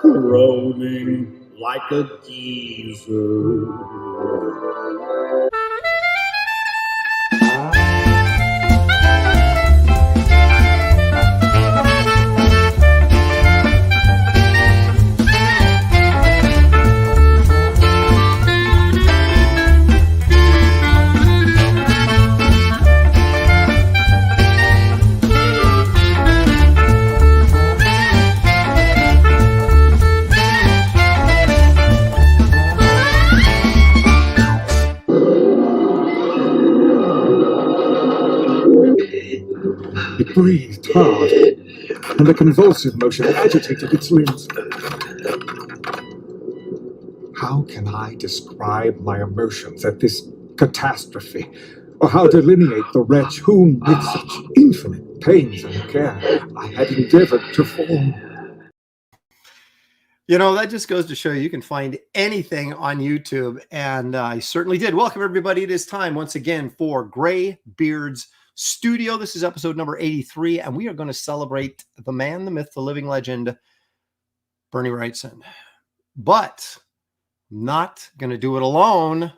rolling like a geezer. It breathed hard, and a convulsive motion agitated its limbs. How can I describe my emotions at this catastrophe, or how delineate the wretch whom, with such infinite pains and care, I had endeavored to form? You know, that just goes to show you can find anything on YouTube, and I certainly did. Welcome, everybody. It is time once again for Graybeard's Studio. This is episode number 83, and we are going to celebrate the man, the myth, the living legend, Berni Wrightson. But not going to do it alone.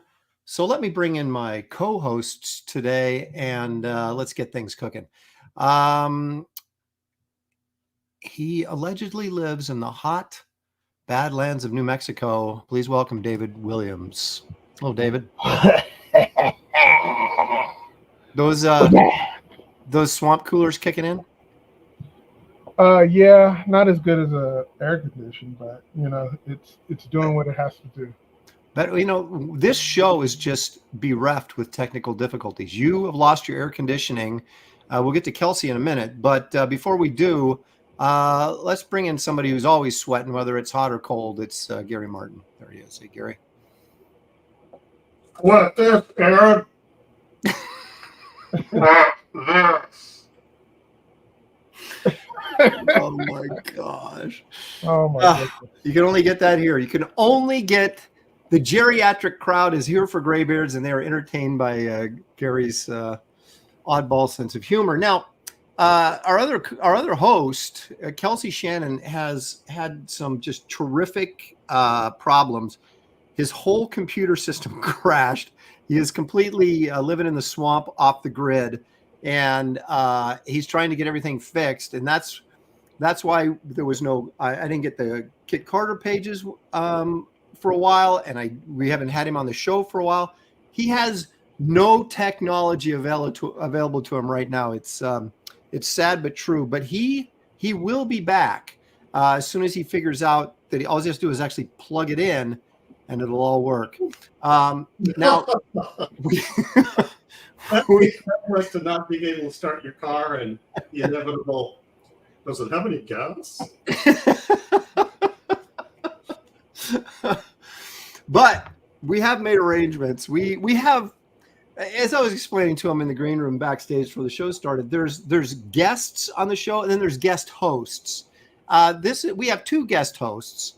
So let me bring in my co-hosts today, and let's get things cooking. He allegedly lives in the hot Badlands of New Mexico. Please welcome David Williams. Hello, David. Those swamp coolers kicking in? Yeah, not as good as a air condition, but you know, it's doing what it has to do. But you know, this show is just bereft with technical difficulties. You have lost your air conditioning. We'll get to Kelsey in a minute, but before we do, let's bring in somebody who's always sweating, whether it's hot or cold. It's Gary Martin. There he is. Hey, Gary. What this, Aaron? Oh my gosh. Oh my goodness. You can only get that here. You can only get the geriatric crowd is here for Graybeards, and they are entertained by Gary's oddball sense of humor. Now, our other host, Kelsey Shannon, has had some just terrific problems. His whole computer system crashed. He is completely living in the swamp off the grid, and he's trying to get everything fixed. And that's why there was no. I didn't get the Kit Carter pages for a while, and we haven't had him on the show for a while. He has no technology available to him right now. It's sad but true. But he will be back as soon as he figures out that all he has to do is actually plug it in, and it'll all work. Now, we have to not being able to start your car and the inevitable. Does it have any gas? But we have made arrangements. We have, as I was explaining to him in the green room backstage before the show started, there's guests on the show, and then there's guest hosts. We have two guest hosts,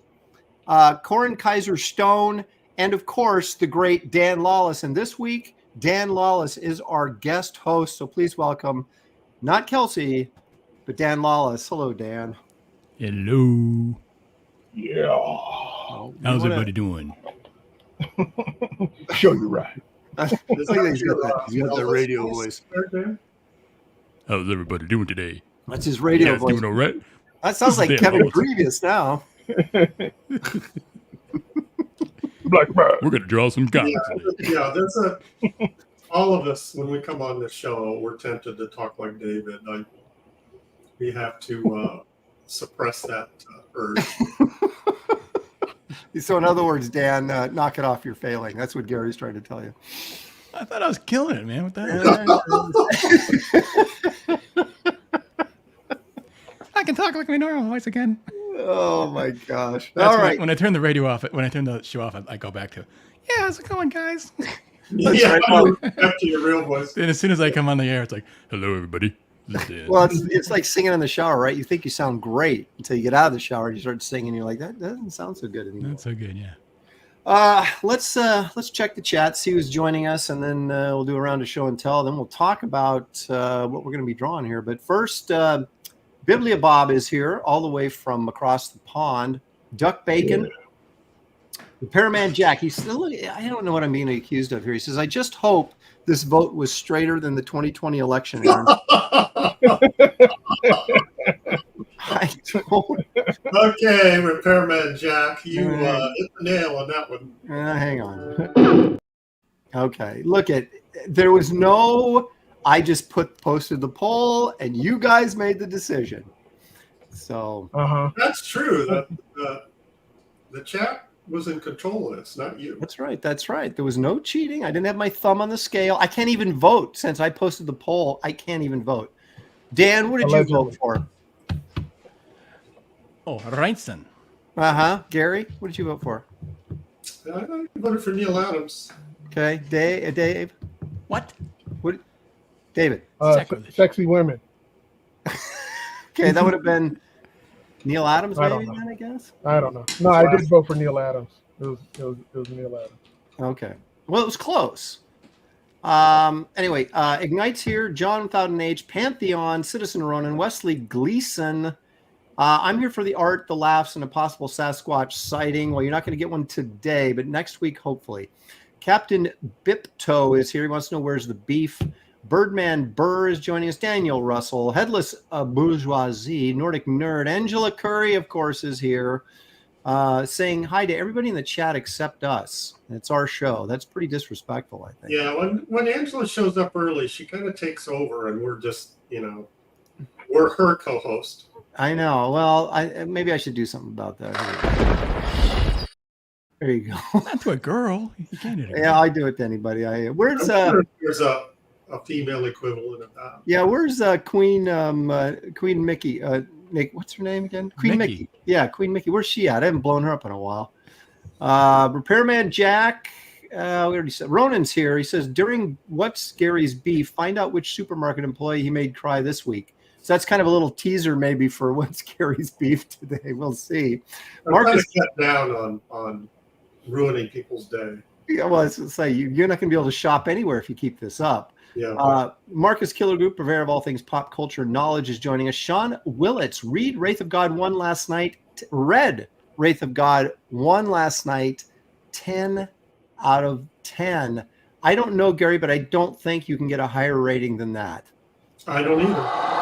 Corin Kaiser Stone, and of course the great Dan Lawlis. And this week, Dan Lawlis is our guest host. So please welcome, not Kelsey, but Dan Lawlis. Hello, Dan. Hello. Yeah. How's everybody doing? Show you right. He's got that radio voice. How's everybody doing today? That's his radio You guys voice. doing all right? That sounds like Dan Kevin Lawlis. Previous now. Black man. We're gonna draw some guns. Yeah, there's all of us when we come on this show, we're tempted to talk like David. We have to suppress that urge. So in other words, Dan, knock it off, you're failing. That's what Gary's trying to tell you. I thought I was killing it, man. What the hell? I can talk like my normal voice again. Oh my gosh. That's All right. When I turn the radio off, when I turn the show off, I go back to, yeah, how's it going, guys? Yeah, back to your real voice. And as soon as I come on the air, it's like, hello, everybody. Well, it's like singing in the shower, right? You think you sound great until you get out of the shower and you start singing. You're like, that doesn't sound so good anymore. Not so good, yeah. Let's check the chat, see who's joining us, and then we'll do a round of show and tell. Then we'll talk about what we're going to be drawing here. But first, Biblia Bob is here all the way from across the pond. Duck Bacon. Repairman Jack. He said, look, I don't know what I'm being accused of here. He says, I just hope this vote was straighter than the 2020 election, Aaron. I don't. Okay, Repairman Jack, you hit the nail on that one. Hang on. Okay, look at, there was no, I just posted the poll and you guys made the decision. So that's true. The chat was in control of this, not you. That's right. That's right. There was no cheating. I didn't have my thumb on the scale. I can't even vote since I posted the poll. I can't even vote. Dan, what did you vote for? Oh, Wrightson. Gary, what did you vote for? I voted for Neil Adams. Okay. Dave? What? David? Sexy women. Okay, that would have been Neil Adams, I maybe, don't know. then, I guess? I don't know. No, I did vote for Neil Adams. It was Neil Adams. Okay. Well, it was close. Anyway, Ignite's here, John Without an Age, Pantheon, Citizen Ronan, Wesley Gleason. I'm here for the art, the laughs, and a possible Sasquatch sighting. Well, you're not going to get one today, but next week, hopefully. Captain Bipto is here. He wants to know where's the beef. Birdman Burr is joining us. Daniel Russell, Headless Bourgeoisie, Nordic Nerd. Angela Curry, of course, is here. Saying hi to everybody in the chat except us. It's our show. That's pretty disrespectful, I think. Yeah, when Angela shows up early, she kind of takes over, and we're just, we're her co-host. I know. Well, maybe I should do something about that. There you go. Not to a girl. You can't hit a girl. Yeah, I do it to anybody. Where's there's a female equivalent of that. Yeah, where's Queen Mickey? What's her name again? Queen Mickey. Yeah, Queen Mickey. Where's she at? I haven't blown her up in a while. Repairman Jack. We already said Ronan's here. He says, during What's Gary's Beef, find out which supermarket employee he made cry this week. So that's kind of a little teaser maybe for What's Gary's Beef today. We'll see. Marcus cut down on ruining people's day. Yeah, well, I was going to say, you're not going to be able to shop anywhere if you keep this up. Yeah. Marcus Killer Group, purveyor of all things pop culture knowledge, is joining us. Sean Willits, read Wraith of God 1 last night. Read Wraith of God 1 last night. 10 out of 10. I don't know, Gary, but I don't think you can get a higher rating than that. I don't either.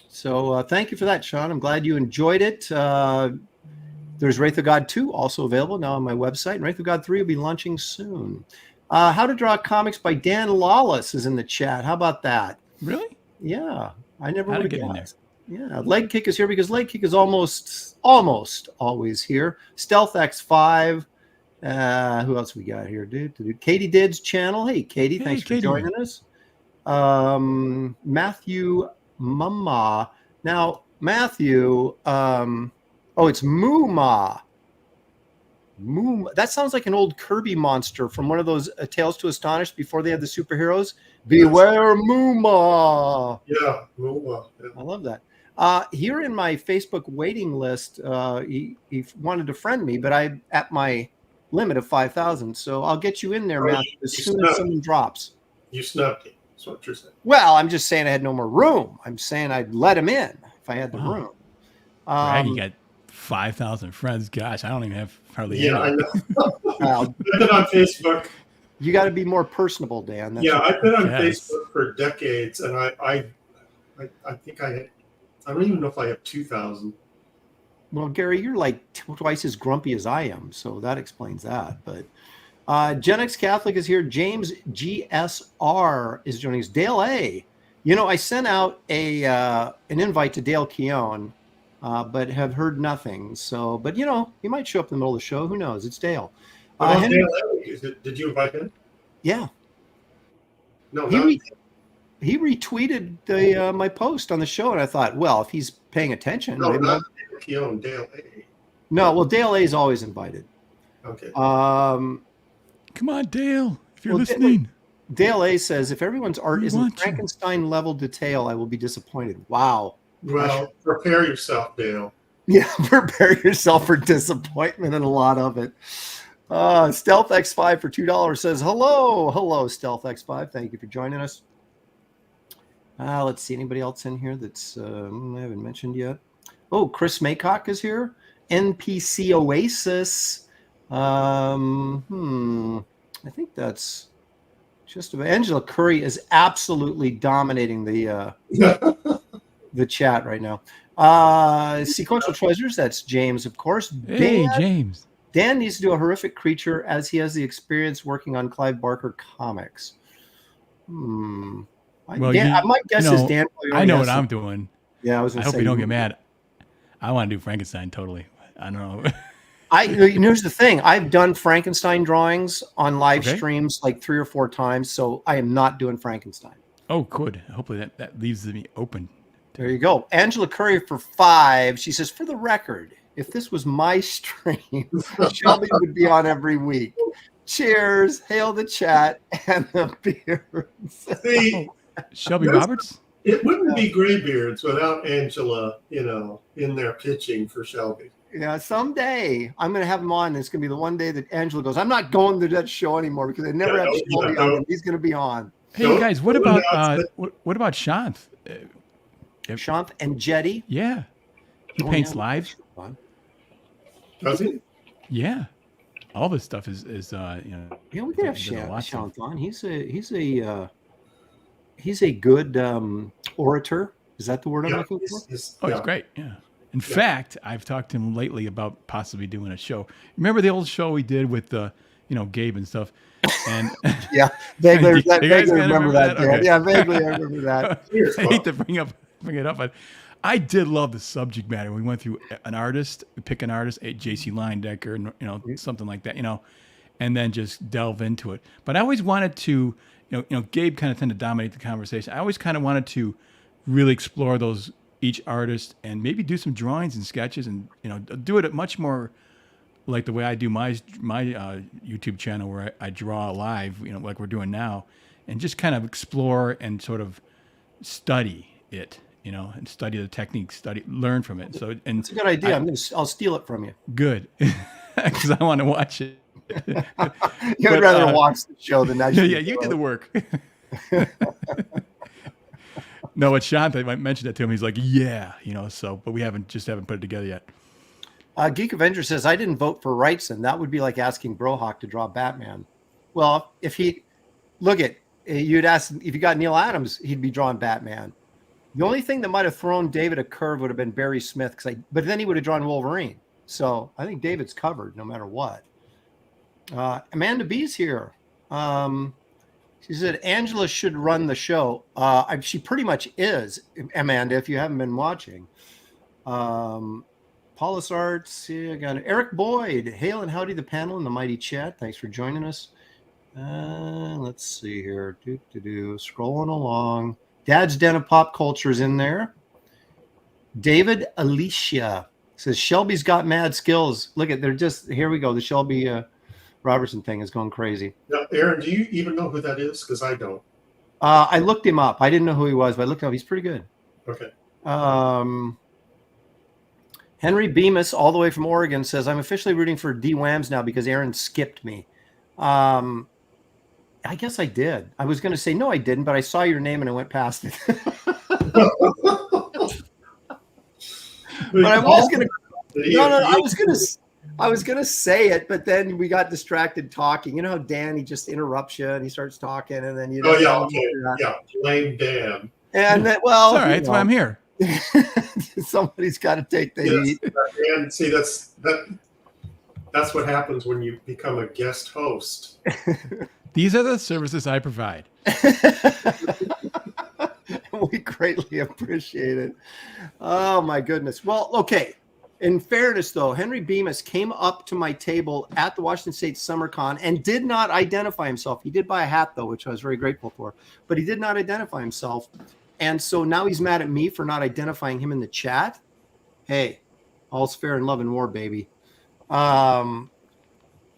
So thank you for that, Sean. I'm glad you enjoyed it. There's Wraith of God 2 also available now on my website. And Wraith of God 3 will be launching soon. How to Draw Comics by Dan Lawlis is in the chat. How about that? Really? Yeah. I never would have get in there. guessed. Yeah. Leg Kick is here because Leg Kick is almost always here. Stealth X5. Who else we got here, dude? Katie Did's channel. Hey, Katie, thanks for joining us. Matthew Mama. Now, Matthew, it's Mooma. Mooma. That sounds like an old Kirby monster from one of those Tales to Astonish before they had the superheroes. Beware Mooma. Yeah, Mooma. Yeah. I love that. Here in my Facebook waiting list, he wanted to friend me, but I'm at my limit of 5,000. So I'll get you in there, Matthew, as soon as someone drops. You snubbed him. That's what you're saying. Well, I'm just saying I had no more room. I'm saying I'd let him in if I had the room. You got 5,000 friends. Gosh, I don't even have hardly any. I know. I've been on Facebook. You got to be more personable, Dan. That's I've been on Facebook for decades, and I think I don't even know if I have 2,000. Well, Gary, you're like twice as grumpy as I am, so that explains that. But Gen X Catholic is here. James GSR is joining us. Dale A. I sent out an invite to Dale Keown, but have heard nothing. So, but he might show up in the middle of the show. Who knows? It's Dale. Dale A. Did you invite him? Yeah. No, he retweeted my post on the show, and I thought, well, if he's paying attention, no, not Dale Keown, Dale A. No, well, Dale A is always invited. Okay. Come on, Dale, if you're listening. Dale A says, if everyone's art isn't Frankenstein level detail, I will be disappointed. Wow. Well, prepare yourself, Dale. Yeah, prepare yourself for disappointment and a lot of it. Stealth X5 for $2 says, hello, Stealth X5. Thank you for joining us. Let's see, anybody else in here that's I haven't mentioned yet? Oh, Chris Maycock is here. NPC Oasis. I think that's just about. Angela Curry is absolutely dominating the chat right now. Sequential Treasures, that's James, of course. Hey, James. Dan needs to do a horrific creature as he has the experience working on Clive Barker comics. Well, my guess is Dan. I know what I'm doing. Yeah, I hope you don't get mad. I want to do Frankenstein totally. I don't know. Here's the thing. I've done Frankenstein drawings on live streams like 3 or 4 times, so I am not doing Frankenstein. Oh, good. Hopefully that leaves me open. There you go. Angela Curry for $5. She says, for the record, if this was my stream, Shelby would be on every week. Cheers. Hail the chat and the beards. See, Shelby Roberts? It wouldn't be Graybeards without Angela, in there pitching for Shelby. Yeah, someday I'm going to have him on. And it's going to be the one day that Angela goes, I'm not going to that show anymore because they never have Shelby on. And he's going to be on. Hey, guys, what about Shanth? Shanth and Jetty? Yeah. He paints live. Does he? Yeah. All this stuff is Yeah, we can have Shanth on. He's a good orator. Is that the word I'm looking for? It's great. Yeah. In fact, I've talked to him lately about possibly doing a show. Remember the old show we did with Gabe and stuff? And yeah, vaguely remember that. Okay. Yeah, vaguely I remember that. I hate to bring it up, but I did love the subject matter. We went through an artist, pick an artist, J.C. Leyendecker, and something like that, and then just delve into it. But I always wanted to, Gabe kind of tended to dominate the conversation. I always kind of wanted to really explore each artist and maybe do some drawings and sketches and do it much more like the way I do my YouTube channel where I draw live, like we're doing now, and just kind of explore and sort of study it. And study the technique, learn from it. So, and it's a good idea. I'll steal it from you. Good, because I want to watch it. You'd rather watch the show than actually. Yeah, you did the work. No, but Shant, I mentioned that to him. He's like, yeah, So, but we haven't put it together yet. Geek Avenger says, I didn't vote for Wrightson. That would be like asking Brohawk to draw Batman. Well, if you'd ask if you got Neil Adams, he'd be drawing Batman. The only thing that might have thrown David a curve would have been Barry Smith, but then he would have drawn Wolverine. So I think David's covered no matter what. Amanda B's here. She said Angela should run the show. She pretty much is, Amanda, if you haven't been watching. Paulus Arts, I got Eric Boyd. Hail and howdy the panel and the mighty chat. Thanks for joining us. Let's see here. Scrolling along. Dad's Den of Pop Culture is in there. David Alicia says Shelby's got mad skills. Look at here we go. The Shelby Robertson thing is going crazy. Now, Aaron, do you even know who that is? Because I don't. I looked him up. I didn't know who he was, but I looked him up. He's pretty good. Okay. Henry Bemis, all the way from Oregon, says, I'm officially rooting for D-Wams now because Aaron skipped me. I guess I did. I was going to say, no, I didn't, but I saw your name and I went past it. But I was going to, I was going to say it, but then we got distracted talking. You know how Dan, he just interrupts you and he starts talking and then you blame Dan. And then, well, it's all right. That's why I'm here. Somebody's got to take the heat. And see, that's what happens when you become a guest host. These are the services I provide. We greatly appreciate it. Oh, my goodness. Well, okay. In fairness, though, Henry Bemis came up to my table at the Washington State Summer Con and did not identify himself. He did buy a hat, though, which I was very grateful for. But he did not identify himself. And so now he's mad at me for not identifying him in the chat. Hey, all's fair in love and war, baby.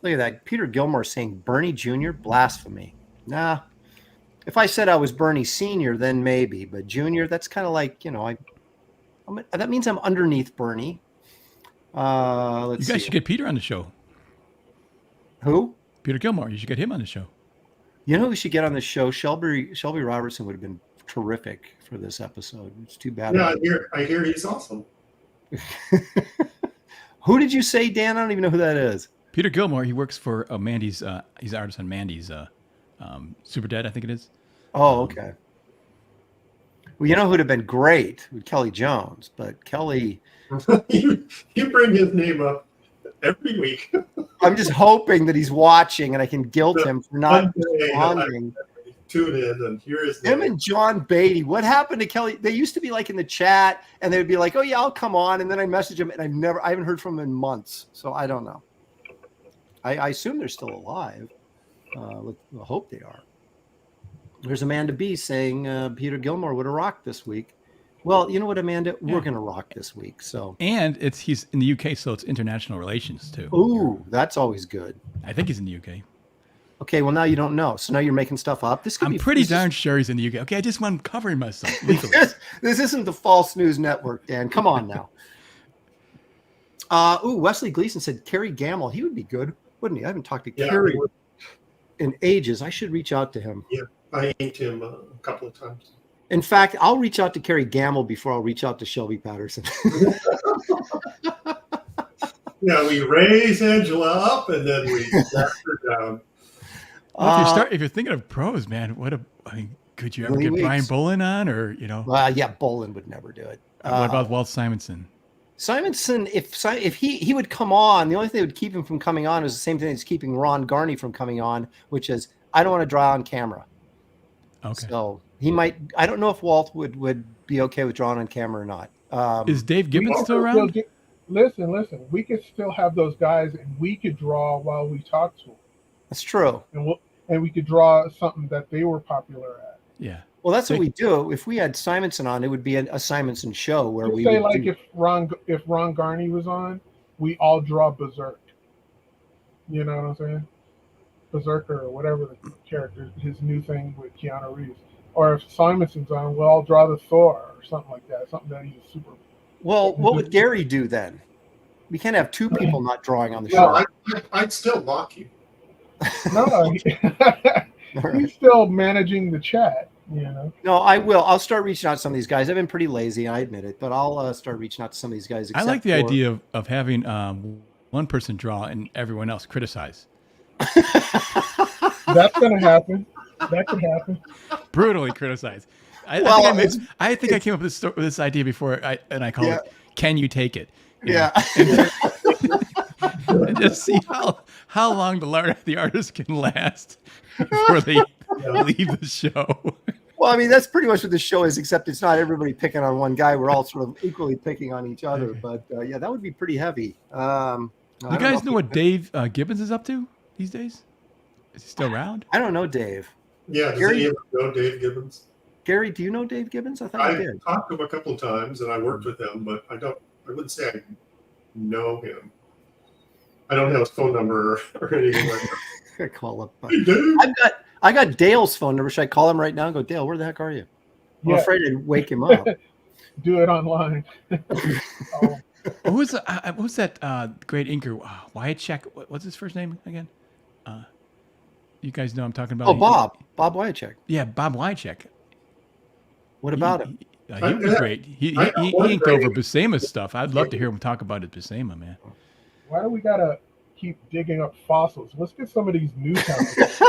Look at that. Peter Gilmore saying Bernie Jr., blasphemy. Nah. If I said I was Bernie Sr., then maybe. But Jr., that's kind of like, that means I'm underneath Bernie. You guys should get Peter on the show. Who? Peter Gilmore. You should get him on the show. You know who we should get on the show? Shelby Robertson would have been terrific for this episode. It's too bad. Yeah, I hear he's awesome. Who did you say, Dan? I don't even know who that is. Peter Gilmore. He works for Mandy's. He's an artist on Mandy's Super Dead, I think it is. Oh, okay. Well, you know who would have been great with Kelly Jones, but Kelly. you bring his name up every week. I'm just hoping that he's watching and I can guilt him for not responding. Tune in and hear his Him name. and John Beatty. What happened to Kelly? They used to be like in the chat and they would be like, oh yeah, I'll come on. And then I message him and I haven't heard from him in months. So I don't know. I assume they're still alive. I hope they are. There's Amanda B saying Peter Gilmore would have rocked this week. Well, you know what, Amanda? We're going to rock this week. So, and he's in the UK, so it's international relations too. Ooh, that's always good. I think he's in the UK. Okay, well now you don't know, so now you're making stuff up. This could I'm be pretty darn sure he's in the UK. Okay, I just want covering myself legally. This isn't the false news network, Dan. Come on now. Wesley Gleason said Kerry Gamble. He would be good, wouldn't he? I haven't talked to Kerry in ages. I should reach out to him. Yeah, I ate him a couple of times. In fact, I'll reach out to Kerry Gamble before I'll reach out to Shelby Patterson. Yeah, we raise Angela up and then we back her down. Well, if you're thinking of pros, man, could you ever get Brian Bolin on, or yeah, Bolin would never do it. What about Walt Simonson? Simonson, if he would come on, the only thing that would keep him from coming on is the same thing that's keeping Ron Garney from coming on, which is I don't want to draw on camera. Okay. So he might. I don't know if Walt would be okay with drawing on camera or not. Is Dave Gibbons still around? Listen. We could still have those guys, and we could draw while we talk to them. That's true. And we could draw something that they were popular at. Yeah. Well, that's what we do. If we had Simonson on, it would be a Simonson show where we say would like if Ron Garney was on, we all draw Berserk. You know what I'm saying? Berserker or whatever the character, his new thing with Keanu Reeves. Or if Simonson's on, we'll all draw the Thor or something like that. Something that he's super. Well, what would Gary do then? We can't have two people not drawing on the show. I'd still mock you. No, he's still managing the chat. No, I will. I'll start reaching out to some of these guys. I've been pretty lazy, I admit it, but I'll start reaching out to some of these guys. I like the idea of having one person draw and everyone else criticize. That's going to happen. That could happen. Brutally criticize. I think I came up with this idea before, and I call it "Can you take it?" Yeah. And just see how long the artist can last before they leave the show. Well, I mean, that's pretty much what the show is, except it's not everybody picking on one guy. We're all sort of equally picking on each other. Okay. But yeah, that would be pretty heavy. You guys know what Dave Gibbons is up to these days? Is he still around? I don't know Dave. Yeah, does anyone know Dave Gibbons? Gary, do you know Dave Gibbons? I thought you did. I talked to him a couple of times, and I worked with him, but I wouldn't say I know him. I don't have his phone number or anything like that. I call up. Hey, Dave. I got Dale's phone number. Should I call him right now and go, Dale, where the heck are you? I'm afraid I'd wake him up. Do it online. Who's that great inker? Wyachek. What's his first name again? You guys know I'm talking about. Oh, Bob Wyachek. Yeah, Bob Wyachek. What about him? He was great. He inked over Buscema's stuff. I'd love to hear him talk about his Buscema, man. Why do we gotta keep digging up fossils? Let's get some of these new comics.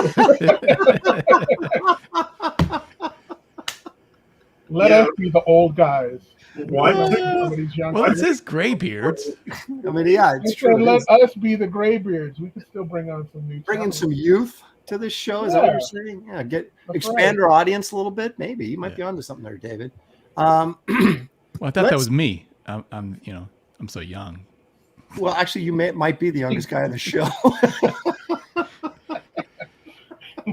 Let us be the old guys. Why? Well, it says graybeards. I mean, yeah, it's true. Let us be the graybeards. We can still bring on some new. Bring in some youth to this show. Is that what you're saying? Yeah, expand our audience a little bit. Maybe you might be onto something there, David. Well, I thought that was me. I'm so young. Well, actually, you might be the youngest guy on the show.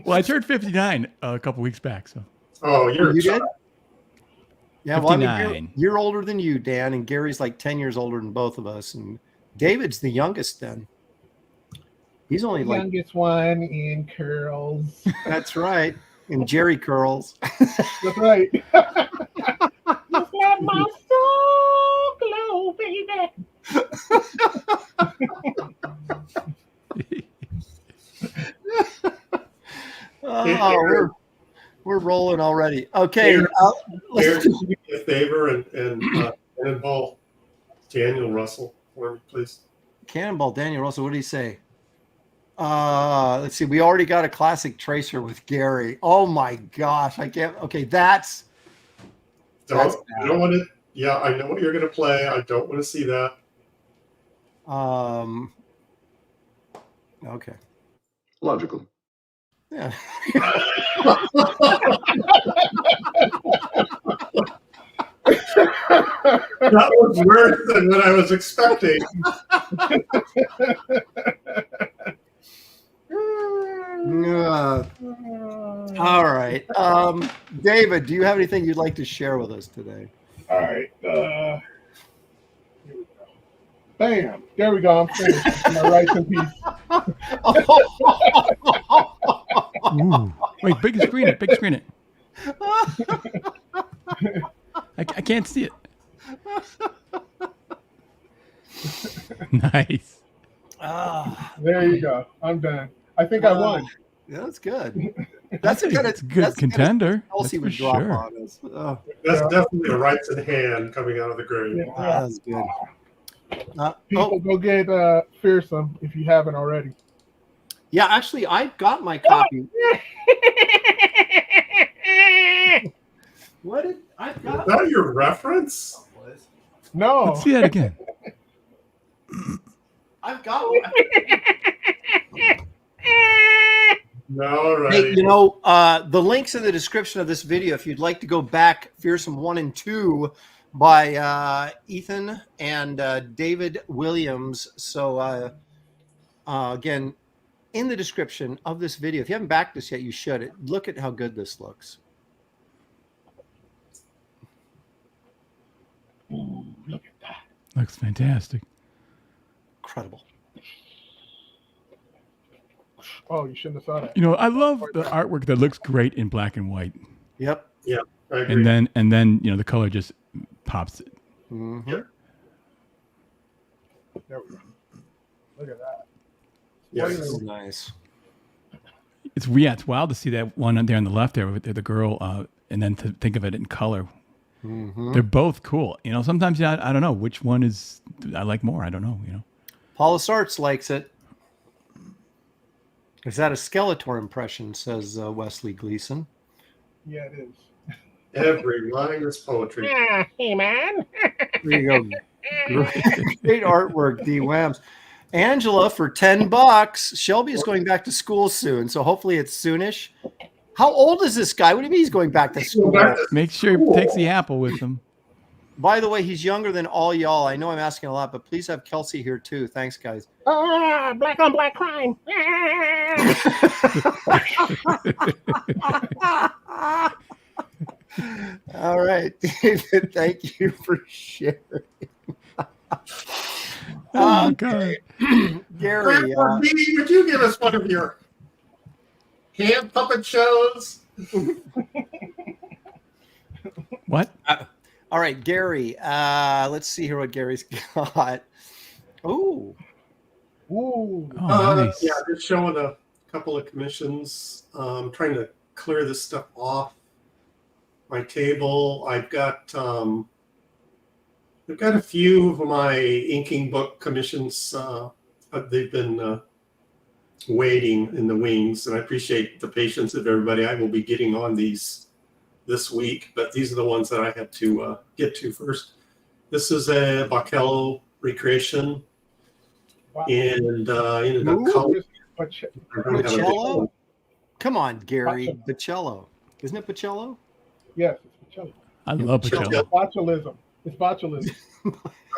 Well, I turned 59 a couple weeks back. So. Oh, you did? Yeah, 59. Well, I mean, you're older than you, Dan, and Gary's like 10 years older than both of us, and David's the youngest. Then he's only the youngest one in curls. That's right, in Jerry curls. That's right. Just let my soul glow, baby. Oh, we're rolling already. Okay. Aaron, Let's can you do me a favor and cannonball Daniel Russell for me, please? Cannonball Daniel Russell. What did he say? Let's see. We already got a classic tracer with Gary. Oh my gosh. I can't. Okay. That's You don't want to. Yeah, I know what you're going to play. I don't want to see that. Okay. Logical. Yeah. That was worse than what I was expecting. All right. David, do you have anything you'd like to share with us today? All right. Here we go. Bam. There we go. I'm finished. My rights in peace. Ooh. Wait, big screen it. Big screen it. I can't see it. Nice. There you go. I'm done. I think I won. Yeah, that's good. That's a good contender. Kelsey would for drop sure. on us. Oh, That's definitely a rights in hand coming out of the grave. Yeah. that's good. People, go get Fearsome if you haven't already. Yeah, actually, I got my copy. What did I got? Is that your reference? No. Let's see that again. I've got one. No, right. Hey, the link's in the description of this video. If you'd like to go back, Fearsome 1 and 2 by Ethan and David Williams. So, again, in the description of this video, if you haven't backed this yet, you should. Look at how good this looks. Ooh, look at that. Looks fantastic. Incredible. Oh, you shouldn't have saw that. I love the artwork that looks great in black and white. Yep. Yeah, I agree. And then the color just pops it. Mm-hmm. Yep. There we go. Look at that. Yes. This is nice. It's wild to see that one there on the left there with the girl, and then to think of it in color. Mm-hmm. They're both cool. Sometimes I don't know which one I like more. I don't know. Paulus Arts likes it. Is that a Skeletor impression? Says Wesley Gleason. Yeah, it is. Every line is poetry. Hey, man. There you go. Great artwork, D. Whams. Angela for $10. Shelby is going back to school soon, so hopefully it's soonish. How old is this guy? What do you mean he's going back to school? Make sure he takes the apple with him. By the way, he's younger than all y'all. I know I'm asking a lot, but please have Kelsey here too. Thanks, guys. Black on black crime. All right, David, thank you for sharing. Oh my God. Gary, Would you give us one of your hand puppet shows? What? all right, Gary. Let's see here what Gary's got. Ooh. Ooh. Oh, nice. Yeah, just showing a couple of commissions. Trying to clear this stuff off my table. I've got a few of my inking book commissions. They've been waiting in the wings, and I appreciate the patience of everybody. I will be getting on these this week, but these are the ones that I had to get to first. This is a Bachello recreation, Wow. and ended up Ooh. color. Pacello? Come on, Gary. Pacello. Isn't it Pacello? Yes, it's Pacello. I love Pacello. Pacello. Botulism. It's botulism.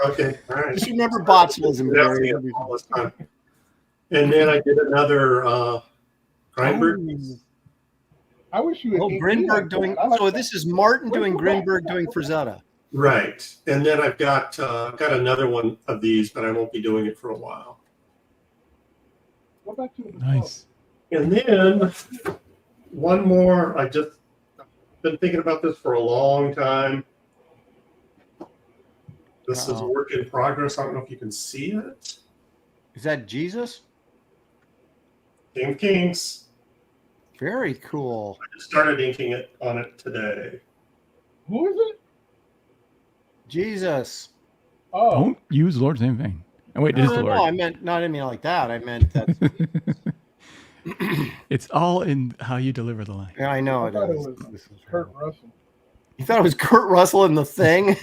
Okay, all right. Just remember botulism, Gary. All this time. And then I did another Grindberg. I wish you would. Oh, Grinberg doing. So this is Martin doing Grinberg doing Frazetta. Right. And then I've got another one of these, but I won't be doing it for a while. Go back to the Nice. And then one more. I just been thinking about this for a long time. This is a work in progress. I don't know if you can see it. Is that Jesus? King of Kings. Very cool. I just started inking on it today. Who is it? Jesus. Oh, Don't use the Lord's name in vain. Oh, wait, it is the Lord. I meant not. I didn't mean it like that. I meant that. It's all in how you deliver the line. Yeah, I know I it thought it is. was This is Kurt Russell. You thought it was Kurt Russell in The Thing?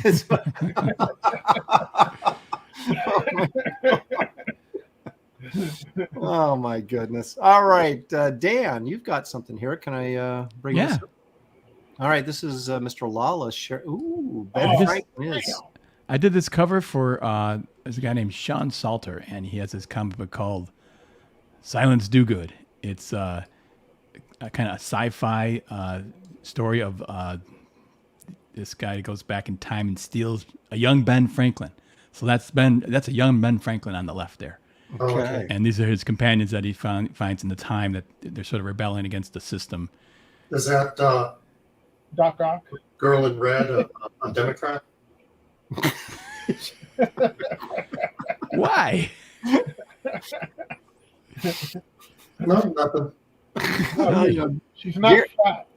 Oh my goodness! All right, Dan, you've got something here. Can I bring this up? All right, this is Mr. Lawlis. Ooh, Ben Franklin is. I did this cover for there's a guy named Sean Salter, and he has this comic book called Silence Do Good. It's a kind of sci-fi story of this guy who goes back in time and steals a young Ben Franklin. So that's a young Ben Franklin on the left there. Okay. And these are his companions that he finds in the time that they're sort of rebelling against the system. Is that Doc Ock. girl in red a Democrat? Why? No, nothing. She's not fat.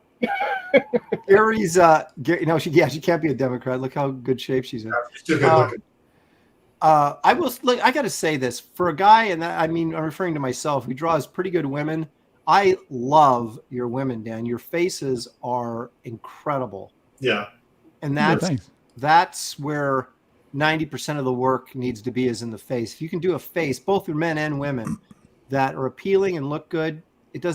Gary's she can't be a Democrat. Look how good shape she's in. She's too good looking. I got to say this for a guy, and I mean, I'm referring to myself, who draws pretty good women. I love your women, Dan. Your faces are incredible. Yeah. And Thanks. that's where 90% of the work needs to be, is in the face. If you can do a face, both for men and women, that are appealing and look good, it a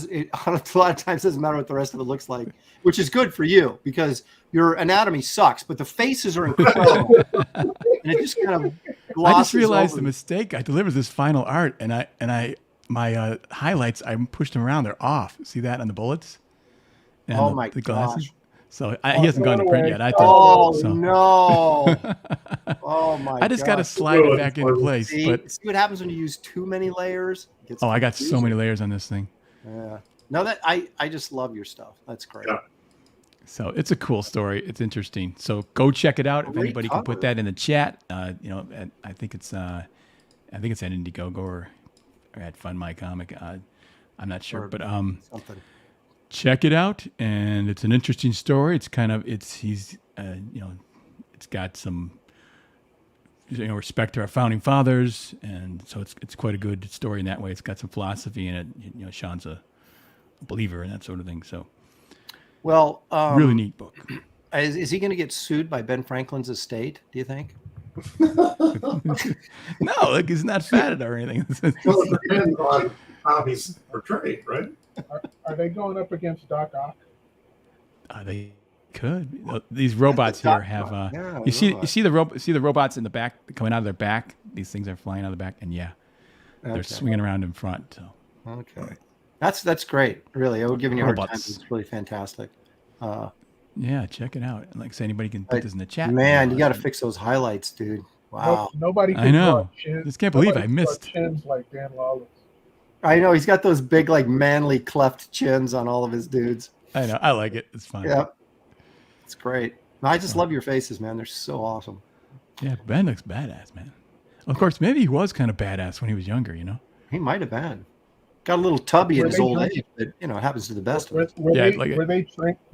lot of times doesn't matter what the rest of it looks like, which is good for you because your anatomy sucks, but the faces are incredible. And it just kind of glosses I just realized over. the mistake. I delivered this final art, and my highlights, I pushed them around. They're off. See that on the bullets? And Oh my the glasses. gosh. So he hasn't gone to print yet. I Oh thought. So. no! Oh my! I just got to slide it back into place. See what happens when you use too many layers? It gets I got so confusing. many layers on this thing. Yeah. No, that I just love your stuff. That's great. Yeah. So it's a cool story. It's interesting. So go check it out. If Great anybody can put cover. that in the chat, I think it's at Indiegogo or at Fund My Comic. I'm not sure, Or but something. check it out. And it's an interesting story. It's got some respect to our founding fathers, and so it's quite a good story in that way. It's got some philosophy in it. Sean's a believer and that sort of thing. So Well, really neat book. is he going to get sued by Ben Franklin's estate? Do you think? No, like he's not fatted or anything. Well, it depends on how he's portrayed, right? Are they going up against Doc Ock? They could. These robots here have. Yeah, you see robot. the robots in the back coming out of their back. These things are flying out of the back, and they're Okay. swinging around in front. So Okay. That's great. Really, I would give you a hard time. Robots. It's really fantastic. yeah, check it out. And like I say, anybody can put this in the chat. Man, you got to fix those highlights, dude. Wow. Nobody can I know. draw chins. Just can't believe Nobody I can draw missed. chins like Dan Lawlis. I know he's got those big, like manly cleft chins on all of his dudes. I know. I like it. It's fun. Yeah, it's great. I just love your faces, man. They're so awesome. Yeah, Ben looks badass, man. Of course, maybe he was kind of badass when he was younger. He might have been. Got a little tubby in Were his they old drunk? age, but it happens to the best of Were, us. were Yeah, they, like were they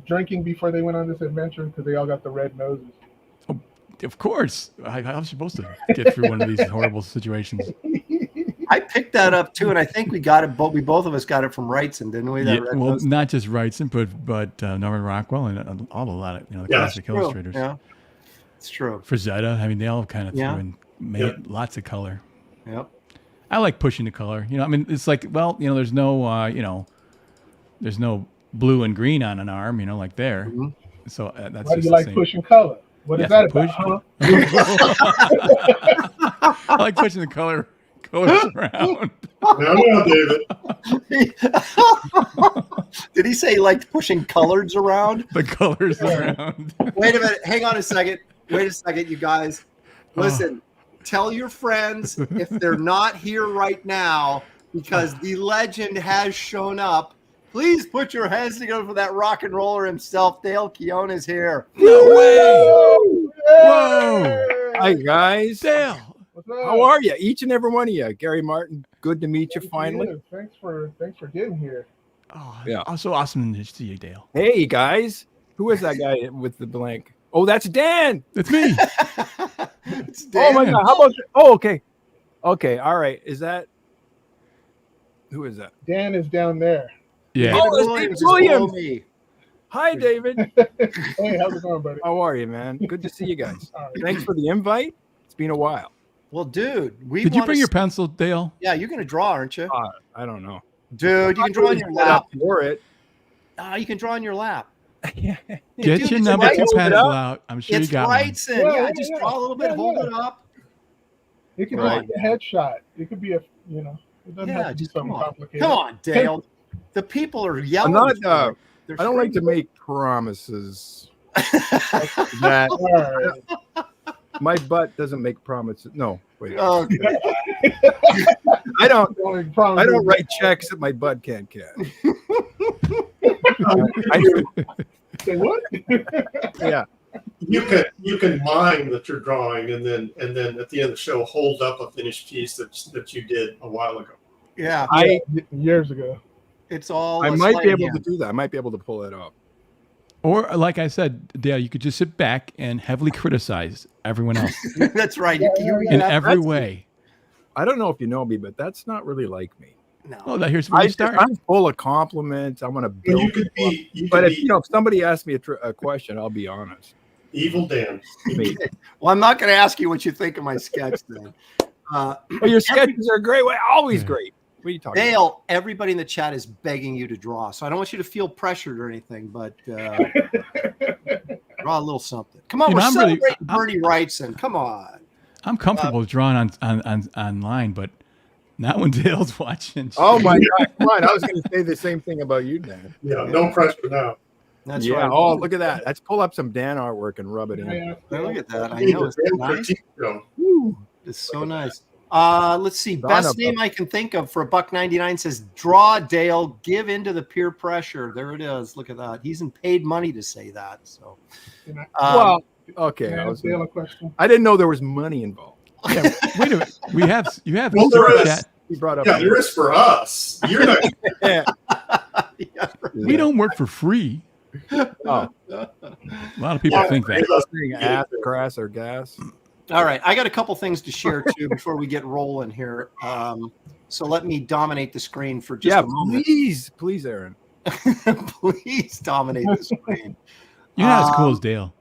drinking before they went on this adventure? Because they all got the red noses. Of course. How am I supposed to get through one of these horrible situations? I picked that up too, and I think we got it. But we both of us got it from Wrightson, didn't we? That Yeah, red well, nose? not just Wrightson, but Norman Rockwell and a lot of the classic True. illustrators. Yeah, it's true. Frazetta, I mean, they all kind of Yeah. threw in made lots of color. Yep. I like pushing the color. I mean, it's like, well, there's no, there's no blue and green on an arm, like there. Mhm. So that's Why do just you the like same. pushing color? What is Yes, that about? Huh? I like pushing the colors around. No, David. Did he say he liked pushing coloreds around? The colors around. Wait a minute. Hang on a second. Wait a second, you guys. Listen, tell your friends if they're not here right now, because the legend has shown up. Please put your hands together for that rock and roller himself. Dale Keown is here. No way! Whoa! Hi guys, Dale. What's up? how are you? Each and every one of you. Gary Martin, good to meet you Thank finally. you. Thanks for getting here. Oh, Yeah. oh, so awesome to see you, Dale. Hey guys, who is that guy with the blank? Oh, that's Dan. It's me. It's Oh my Dan. God, how about? Oh, okay, all right. Is that who is that? Dan is down there. Yeah. David Oh, it's Williams David is below Williams. me. Hi, David. Hey, how's it going, buddy? How are you, man? Good to see you guys. All right. Thanks for the invite. It's been a while. Well, dude, we Did you wanna bring your see- pencil, Dale? Yeah, you're gonna draw, aren't you? I don't know. Dude, you can draw on your Set lap. up for it. You can draw on your lap. Get Dude, your it's number two Wrightson. pencil out. I'm sure It's you got one. Wrightson. Yeah, Yeah, yeah, just yeah. draw a little bit, Yeah, hold yeah. it up. It could Right. be a headshot. It could be a, it doesn't Yeah, have to be just come something on. complicated. Come on, Dale. The people are I'm yelling. not. for it. They're I don't like to screaming. make promises. That All right. my butt doesn't make promises. No, wait. Okay. I don't. Don't promise I don't me. write checks that my butt can't cash. Say what? Yeah. You can mime that you're drawing, and then at the end of the show, hold up a finished piece that you did a while ago. Yeah, Years ago. it's all. I a might sleight be of able to hand. do that. I might be able to pull it up. Or, like I said, Dale, you could just sit back and heavily criticize everyone else That's right. You in have- every way. I don't know if you know me, but that's not really like me. No. Oh, here's where you start. I'm full of compliments. I want to And build. you could be But if somebody asks me a question, I'll be honest. evil Dan. Me. Well, I'm not going to ask you what you think of my sketch then. Well, your sketches are great. Well, always great. What are you talking about? Dale, everybody in the chat is begging you to draw, so I don't want you to feel pressured or anything, but draw a little something. Come on, You we're know, I'm really- celebrating Berni Wrightson. Come on. I'm comfortable drawing online, but not when Dale's watching. Oh my God! Come on, I was going to say the same thing about you, Dan. Yeah, no pressure now. That's yeah. right. Oh, look at that. Let's pull up some Dan artwork and rub it in. Yeah. Look at that. I Need know the it's Dan nice. critique show. It's so nice. Let's see. Best name I can think of for $1.99 says draw Dale, give into the peer pressure. There it is. Look at that. He's in paid money to say that. So Well, okay. Can I ask Dale a question? I didn't know there was money involved. Yeah, wait a minute. You have Well, there super is. chat. He brought up. Yeah, there is for us. You're not. Yeah. yeah, We don't work for free. Oh, A lot of people think that. saying ass, grass, or gas. all right. I got a couple things to share too before we get rolling here. So let me dominate the screen for just Yeah, a moment. please, Aaron. Please dominate the screen. You're not as cool as Dale.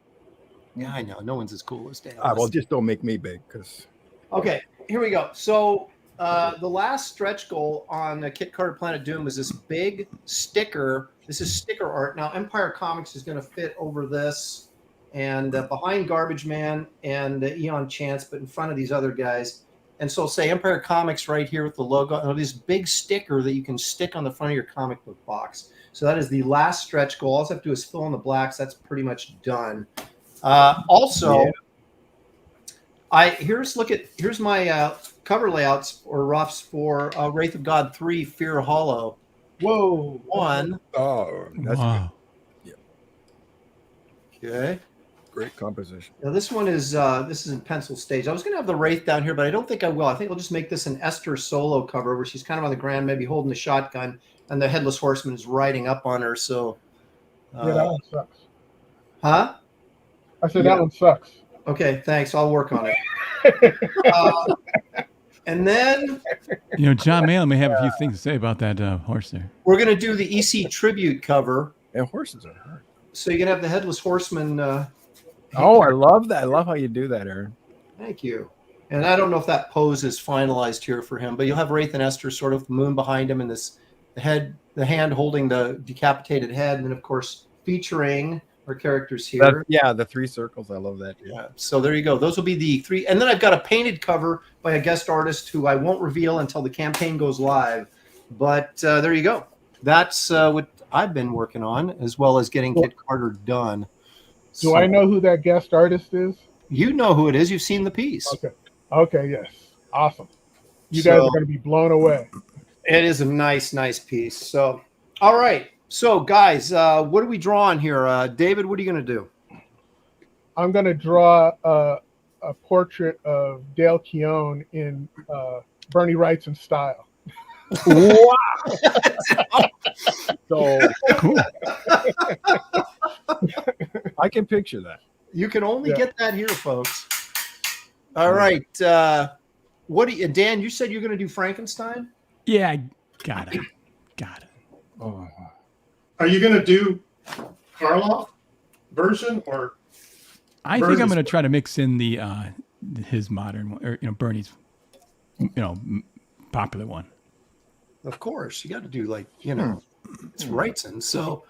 Yeah, I know. No one's as cool as Dale. Well, just don't make me big, because Okay, here we go. So the last stretch goal on Kit Carter Planet Doom was this big sticker. This is sticker art. Now Empire Comics is going to fit over this and behind Garbage Man and Eon Chance, but in front of these other guys. And so say Empire Comics right here with the logo and this big sticker that you can stick on the front of your comic book box. So that is the last stretch goal. All I have to do is fill in the blacks. That's pretty much done. Also, here's my cover layouts or roughs for Wraith of God 3 Fear Hollow. Whoa. 1. oh, that's Wow. Okay. great composition. Now this one is this is in pencil stage. I was gonna have the Wraith down here, but I don't think I will. I think I'll just make this an Esther solo cover where she's kind of on the ground, maybe holding the shotgun, and the Headless Horseman is riding up on her. So Yeah, that one sucks. huh? I said that one sucks. Okay, thanks. I'll work on it. And then You know, John Mayall may have a few things to say about that horse there. we're going to do the EC tribute cover. And horses are hard. So you're going to have the Headless Horseman. Oh, I love that. I love how you do that, Aaron. Thank you. And I don't know if that pose is finalized here for him, but you'll have Wraith and Esther sort of the moon behind him and the hand holding the decapitated head. And then, of course, featuring our characters here. The three circles. I love that. Yeah. So there you go. Those will be the 3. And then I've got a painted cover by a guest artist who I won't reveal until the campaign goes live. But there you go. That's what I've been working on, as well as getting Kit Carter done. Do I know who that guest artist is? You know who it is. You've seen the piece. Okay. Okay, yes. Awesome. You guys are going to be blown away. It is a nice piece. So, all right. So, guys, what are we drawing here? David, what are you going to do? I'm going to draw a portrait of Dale Keown in Berni Wrightson style. Wow. So Cool. I can picture that. You can only Yeah. get that here, folks. All right. What do you, Dan? You said you're going to do Frankenstein. Yeah, I got it. Oh. Are you going to do Karloff version or? I think I'm Bernie's- going to try to mix in the his modern one, or Bernie's, popular one. Of course, you got to do it's Wrightson. So,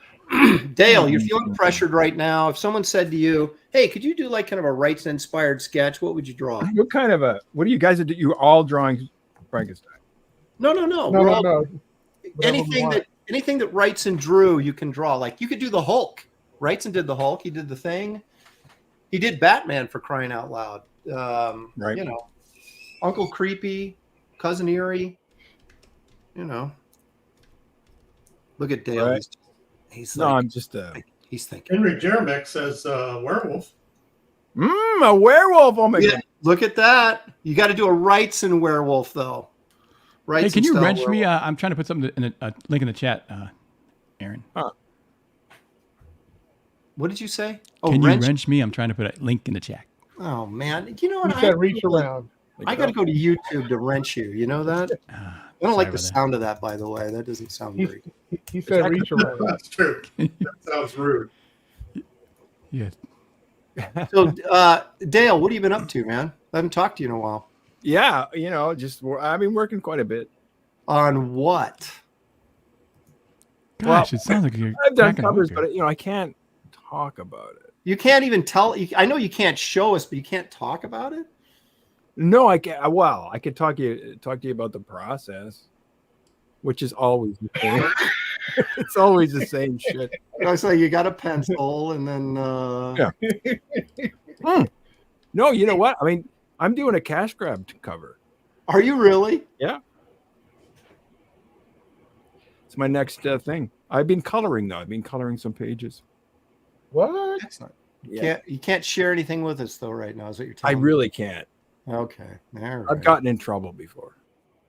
Dale, you're feeling pressured right now. If someone said to you, "Hey, could you do like kind of a Wrightson-inspired sketch?" What would you draw? What do you guys do? You're all drawing Frankenstein. No. No, We're no, all- no. Whatever we anything want. that Wrightson drew, you can draw. Like you could do the Hulk. Wrightson did the Hulk. He did the Thing. He did Batman, for crying out loud. Right. Uncle Creepy, Cousin Eerie. Look at Dale. Right. He's No, like, I'm just he's thinking. Henry Jeremek says werewolf. a werewolf. Oh my Yeah, god. look at that. You got to do a Wrightson werewolf, though. Wrightson Hey, can you style wrench me? werewolf. I'm trying to put something in a link in the chat, Aaron. What did you say? Oh, Can wrench. you wrench me? I'm trying to put a link in the chat. Oh man, you know He what? said reach around. I got to go to YouTube to wrench you. You know that? I don't like the sound of that, by the way. That doesn't sound He, very. he said reach around. That's true. That sounds rude. Yeah. So, Dale, what have you been up to, man? I haven't talked to you in a while. Yeah, I've been working quite a bit. On what? Gosh, it sounds like you're. I've done cracking a covers, whip here. but I can't talk about it. You can't even tell. I know you can't show us, but you can't talk about it. No, I can't. Well, I could talk to you about the process, which is always the same. It's always the same shit. So you got a pencil, and then Yeah. No, you know what? I mean, I'm doing a cash grab cover. Are you really? Yeah. It's my next thing. I've been coloring though. I've been coloring some pages. What? Excellent. Yeah. You can't share anything with us though right now. Is what you're I telling me? really can't. Okay. All right. I've gotten in trouble before.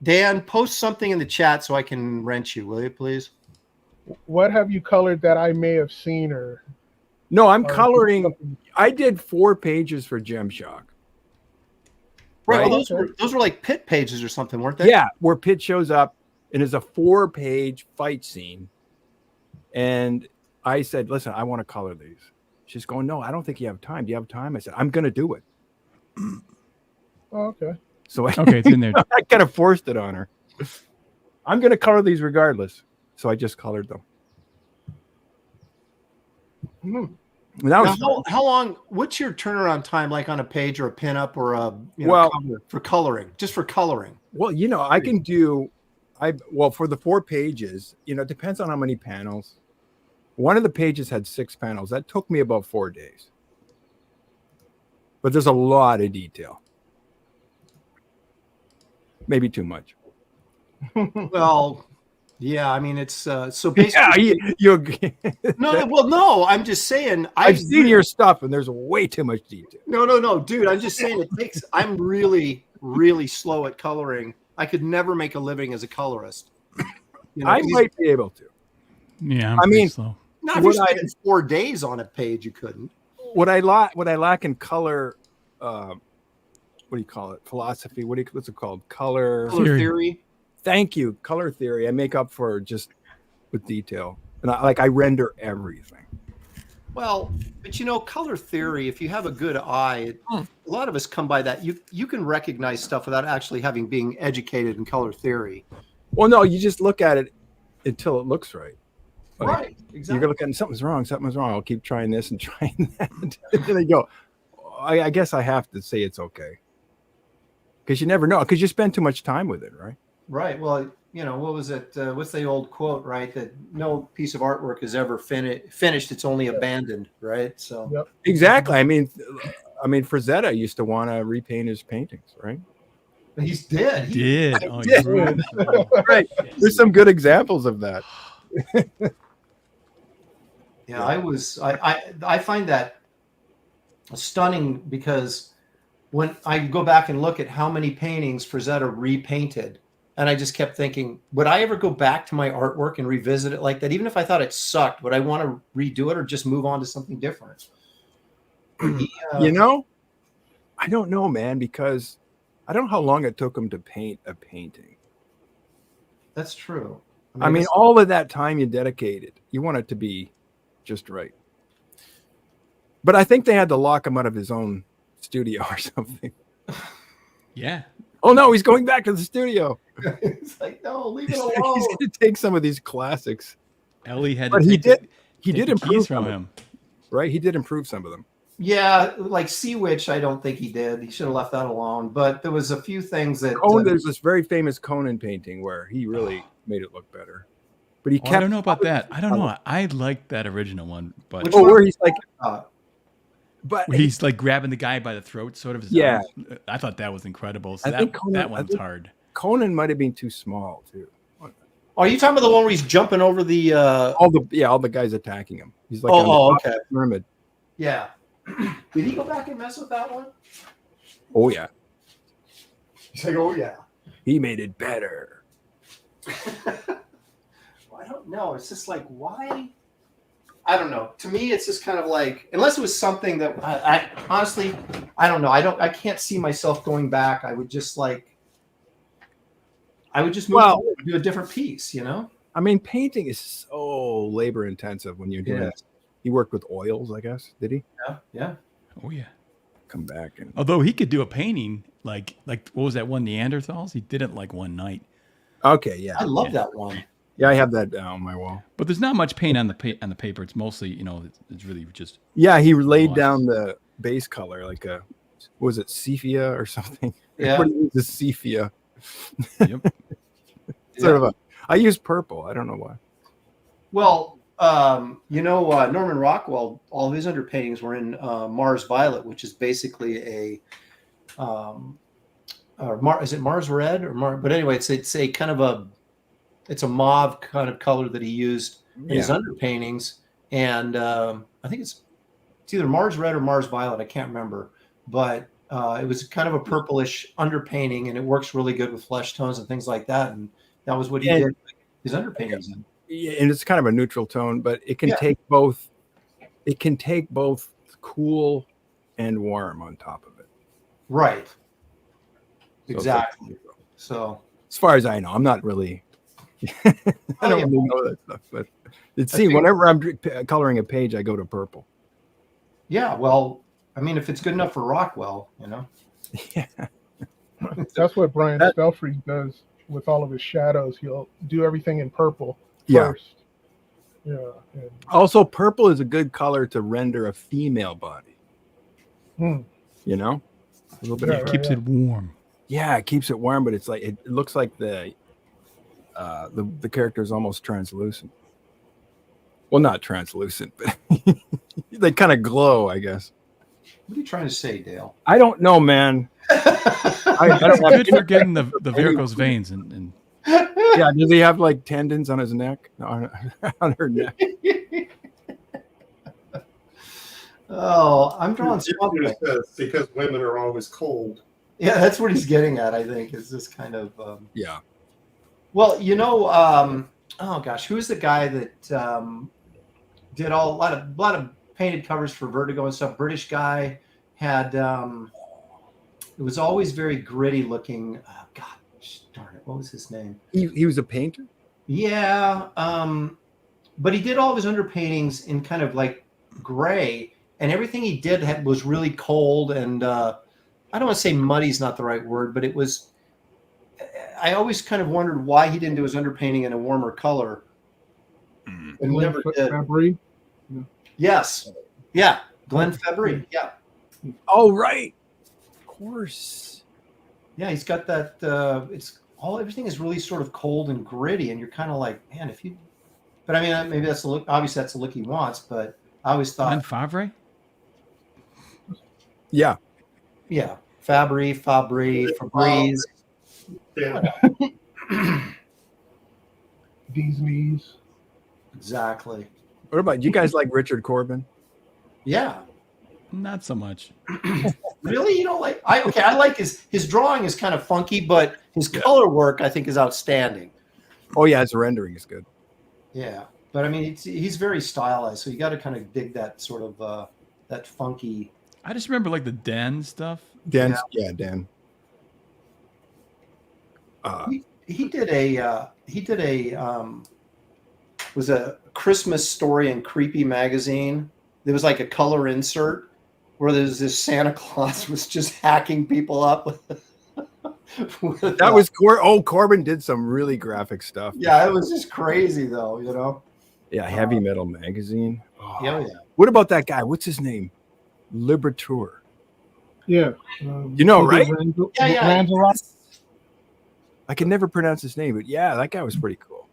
Dan, post something in the chat so I can wrench you, will you please? What have you colored that I may have seen or? No, I'm or coloring. I did 4 pages for Gem Shock. Right. Right. Well, those were like pit pages or something, weren't they? Yeah, where Pitt shows up and is a 4-page fight scene. And I said, listen, I want to color these. She's going, no, I don't think you have time. Do you have time? I said, I'm going to do it. Oh, okay. So Okay, it's in there. I kind of forced it on her. I'm going to color these regardless. So I just colored them. Hmm. And that was Now, how long? What's your turnaround time like on a page or a pinup or a Well- cover for coloring? Just for coloring. well, I can do. For the 4 pages, it depends on how many panels. One of the pages had 6 panels. That took me about 4 days. But there's a lot of detail. Maybe too much. Well, yeah. I mean, it's so basically. Yeah, No. I'm just saying. I've seen your stuff, and there's way too much detail. No, dude. I'm just saying it takes. I'm really, really slow at coloring. I could never make a living as a colorist. I might be able to. Yeah, I mean, slow. Not if you What I- spent 4 days on a page, you couldn't. What I lack in color, what do you call it? Philosophy. What's it called? Color. Color Theory. theory. Thank you. Color theory. I make up for just with detail, and I render everything. Well, but color theory, if you have a good eye, a lot of us come by that. You can recognize stuff without actually being educated in color theory. Well, no, you just look at it until it looks right. Like, Right. You're Exactly. gonna look at it, something's wrong. I'll keep trying this and trying that. And then they go, I guess I have to say it's okay. Because you never know. Because you spend too much time with it, right? Right. Well, what was it? What's the old quote, right? That no piece of artwork is ever finished. It's only abandoned, right? So Yep. Exactly. I mean, Frazetta used to want to repaint his paintings, right? he's dead. Did. Oh, did. you ruined it. Right. There's some good examples of that. Yeah, I find that stunning because when I go back and look at how many paintings Frazetta repainted, And I just kept thinking, would I ever go back to my artwork and revisit it like that? Even if I thought it sucked, would I want to redo it or just move on to something different? You know, I don't know, man, because I don't know how long it took him to paint a painting. That's true. I mean, all of that time you dedicated, you want it to be just right. But I think they had to lock him out of his own studio or something. Yeah. Oh no, he's going back to the studio. It's like, no, leave it alone. He's going to take some of these classics. Ellie had But to he take did the improve keys some from of him. right? He did improve some of them. Yeah, like Sea Witch, I don't think he did. He should have left that alone. But there was a few things that There's this very famous Conan painting where he really made it look better. But he Oh, kept. I don't know about that. I don't know. I liked that original one, but Which Where he's like, but where he's like grabbing the guy by the throat, sort of. His Yeah. arms. I thought that was incredible. So I think Conan- that I one's think- hard. Conan might have been too small too. are you talking about the one where he's jumping over the? All the guys attacking him. He's like okay, pyramid. yeah. Did he go back and mess with that one? Oh yeah, He's like, oh yeah. he made it better. Well, I don't know. It's just like, why? I don't know. To me, it's just kind of like, unless it was something that I honestly, I don't know. I can't see myself going back. I would just move forward and do a different piece, you know? I mean, painting is so labor intensive when you're doing Yeah. it. He worked with oils, I guess. Did he? Yeah. Oh yeah. Come back and Although he could do a painting like what was that one, Neanderthals? He did it like one night. okay, yeah, I love that one. yeah. I have that on my wall. But there's not much paint on the paper. It's mostly, it's really just Yeah, he laid Nice. down the base color like a, was it sepia or something? Yeah. What is the sepia? yep. Sort of a. I use purple. I don't know why. Well, Norman Rockwell, all of his underpaintings were in Mars Violet, which is basically is it Mars Red or Mars? But anyway, it's a kind of it's a mauve kind of color that he used in his underpaintings, and I think it's either Mars Red or Mars Violet. I can't remember, but it was kind of a purplish underpainting, and it works really good with flesh tones and things like that. And that was what he did his underpaintings in. Yeah, and it's kind of a neutral tone, but it can take both. It can take both cool and warm on top of it. Right. So it's Exactly. like- So as far as I know, I'm not really. I don't really know that stuff, but it seems whenever I'm coloring a page, I go to purple. yeah, well, I mean, if it's good enough for Rockwell, Yeah, That's what Brian Stelfreeze does with all of his shadows. He'll do everything in purple Yeah. first. Yeah. And, also, purple is a good color to render a female body. Hmm. You know, a little bit. Yeah, of, right. Keeps it warm. yeah, it keeps it warm, but it's like it looks like the character is almost translucent. Well, not translucent, but they kind of glow, I guess. what are you trying to say, Dale? I don't know, man. I don't It's have good for getting the varicose veins and Yeah, does he have like tendons on his neck? No, on her neck. Oh, I'm drawing Jim something. says because women are always cold. Yeah, that's what he's getting at, I think, is this kind of Yeah. well, oh gosh, who's the guy that did a lot of painted covers for Vertigo and stuff? British guy, had it was always very gritty looking. Oh, God darn it, what was his name? He was a painter? Yeah, but he did all of his underpaintings in kind of like gray, and everything he did was really cold, and I don't want to say muddy is not the right word, but it was. I always kind of wondered why he didn't do his underpainting in a warmer color. And he never did. Fabry. Yes, yeah, Glenn Fabry. Yeah, Oh, right. Of course. yeah, he's got that. Everything is really sort of cold and gritty, and you're kind of like, man, if you. But I mean, maybe that's the look. Obviously, that's the look he wants. But I always thought, Glenn Favre. Yeah. yeah, Febreze. Yeah. These knees. Exactly. What about you guys like Richard Corbin? Yeah. Not so much. Really, you don't like? I like his drawing is kind of funky, but His color work, I think, is outstanding. Oh yeah, his rendering is good. Yeah, but I mean, he's very stylized, so you got to kind of dig that sort of that funky. I just remember like the Den stuff. Dan, Dan. He did a was a Christmas Story and Creepy magazine. There was like a color insert where there's this Santa Claus was just hacking people up with that was Corbin did some really graphic stuff. Yeah, it was just crazy though, you know. Yeah, Heavy Metal magazine. Oh, yeah. What about that guy? What's his name? Liberator. Yeah. You know, right? I can never pronounce his name, but yeah, that guy was pretty cool.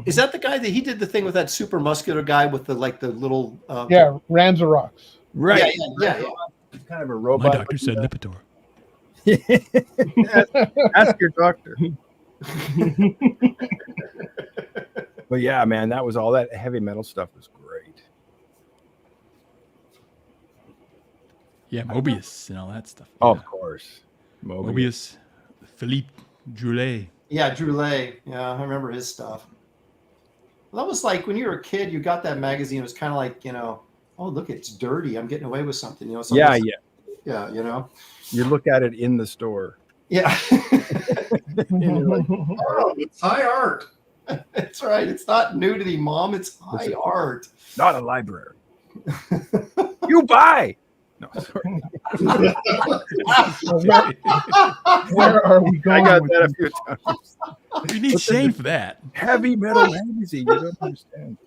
Is that the guy that he did the thing with that super muscular guy with the little yeah, Ranzarox. Right. Yeah. Kind of a robot. My doctor said Lipitor. Ask your doctor. But yeah, man, that was all that Heavy Metal stuff was great. Yeah, Mobius and all that stuff. Oh, of course. Mobius, Philippe Droulet. Yeah, Droulet. Yeah, I remember his stuff. Well, that was like when you were a kid, you got that magazine. It was kind of like, you know, oh, look, it's dirty. I'm getting away with something. You know, yeah, you know. You look at it in the store. Yeah. Like, oh, it's high art. That's right. It's not nudity, Mom. It's high art. Not a library. You buy. No, sorry. Where are we going? I got with that a this? few times. You need Shane for that. Heavy Metal magazine. You don't understand.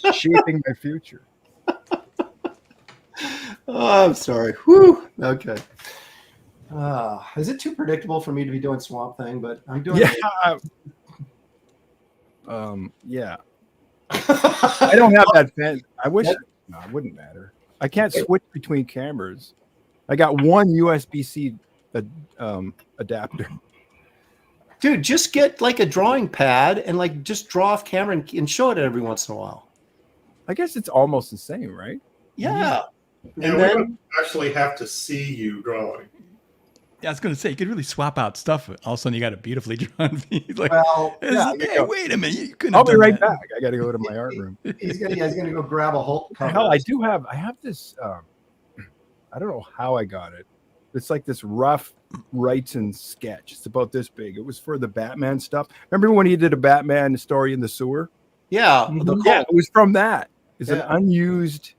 It's shaping my future. Oh, I'm sorry. Whew. Okay. Is it too predictable for me to be doing Swamp Thing? But I'm doing. Yeah. Yeah. I don't have that fan. I wish. No, it wouldn't matter. I can't switch between cameras. I got one USB-C adapter. Dude, just get like a drawing pad and like just draw off camera and show it every once in a while. I guess it's almost the same, right? Yeah. And And we then don't actually have to see you drawing. Yeah, I was going to say, you could really swap out stuff. All of a sudden, you got a beautifully drawn feed. Like, well, hey, yeah, wait a minute. You couldn't I'll have be done right that. back. I got to go to my art room. he's gonna go grab a Hulk cover. Hell, I have this. I don't know how I got it. It's like this rough Wrightson sketch. It's about this big. It was for the Batman stuff. Remember when he did a Batman story in the sewer? Yeah, Yeah, it was from that. It's an unused,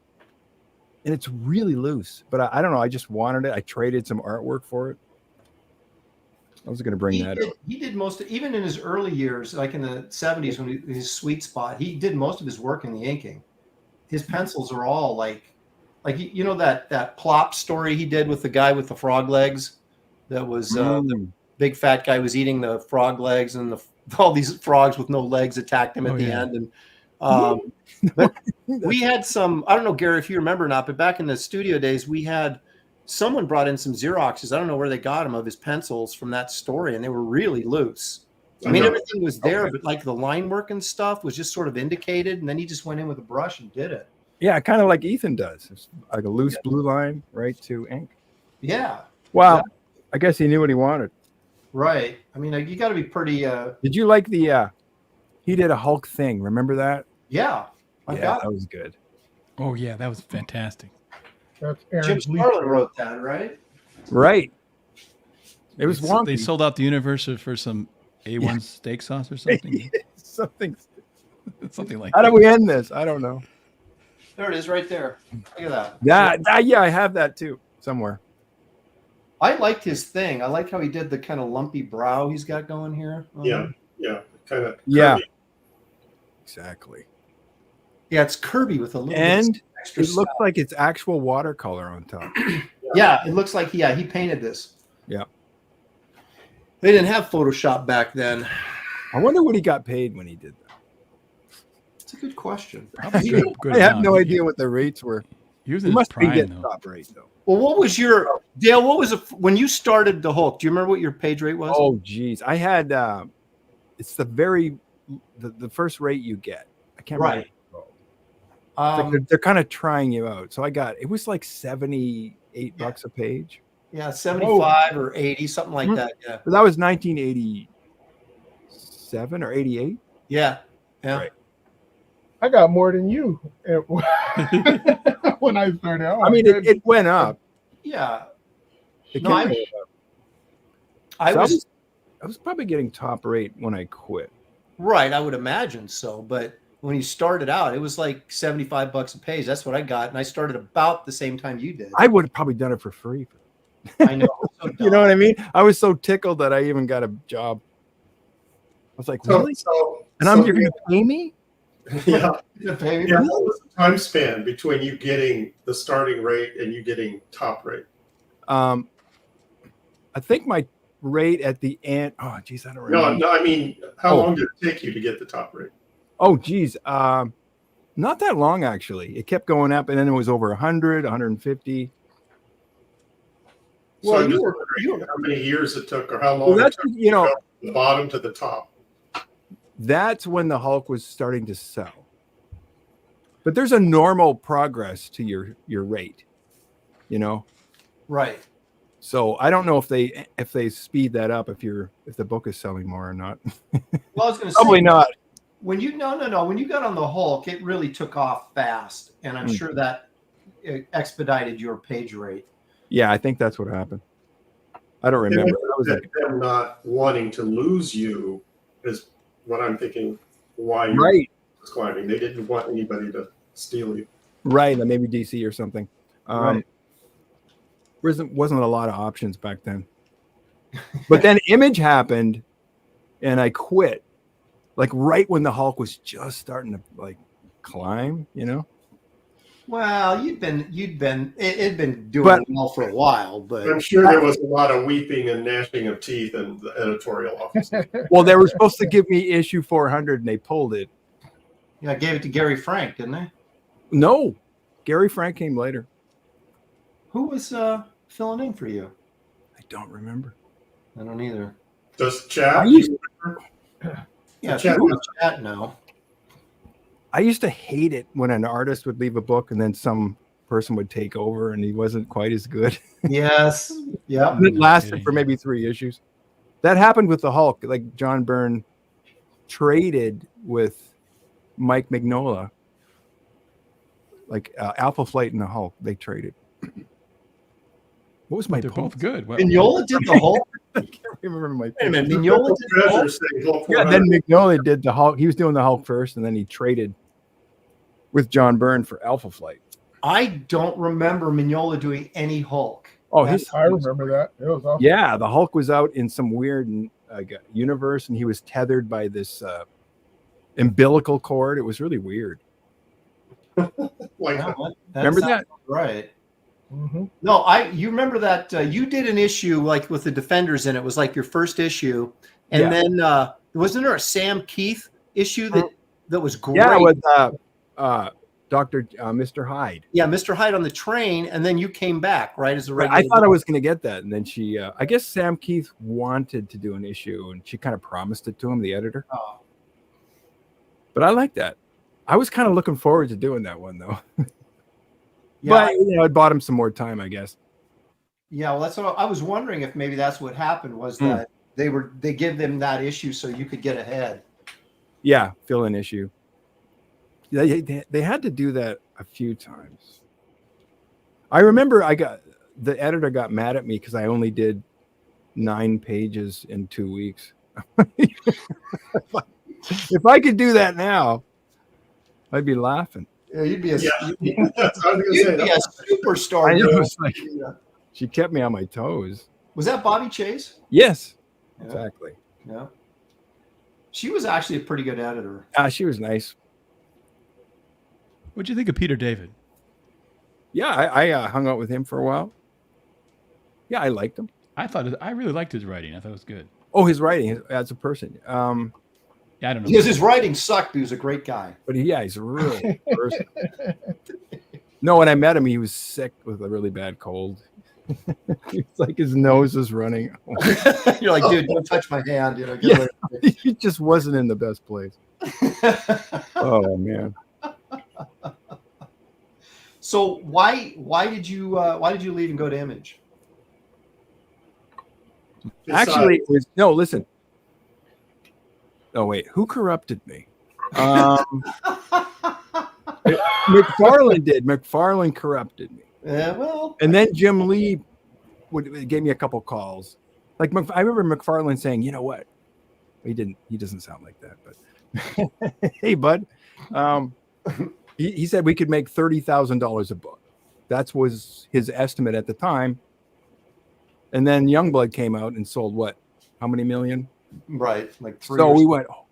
and it's really loose. But I don't know. I just wanted it. I traded some artwork for it. I was going to bring that up. He did most of, even in his early years, like in the 70s when his sweet spot, he did most of his work in the inking. His pencils are all like you know that plop story he did with the guy with the frog legs. That was the big fat guy was eating the frog legs, and all these frogs with no legs attacked him at the end. And but we had some. I don't know, Gary, if you remember or not, but back in the studio days, we had someone brought in some Xeroxes. I don't know where they got them of his pencils from that story, and they were really loose. I mean, everything was there, but like the line work and stuff was just sort of indicated, and then he just went in with a brush and did it. Yeah, kind of like Ethan does. It's like a loose blue line right to ink. Yeah. Wow. Exactly. I guess he knew what he wanted. Right. I mean, you got to be pretty. Did you like the? He did a Hulk thing. Remember that? Yeah. That was good. Oh, yeah, that was fantastic. That's Aaron Jim Bleeker. Starlin wrote that, right? Right. It was They wonky. sold out the universe for some A1 steak sauce or something. Something like How that. do we end this? I don't know. There it is, right there. Look at that. Yeah, I have that too somewhere. I liked his thing. I like how he did the kind of lumpy brow he's got going here. Yeah, kind of. Yeah. curvy. Exactly. Yeah, it's Kirby with a little And bit extra it looks like it's actual watercolor on top. Yeah, it looks like he painted this. Yeah. They didn't have Photoshop back then. I wonder what he got paid when he did that. It's a good question. Probably good I have amount. no idea what the rates were. He was He in his must be prime, getting though. top rate though. Well, what was your Dale? What was when you started the Hulk? Do you remember what your page rate was? Oh geez, I had it's the first rate you get. I can't remember. It's like they're kind of trying you out. So it was like $78 a page. Yeah, 75 or 80, something like that. Yeah. But that was 1987 or 88. Yeah. Yeah. Right. I got more than you when I started. Oh, I mean, it went up. Yeah. It No, came I So was I was probably getting top rate when I quit. right. I would imagine so. But when you started out, it was like $75 a page. That's what I got. And I started about the same time you did. I would have probably done it for free. I know. So You know what I mean? I was so tickled that I even got a job. I was like, really? You're going to pay me? Yeah. You pay me? Yeah, what was the time span between you getting the starting rate and you getting top rate? I think my rate at the end. Oh, geez, I don't remember. No, I mean, how long did it take you to get the top rate? Oh, geez. Not that long, actually. It kept going up, and then it was over 100, 150. So Well, I'm just you were- wondering how many years it took or how long Well, it that's, took you know, to go from the bottom to the top. that's when the Hulk was starting to sell. But there's a normal progress to your rate, you know? Right. So I don't know if they speed that up if the book is selling more or not. Well, I was going to say, Probably not. when you when you got on the Hulk, it really took off fast, and I'm sure that expedited your page rate. Yeah, I think that's what happened. I don't remember. That was like, Them not wanting to lose you is what I'm thinking. Why you're right, climbing? They didn't want anybody to steal you. right. Maybe DC or something. Right. Wasn't a lot of options back then. But then Image happened, and I quit. Like right when the Hulk was just starting to like climb, you know. Well, it'd been doing well for a while, but I'm sure there was a lot of weeping and gnashing of teeth in the editorial office. Well, they were supposed to give me issue 400, and they pulled it. yeah, I gave it to Gary Frank, didn't I? No, Gary Frank came later. Who was filling in for you? I don't remember. I don't either. Does chat? Yeah, Chat. people in the chat now. I used to hate it when an artist would leave a book and then some person would take over and he wasn't quite as good. Yes. Yeah. And it lasted for maybe 3 issues. That happened with the Hulk. Like John Byrne traded with Mike Mignola. Like Alpha Flight and the Hulk, they traded. What was my They're poem? both good. Well, Mignola did the Hulk. I can't remember my Wait a poem. minute, Mignola did the Hulk. Treasure saying Hulk Yeah, 400. then Mignola did the Hulk. He was doing the Hulk first, and then he traded with John Byrne for Alpha Flight. I don't remember Mignola doing any Hulk. Oh, I remember that. It was awesome. yeah, the Hulk was out in some weird universe, and he was tethered by this umbilical cord. It was really weird. Like Yeah, Remember sounds that? Right. Mm-hmm. No, you remember that you did an issue like with the Defenders in it. It was like your first issue, and Yeah. then wasn't there a Sam Keith issue that was great? Yeah, with Dr. Mr. Hyde. Yeah, Mr. Hyde on the train, and then you came back, right, as a Right, regular. I thought I was going to get that, and then she, I guess Sam Keith wanted to do an issue, and she kind of promised it to him, the editor. Oh. But I like that. I was kind of looking forward to doing that one, though. Yeah, But it bought him some more time, I guess. yeah. Well, that's what I was wondering if maybe that's what happened was that they give them that issue so you could get ahead. Yeah, fill in issue. They had to do that a few times. I remember the editor got mad at me because I only did 9 pages in 2 weeks. If I could do that now, I'd be laughing. Yeah, you'd be a I was gonna you'd say, be a superstar. I know, girl. it's like, she kept me on my toes. Was that Bobby Chase? Yes, Yeah. exactly. Yeah. She was actually a pretty good editor. She was nice. what'd you think of Peter David? Yeah, I hung out with him for a while. Yeah, I liked him. I really liked his writing. I thought it was good. Oh, his writing as a person. Yeah, I don't know. Because his writing sucked, but he was a great guy. But he's a real person. No, when I met him, he was sick with a really bad cold. It's like his nose was running. You're like, dude, don't touch my hand. You know, get Yeah. away He just wasn't in the best place. from me. Oh man. So why did you leave and go to Image? Actually, it was, no, listen. Oh, wait. Who corrupted me? McFarlane did. McFarlane corrupted me. Yeah, well, And then Jim Lee gave me a couple calls. Like, I remember McFarlane saying, you know what? He didn't. He doesn't sound like that. But hey, bud. He said we could make $30,000 a book. That was his estimate at the time. And then Youngblood came out and sold what? How many million? right. Like 3 So or we went, oh,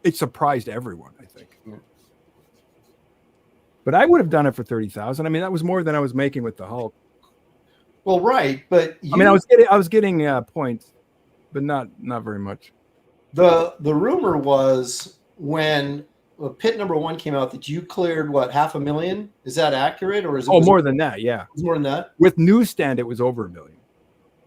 it surprised everyone, I think. Yeah. But I would have done it for 30,000. I mean, that was more than I was making with the Hulk. Well, right, but I mean, I was getting points, but not very much. the rumor was when Pit number 1 came out that you cleared what, 500,000? Is that accurate, or is it? Oh, more than that, yeah. It was more than that. With Newsstand, it was over $1 million.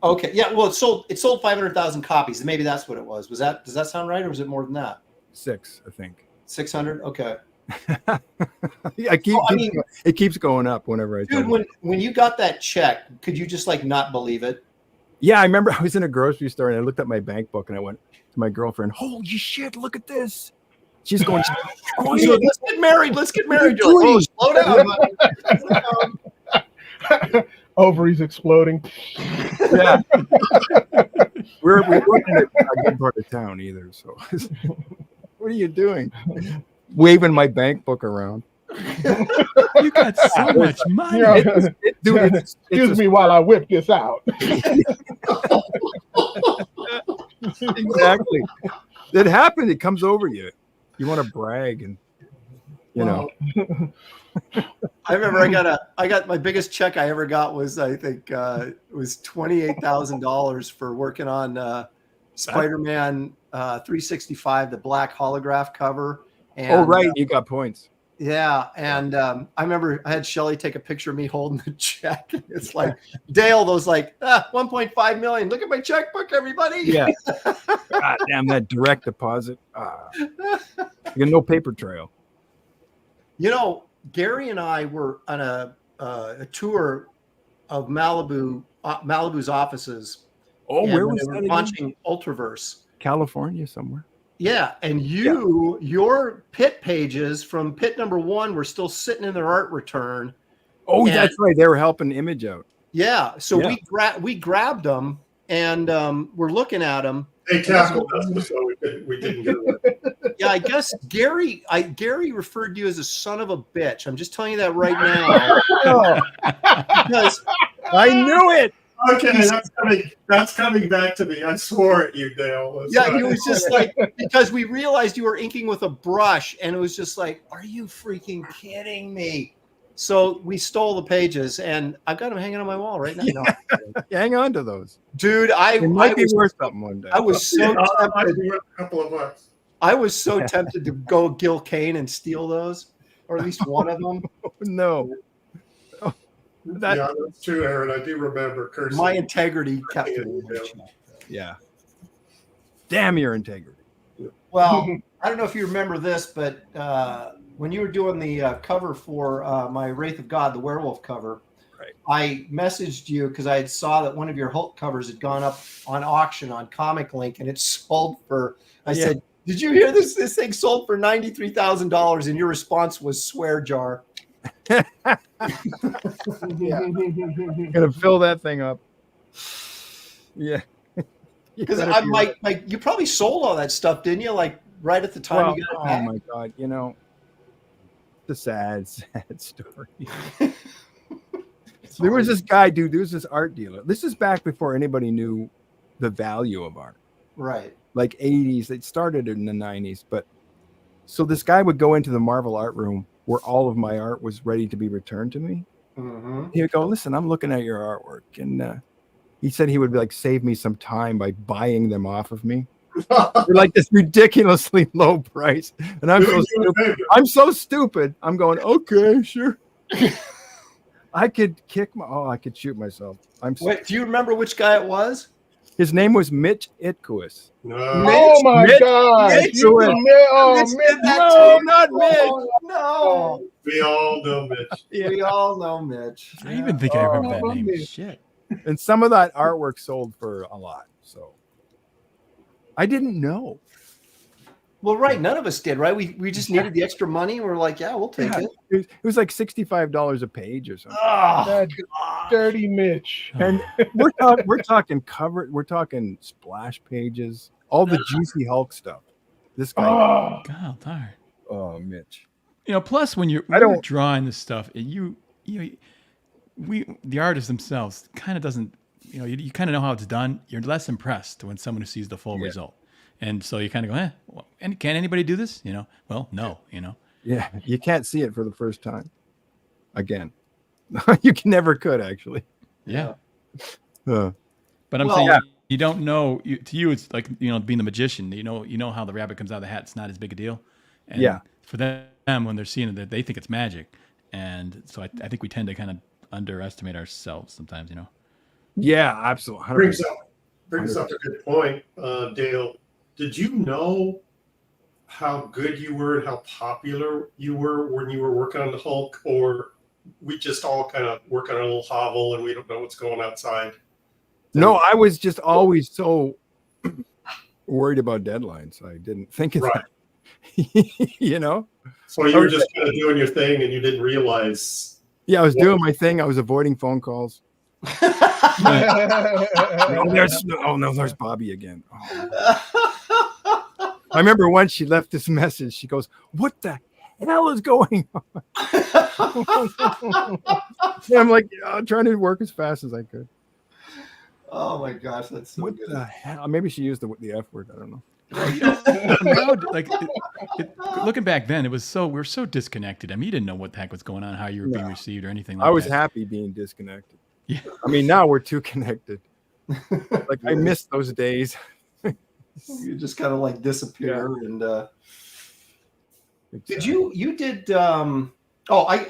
Okay, yeah. Well, it sold 500,000 copies. Maybe that's what it was. Does that sound right, or was it more than that? 6, I think. 600. Okay. It keeps going up whenever I Dude, tell you. when you got that check, could you just like not believe it? Yeah, I remember I was in a grocery store and I looked at my bank book and I went to my girlfriend, holy shit, look at this. She's going, Oh, so let's get married. Let's get married. You're like, oh, slow down, buddy. Ovaries exploding. Yeah. we're not in a good part of town either. So what are you doing? Waving my bank book around. You got so much money. Yeah. Excuse me while I whip this out. Exactly. It happened. It comes over you. You want to brag, and you know. I remember I got my biggest check I ever got was, I think it was $28,000 for working on Spider-Man 365, the black holograph cover. And, oh, right. You got points. Yeah. And I remember I had Shelly take a picture of me holding the check. It's like, Dale, those like 1.5 million. Look at my checkbook, everybody. Yeah. God damn, that direct deposit. You got no paper trail. You know, Gary and I were on a tour of Malibu's offices. Oh, where was they that were launching Ultraverse? California somewhere. Yeah, and your pit pages from pit number 1 were still sitting in their art return. Oh, that's right. They were helping Image out. Yeah, so we grabbed them and we're looking at them. They tackled us, so we didn't get it. Yeah, I guess Gary referred to you as a son of a bitch. I'm just telling you that right now. Because I knew it. Okay, that's coming back to me. I swore at you, Dale. Yeah, he was just like, because we realized you were inking with a brush, and it was just like, are you freaking kidding me? So we stole the pages, and I've got them hanging on my wall right now. Yeah. Hang on to those, dude. It might be worth something one day. I was so a tempted. couple of bucks. I was so tempted to go Gil Kane and steal those, or at least one of them. No. Yeah, that's true, Aaron. I do remember cursing. My integrity kept me. Yeah. Damn your integrity. Well, I don't know if you remember this, but when you were doing the cover for my Wraith of God, the werewolf cover, right, I messaged you because I saw that one of your Hulk covers had gone up on auction on Comic Link, and it sold for. I said, "Did you hear this? This thing sold for $93,000," and your response was "swear jar." Yeah. Gonna fill that thing up. Yeah. Because I'm like you probably sold all that stuff, didn't you? Like right at the time you got it back. Oh my God, the sad story. There was this guy, dude. There was this art dealer. This is back before anybody knew the value of art. Right. Like 80s. It started in the 90s. But so this guy would go into the Marvel art room where all of my art was ready to be returned to me. Mm-hmm. He would go, listen, I'm looking at your artwork. And he said he would like save me some time by buying them off of me. For like this ridiculously low price. And I'm so stupid. I'm going, okay, sure. I could I could shoot myself. Wait, do you remember which guy it was? His name was Mitch Itquist. No. Oh my God! Mitch, No, not Mitch. No. We all know Mitch. Yeah. We all know Mitch. I even think I remember that name. Shit. And some of that artwork sold for a lot. So I didn't know. Well, right. None of us did, right? We just needed the extra money. And we're like, yeah, we'll take it. It was like $65 a page or something. Oh, That dirty Mitch. And we're talking cover, we're talking splash pages, all the juicy Hulk stuff. This guy, Oh, God darn. oh, Mitch. You know, plus when you're drawing this stuff, the artists themselves kind of doesn't, you kind of know how it's done. You're less impressed when someone who sees the full result. And so you kind of go, well, and can anybody do this? Well, no, Yeah, you can't see it for the first time. Again, you never could actually. Yeah. Uh, But I'm saying you don't know. To you, it's like being the magician. You know how the rabbit comes out of the hat. It's not as big a deal. And for them, when they're seeing it, they think it's magic. And so I think we tend to kind of underestimate ourselves sometimes. yeah, absolutely. 100%. Brings up a good point, Dale. Did you know how good you were and how popular you were when you were working on the Hulk, or we just all kind of work on a little hovel and we don't know what's going outside? No, I was just always so worried about deadlines. I didn't think of that. So you were just kind of doing your thing and you didn't realize. Yeah, I was doing my thing. I was avoiding phone calls. There's Bobby again. Oh. I remember once she left this message. She goes, "What the hell is going on?" And I'm like, trying to work as fast as I could. Oh my gosh, that's so What good. the hell? Maybe she used the F word. I don't know. Now, looking back then, we were so disconnected. I mean, you didn't know what the heck was going on, how you were being received, or anything like that. I was happy being disconnected. Yeah. I mean, now we're too connected. Like I miss those days. You just kind of like disappear. And did you did I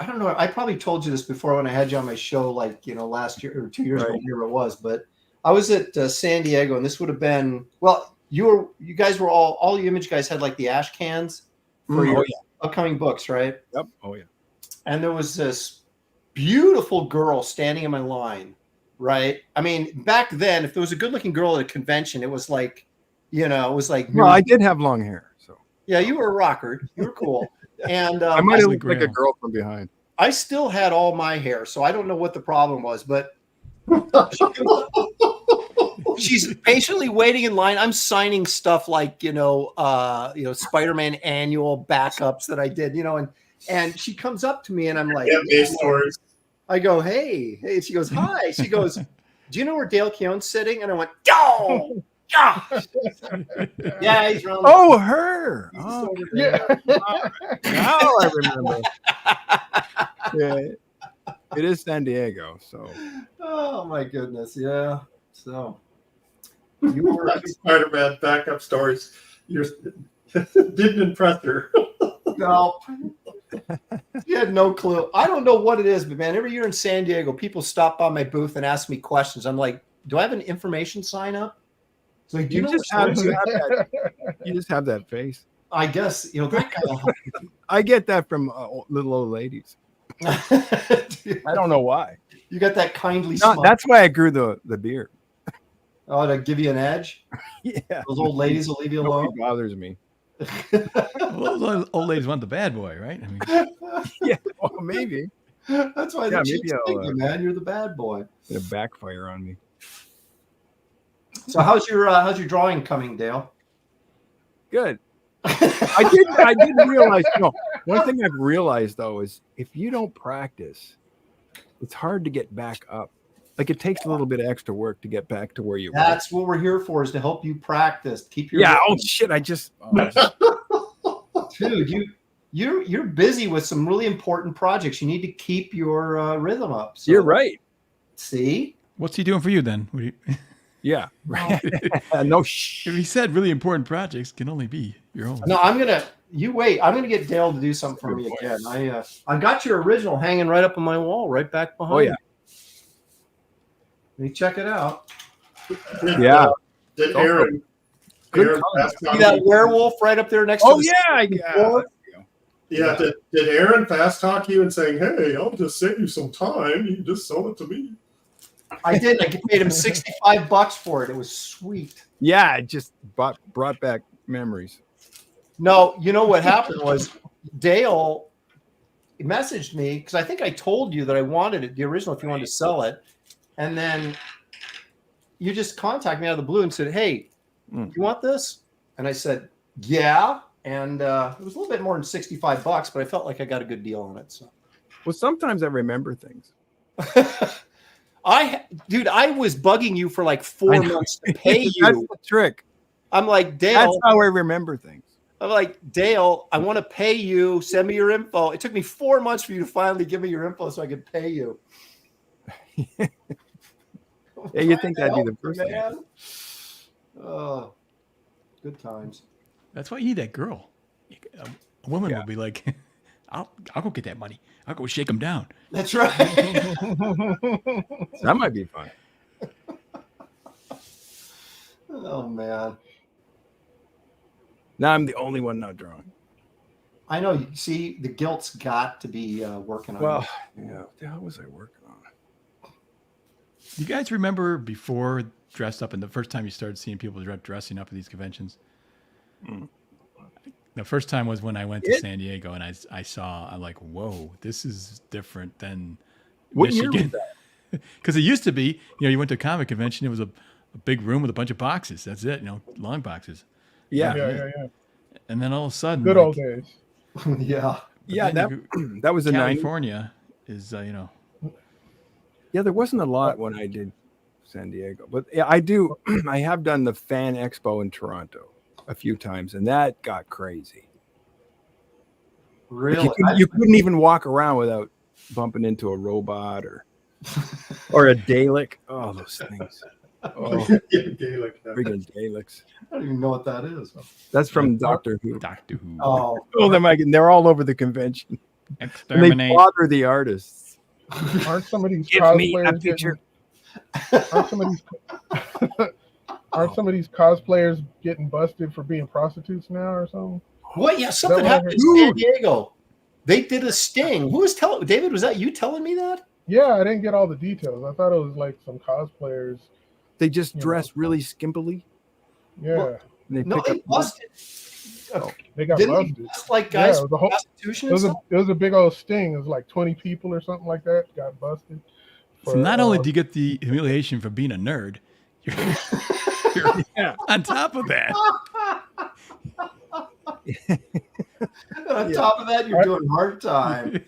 don't know, I probably told you this before when I had you on my show, like last year or 2 years ago, whatever it was, but I was at San Diego, and this would have been, well, you guys were all you image guys had like the ash cans for your upcoming books, right? Yep. Oh yeah. And there was this beautiful girl standing in my line, right? I mean, back then, if there was a good-looking girl at a convention, it was like, it was like. Well, I did have long hair, so. Yeah, you were a rocker. You were cool. And I might have looked like a girl from behind. I still had all my hair, so I don't know what the problem was, but she's patiently waiting in line. I'm signing stuff like, Spider-Man annual backups that I did, and she comes up to me and I'm like, I go, hey. She goes, hi. She goes, do you know where Dale Keown's sitting? And I went, oh, gosh. Yeah, he's around. Oh, her. Oh, yeah. Now I remember. Yeah, it is San Diego. So. Oh my goodness, yeah. So you were Spider-Man backup stories. You didn't impress her. No. You had no clue. I don't know what it is, but man, every year in San Diego, people stop by my booth and ask me questions. I'm like, do I have an information sign up? It's like, You just have that face. I guess, that kind of. I get that from little old ladies. I don't know why. You got that kindly smile. That's why I grew the beard. Oh, to give you an edge? Yeah. Those old ladies will leave you alone. Nobody bothers me. Well, those old ladies want the bad boy, right? I mean, Yeah, well, maybe. That's why the chicks think you, man. You're the bad boy. It'll backfire on me. So how's your drawing coming, Dale? Good. I didn't realize. No, one thing I've realized though is if you don't practice, it's hard to get back up. Like it takes a little bit of extra work to get back to where you were. That's what we're here for, is to help you practice. Keep your Oh shit! dude, you're busy with some really important projects. You need to keep your rhythm up. So, you're right. See, what's he doing for you then? Yeah. Right. No. If he said really important projects can only be your own. No, you wait. I'm gonna get Dale to do something for me again. I got your original hanging right up on my wall, right back behind. Oh yeah. Let me check it out. Yeah. Did Aaron See that werewolf right up there next to the Yeah, did Aaron fast talk you and saying, hey, I'll just save you some time. You can just sell it to me. I did. I paid him $65 for it. It was sweet. Yeah, it just brought back memories. No, you know what happened was Dale messaged me because I think I told you that I wanted it, the original, if you wanted to sell it. And then you just contacted me out of the blue and said, hey, you want this? And I said, yeah. And it was a little bit more than $65, but I felt like I got a good deal on it. So, well, sometimes I remember things. Dude, I was bugging you for like 4 months to pay you. That's the trick. I'm like, Dale. That's how I remember things. I'm like, Dale, I want to pay you. Send me your info. It took me 4 months for you to finally give me your info so I could pay you. Yeah, you think that'd be the first thing. Man. Oh, good times. That's why you need that girl. A woman will be like, I'll go get that money. I'll go shake them down. That's right. That might be fun. Oh, man. Now I'm the only one not drawing. I know. You see, the guilt's got to be working on it. Well, yeah. What the hell was I working on? You guys remember before dressed up and the first time you started seeing people dressing up at these conventions? The first time was when I went to San Diego and I saw, I'm like, whoa, this is different than What year Michigan. was that? Because it used to be, you went to a comic convention, it was a big room with a bunch of boxes. That's it, long boxes. Yeah. And then all of a sudden, Good old days. Yeah. Yeah, that was in California is, Yeah, there wasn't a lot when I did San Diego, but yeah, I do. I have done the Fan Expo in Toronto a few times, and that got crazy. Really? You couldn't even walk around without bumping into a robot or a Dalek. Oh, those things. Oh, freaking Daleks. I don't even know what that is. That's from Doctor Who. Doctor Who. Oh, They're all over the convention. And they Exterminate. bother the artists. Aren't some of these Give me a cosplayers picture. aren't some of these cosplayers getting busted for being prostitutes now or something? what? Yeah, something what I happened in San Diego. They did a sting. Who was telling? David, was that you telling me that? Yeah, I didn't get all the details. I thought it was like some cosplayers. They just dress really skimpily. Yeah, Well, And they No, pick they up busted. they got Didn't they busted. bust like guys Yeah, for the whole- prostitution It and was stuff? a big old sting. It was like 20 people or something like that got busted. So not only do you get the humiliation for being a nerd, you're on top of that. On top of that, you're doing hard time.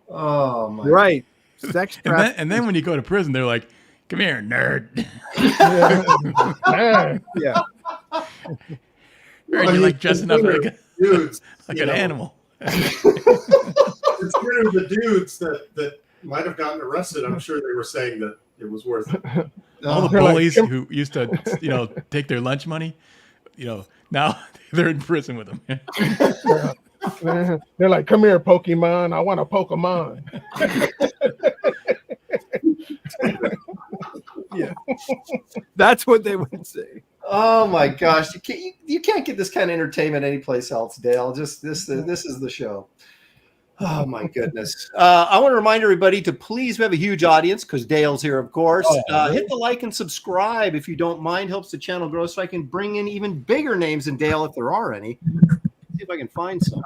Oh my! right, sex trafficking. And then when you go to prison, they're like, "Come here, nerd." Man, Yeah, Or you like dressing up like, dudes, like you an know. animal. Consider the dudes that might have gotten arrested. I'm sure they were saying that it was worth it. All the They're like, bullies who used to, take their lunch money, now they're in prison with them. they're like, "Come here, Pokemon. I want a Pokemon." yeah. That's what they would say. Oh my gosh! You can't get this kind of entertainment anyplace else, Dale. Just this is the show. Oh my goodness! I want to remind everybody to please. We have a huge audience because Dale's here, of course. Hit the like and subscribe if you don't mind. Helps the channel grow, so I can bring in even bigger names than Dale if there are any. See if I can find some.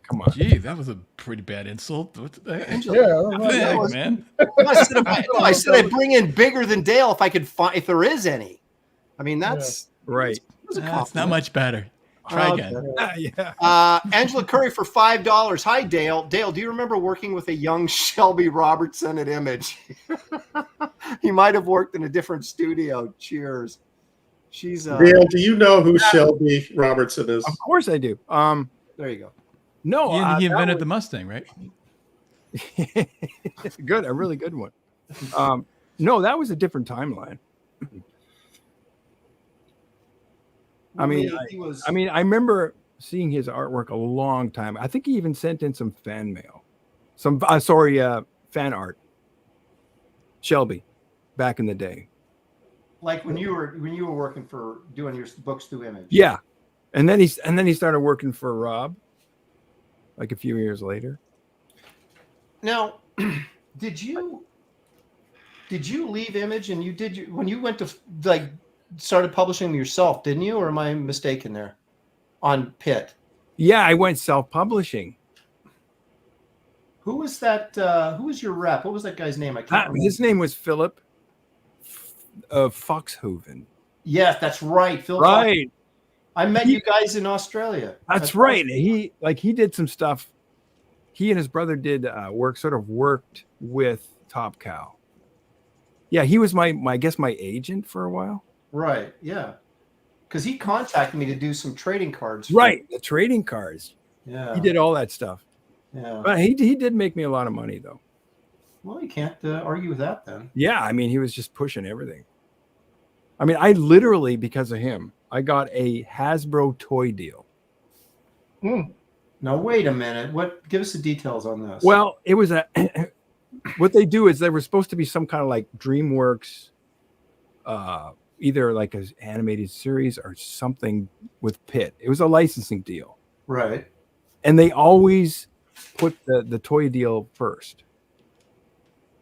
Come on. Gee, that was a pretty bad insult. What the heck? Yeah, Man. I said I'd bring in bigger than Dale if I could find if there is any. I mean that's Right. that's a It's not compliment. much better. Try Okay. again. Yeah. Angela Curry for $5. Hi, Dale. Dale, do you remember working with a young Shelby Robertson at Image? He might have worked in a different studio. Cheers. She's Dale, do you know who Shelby Robertson is? Of course I do. there you go. No, He that invented was- the Mustang, right? good, a really good one. No, that was a different timeline. I mean, I remember seeing his artwork a long time. I think he even sent in some fan mail, fan art. Shelby, back in the day. like when you were working for doing your books through Image. Yeah, and then he started working for Rob, like a few years later. Now, did you leave Image and when you went to like started publishing them yourself, didn't you? Or am I mistaken there? On Pitt. Yeah, I went self-publishing. Who was that? Who was your rep? What was that guy's name? I can't remember. His name was Philip Foxhoven. Yes, that's right. Phil. Right. I met you guys in Australia. That's right. He did some stuff. He and his brother did worked with Top Cow. Yeah, he was my agent for a while. Right. Yeah. Because he contacted me to do some trading cards. Right. The trading cards. Yeah. He did all that stuff. Yeah. But he did make me a lot of money though. Well, you can't argue with that then. Yeah. I mean, he was just pushing everything. I mean, I literally, because of him, I got a Hasbro toy deal. Now, wait a minute. Give us the details on this. Well, it was what they do is they were supposed to be some kind of like DreamWorks, either like an animated series or something with Pitt. It was a licensing deal. Right. And they always put the toy deal first.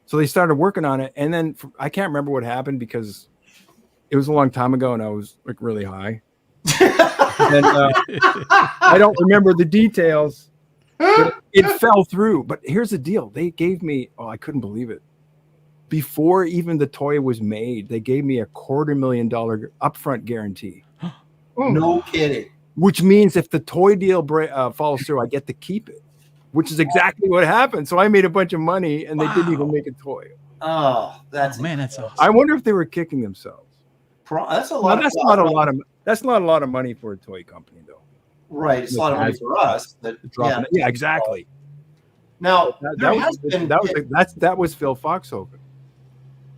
So they started working on it. And then I can't remember what happened because it was a long time ago and I was like really high. And I don't remember the details. But it fell through. But here's the deal. They gave me, I couldn't believe it. Before even the toy was made, they gave me a $250,000 upfront guarantee. No kidding. Which means if the toy deal falls through, I get to keep it, which is exactly what happened. So I made a bunch of money and they didn't even make a toy. Oh, that's awesome. I wonder if they were kicking themselves. That's a lot. That's not a lot of money for a toy company, though. Right, it's a lot of money for us. But yeah, exactly. Now that was Phil Foxhoven.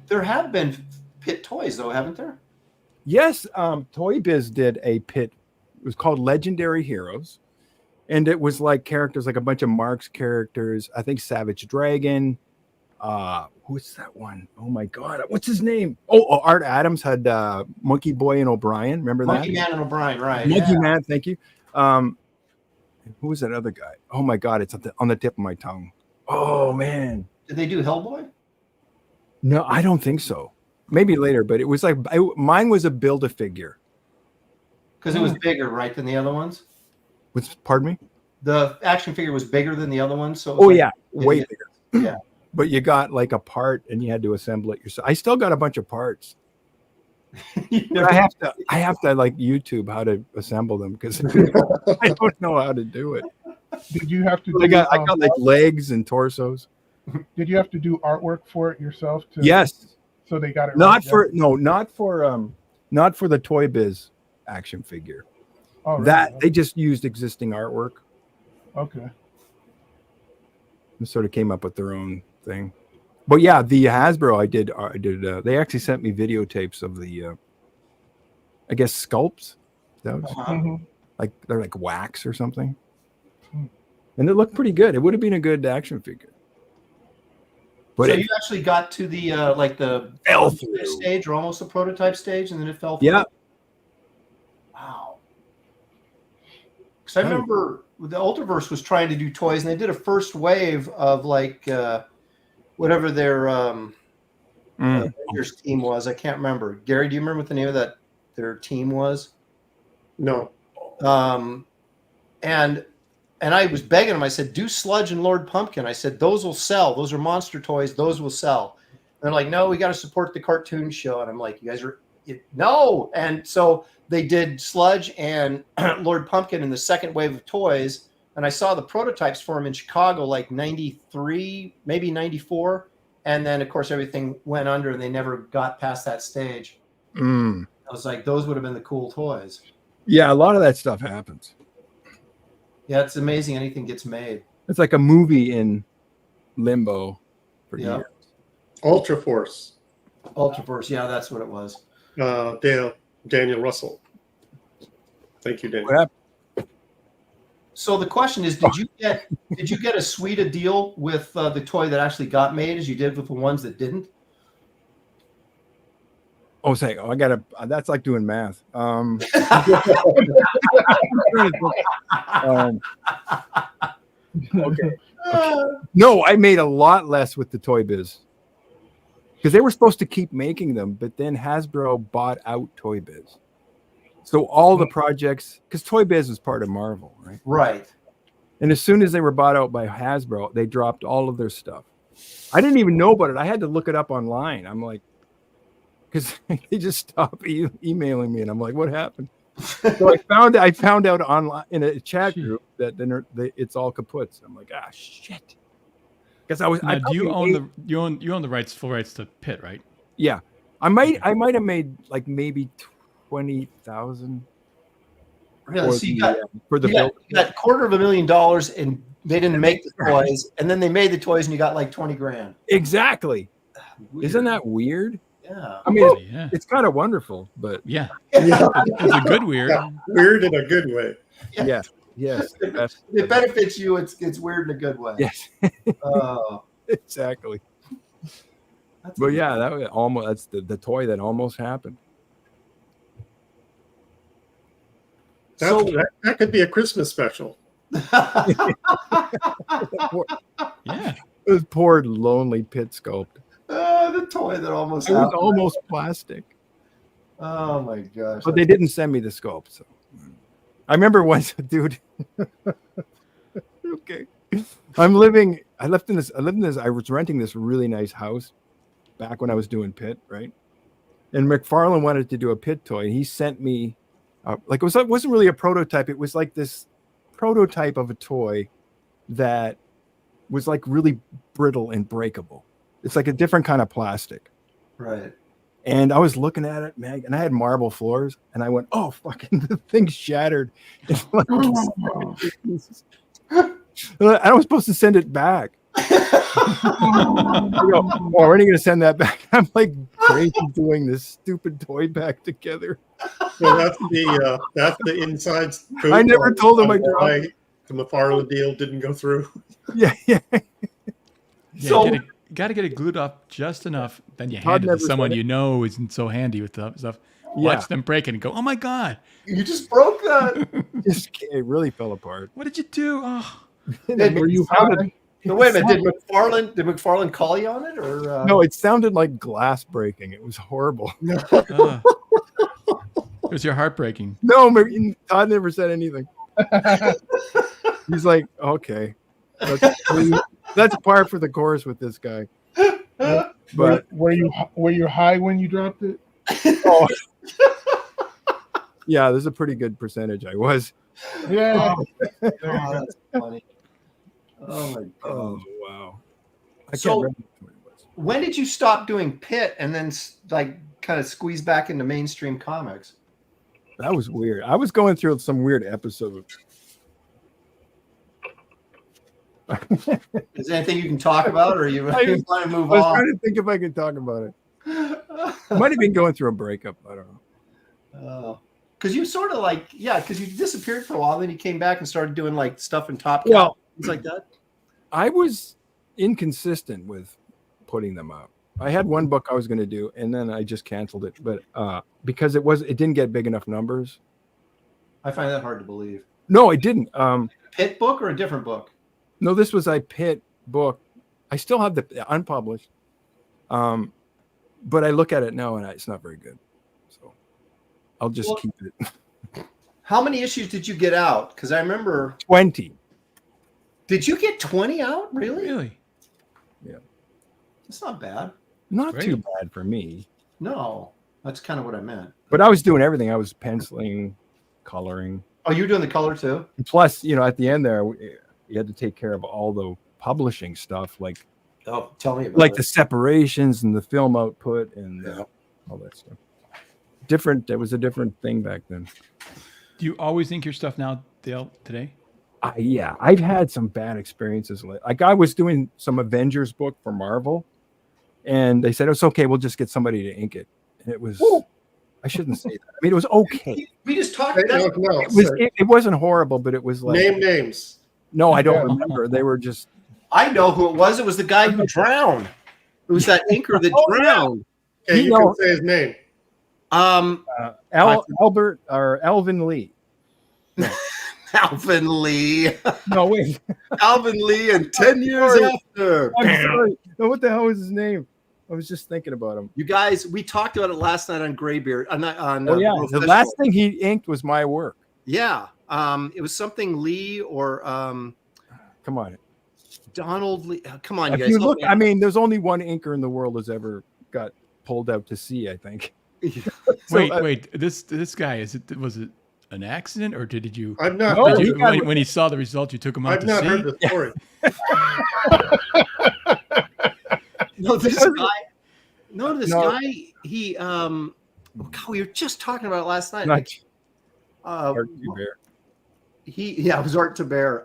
There have been Pitt toys, though, haven't there? Yes, Toy Biz did a Pitt. It was called Legendary Heroes, and it was like characters, like a bunch of Marx characters. I think Savage Dragon. Who's that one? Oh my God, what's his name? Oh, Art Adams had Monkey Boy and O'Brien. Remember that? Monkey Man and O'Brien, right? Monkey Man, thank you. Who was that other guy? Oh my God, it's on the tip of my tongue. Oh man, did they do Hellboy? No, I don't think so. Maybe later, but it was like mine was a Build-A-Figure. Because it was bigger, right, than the other ones? Pardon me? The action figure was bigger than the other ones. So way bigger. Yeah. But you got like a part and you had to assemble it yourself. I still got a bunch of parts. I have to like YouTube how to assemble them because I don't know how to do it. Did you have to I got like legs and torsos. Did you have to do artwork for it yourself? Yes. So they got it. Not for the Toy Biz action figure. Oh, really? That they just used existing artwork. Okay. And sort of came up with their own thing. But yeah, the Hasbro I did they actually sent me videotapes of the I guess sculpts. Those like they're like wax or something. And it looked pretty good. It would have been a good action figure. But so you actually got to the like the prototype stage or almost the prototype stage, and then it fell through? Yeah. Wow. Because I remember the Ultraverse was trying to do toys, and they did a first wave of like whatever their Avengers team was. I can't remember. Gary, do you remember what the name of their team was? No. And I was begging them. I said, do Sludge and Lord Pumpkin. I said, those will sell. Those are monster toys. Those will sell. And they're like, no, we got to support the cartoon show. And I'm like, you guys are no. And so they did Sludge and Lord Pumpkin in the second wave of toys. And I saw the prototypes for them in Chicago, like 93, maybe 94. And then, of course, everything went under and they never got past that stage. I was like, those would have been the cool toys. Yeah, a lot of that stuff happens. Yeah, it's amazing anything gets made. It's like a movie in limbo for years. Ultraforce. Ultraverse, yeah, that's what it was. Daniel Russell. Thank you, Daniel. So the question is, did you get as sweet a deal with the toy that actually got made as you did with the ones that didn't? Oh, that's like doing math. Okay. No, I made a lot less with the Toy Biz. because they were supposed to keep making them, but then Hasbro bought out Toy Biz. So all the projects, because Toy Biz was part of Marvel, right? Right. And as soon as they were bought out by Hasbro, they dropped all of their stuff. I didn't even know about it. I had to look it up online. I'm like, because they just stopped emailing me, and I'm like, what happened? So I found out online in a chat group that it's all kaputs. I'm like, shit. Because Do you own the full rights to Pitt, right? Yeah, I might have made like maybe 20,000. Really? So you got build. you got $250,000 and they didn't make the toys, and then they made the toys and you got like 20 grand. Exactly. Weird. Isn't that weird? Yeah. I mean, it's kind of wonderful, but yeah. It's a good weird. Weird in a good way. Yeah. Yes. It benefits you. It's weird in a good way. Yes. Oh. Exactly. But yeah, that's the toy that almost happened. That could be a Christmas special. Yeah. This poor lonely Pit sculpt. The toy that almost It was almost plastic. Oh my gosh. But they didn't send me the sculpt. So I remember once, dude. Okay. I was renting this really nice house back when I was doing Pit, right? And McFarlane wanted to do a Pit toy. And he sent me it wasn't really a prototype. It was like this prototype of a toy that was like really brittle and breakable. It's like a different kind of plastic. Right. And I was looking at it, man, and I had marble floors, and I went, "Oh, fucking, the thing shattered." I was supposed to send it back. I go, when are you going to send that back? I'm like crazy doing this stupid toy back together. So that's the inside scoop. I never told him I dropped why the McFarlane deal didn't go through. Yeah. So got to get it glued up just enough. Then you hand it to someone you know isn't so handy with the stuff. Watch them break it and go, "Oh my god, you just broke that!" It really fell apart. What did you do? Oh. Were you no, wait a minute. Did McFarlane call you on it, or no? It sounded like glass breaking. It was horrible. It was your heart breaking. No, Todd never said anything. He's like, okay, that's par for the course with this guy. But were you high when you dropped it? Oh. Yeah, there's a pretty good percentage. I was. Yeah. Oh, that's funny. Oh my god. Oh wow. I So- can't remember what it was. When did you stop doing Pit and then like kind of squeeze back into mainstream comics? That was weird. I was going through some weird episode. Is there anything you can talk about, or you want to move I was on? trying to think if I could talk about it. I might have been going through a breakup. I don't know. Because you sort of because you disappeared for a while, then you came back and started doing like stuff in Top Well, Cow, things like that. I was inconsistent with putting them out. I had one book I was going to do, and then I just canceled it. But because it didn't get big enough numbers. I find that hard to believe. No, it didn't. Pit book or a different book? No, this was a Pit book. I still have the unpublished. But I look at it now, and it's not very good. So I'll just keep it. How many issues did you get out? Because I remember 20. Did you get 20 out? Really? Really? Yeah. That's not bad. Not Great. too bad for me. No, that's kind of what I meant. But I was doing everything. I was penciling, coloring. Oh, you were doing the color too? Plus, at the end there, you had to take care of all the publishing stuff, like tell me about like it. the separations and the film output and all that stuff. It was a different thing back then. Do you always ink your stuff now, Dale, today? Yeah, I've had some bad experiences. Like I was doing some Avengers book for Marvel, and they said it's okay. We'll just get somebody to ink it, and it was. Ooh. I shouldn't say that. I mean, it was okay. We just talked. It wasn't horrible, but it was like name names. No, I don't remember. They were just. I know who it was. It was the guy who drowned. It was that inker that drowned. Yeah. Okay, you can say his name. Albert or Alvin Lee. No. Alvin Lee. No, wait. Alvin Lee and 10 years after. I'm sorry. No, what the hell was his name? I was just thinking about him. You guys, we talked about it last night on Graybeard. On Oh yeah, the Professional. last thing he inked was my work. Yeah. It was something Lee or Come on. Donald Lee. Come on, you If guys. you help look, me I out. mean, there's only one inker in the world that's ever got pulled out to sea, I think. Wait. This guy, was it an accident, or did you? I've not No, heard. he got- When he saw the result, you took him out I've to not sea. heard the story. No, this guy. No, this No. guy. He. God, we were just talking about it last night. Not Uh, Bear. it was Art to Bear.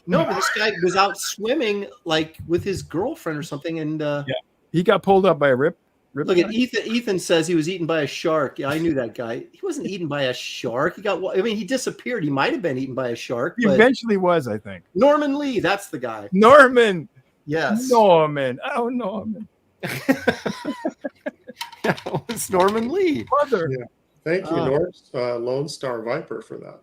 No, but this guy was out swimming like with his girlfriend or something, and He got pulled up by a rip. look at Ethan. Ethan says he was eaten by a shark. Yeah, I knew that guy. He wasn't eaten by a shark. He disappeared. He might have been eaten by a shark. He But eventually was, I think. Norman Lee, that's the guy. Norman. Yes. Norman. Oh, Norman. It's Norman Lee. Mother. Yeah. Thank you, Ah. North Lone Star Viper, for that.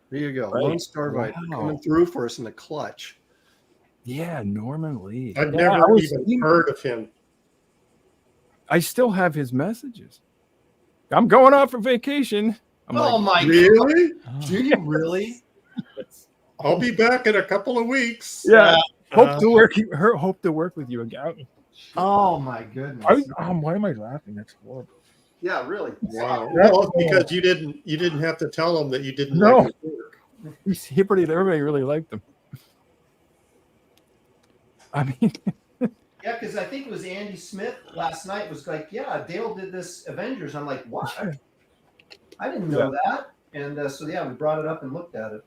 There you go. Right. Lone Star Viper Wow. coming through for us in the clutch. Yeah, Norman Lee. I've Yeah, never I was even thinking- heard of him. I still have his messages. I'm going off for vacation. I'm Oh like, my Really? Oh. God. Do you really? I'll be back in a couple of weeks. yeah. Uh, Hope to work with you again. Oh my goodness. Why am I laughing? That's horrible. Yeah, really. Wow. Well, it's because you didn't have to tell him that you didn't No. like his work. Everybody really liked him. I mean, Yeah, because I think it was Andy Smith last night was like, yeah, Dale did this Avengers. I'm like, what? I didn't know that. And so, yeah, we brought it up and looked at it.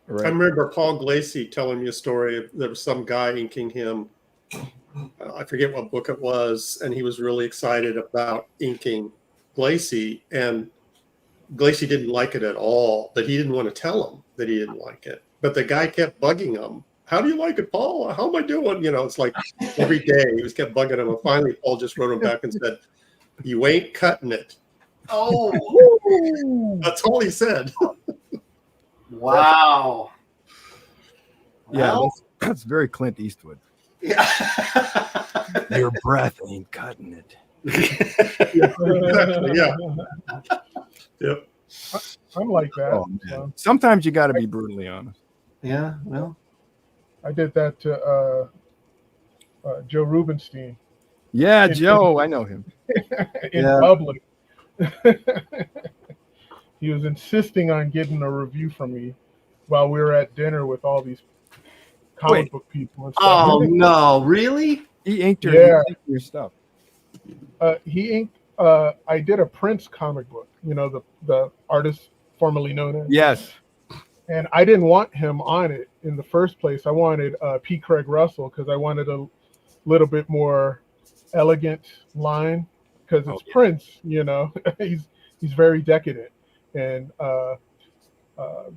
I remember Paul Glacy telling me a story. There was some guy inking him. I forget what book it was, and he was really excited about inking Glacy, and Glacy didn't like it at all, but he didn't want to tell him that he didn't like it. But the guy kept bugging him. How do you like it, Paul? How am I doing? It's like every day he was kept bugging him. And finally, Paul just wrote him back and said, "You ain't cutting it." Oh, That's all he said. wow. yeah, Well, that's very Clint Eastwood. yeah. Your breath ain't cutting it. Exactly, yeah. Yep. I'm like that. Oh, man. Sometimes you got to be brutally honest. Yeah, well. I did that to Joe Rubenstein Yeah, Joe, I know him. in Yeah. public. He was insisting on getting a review from me while we were at dinner with all these comic Wait. book people and stuff. Oh, no, really? He inked your, Yeah. he inked your stuff. He inked. I did a Prince comic book. The artist formerly known as. Yes. And I didn't want him on it in the first place. I wanted P. Craig Russell because I wanted a little bit more elegant line because it's Prince. He's very decadent, and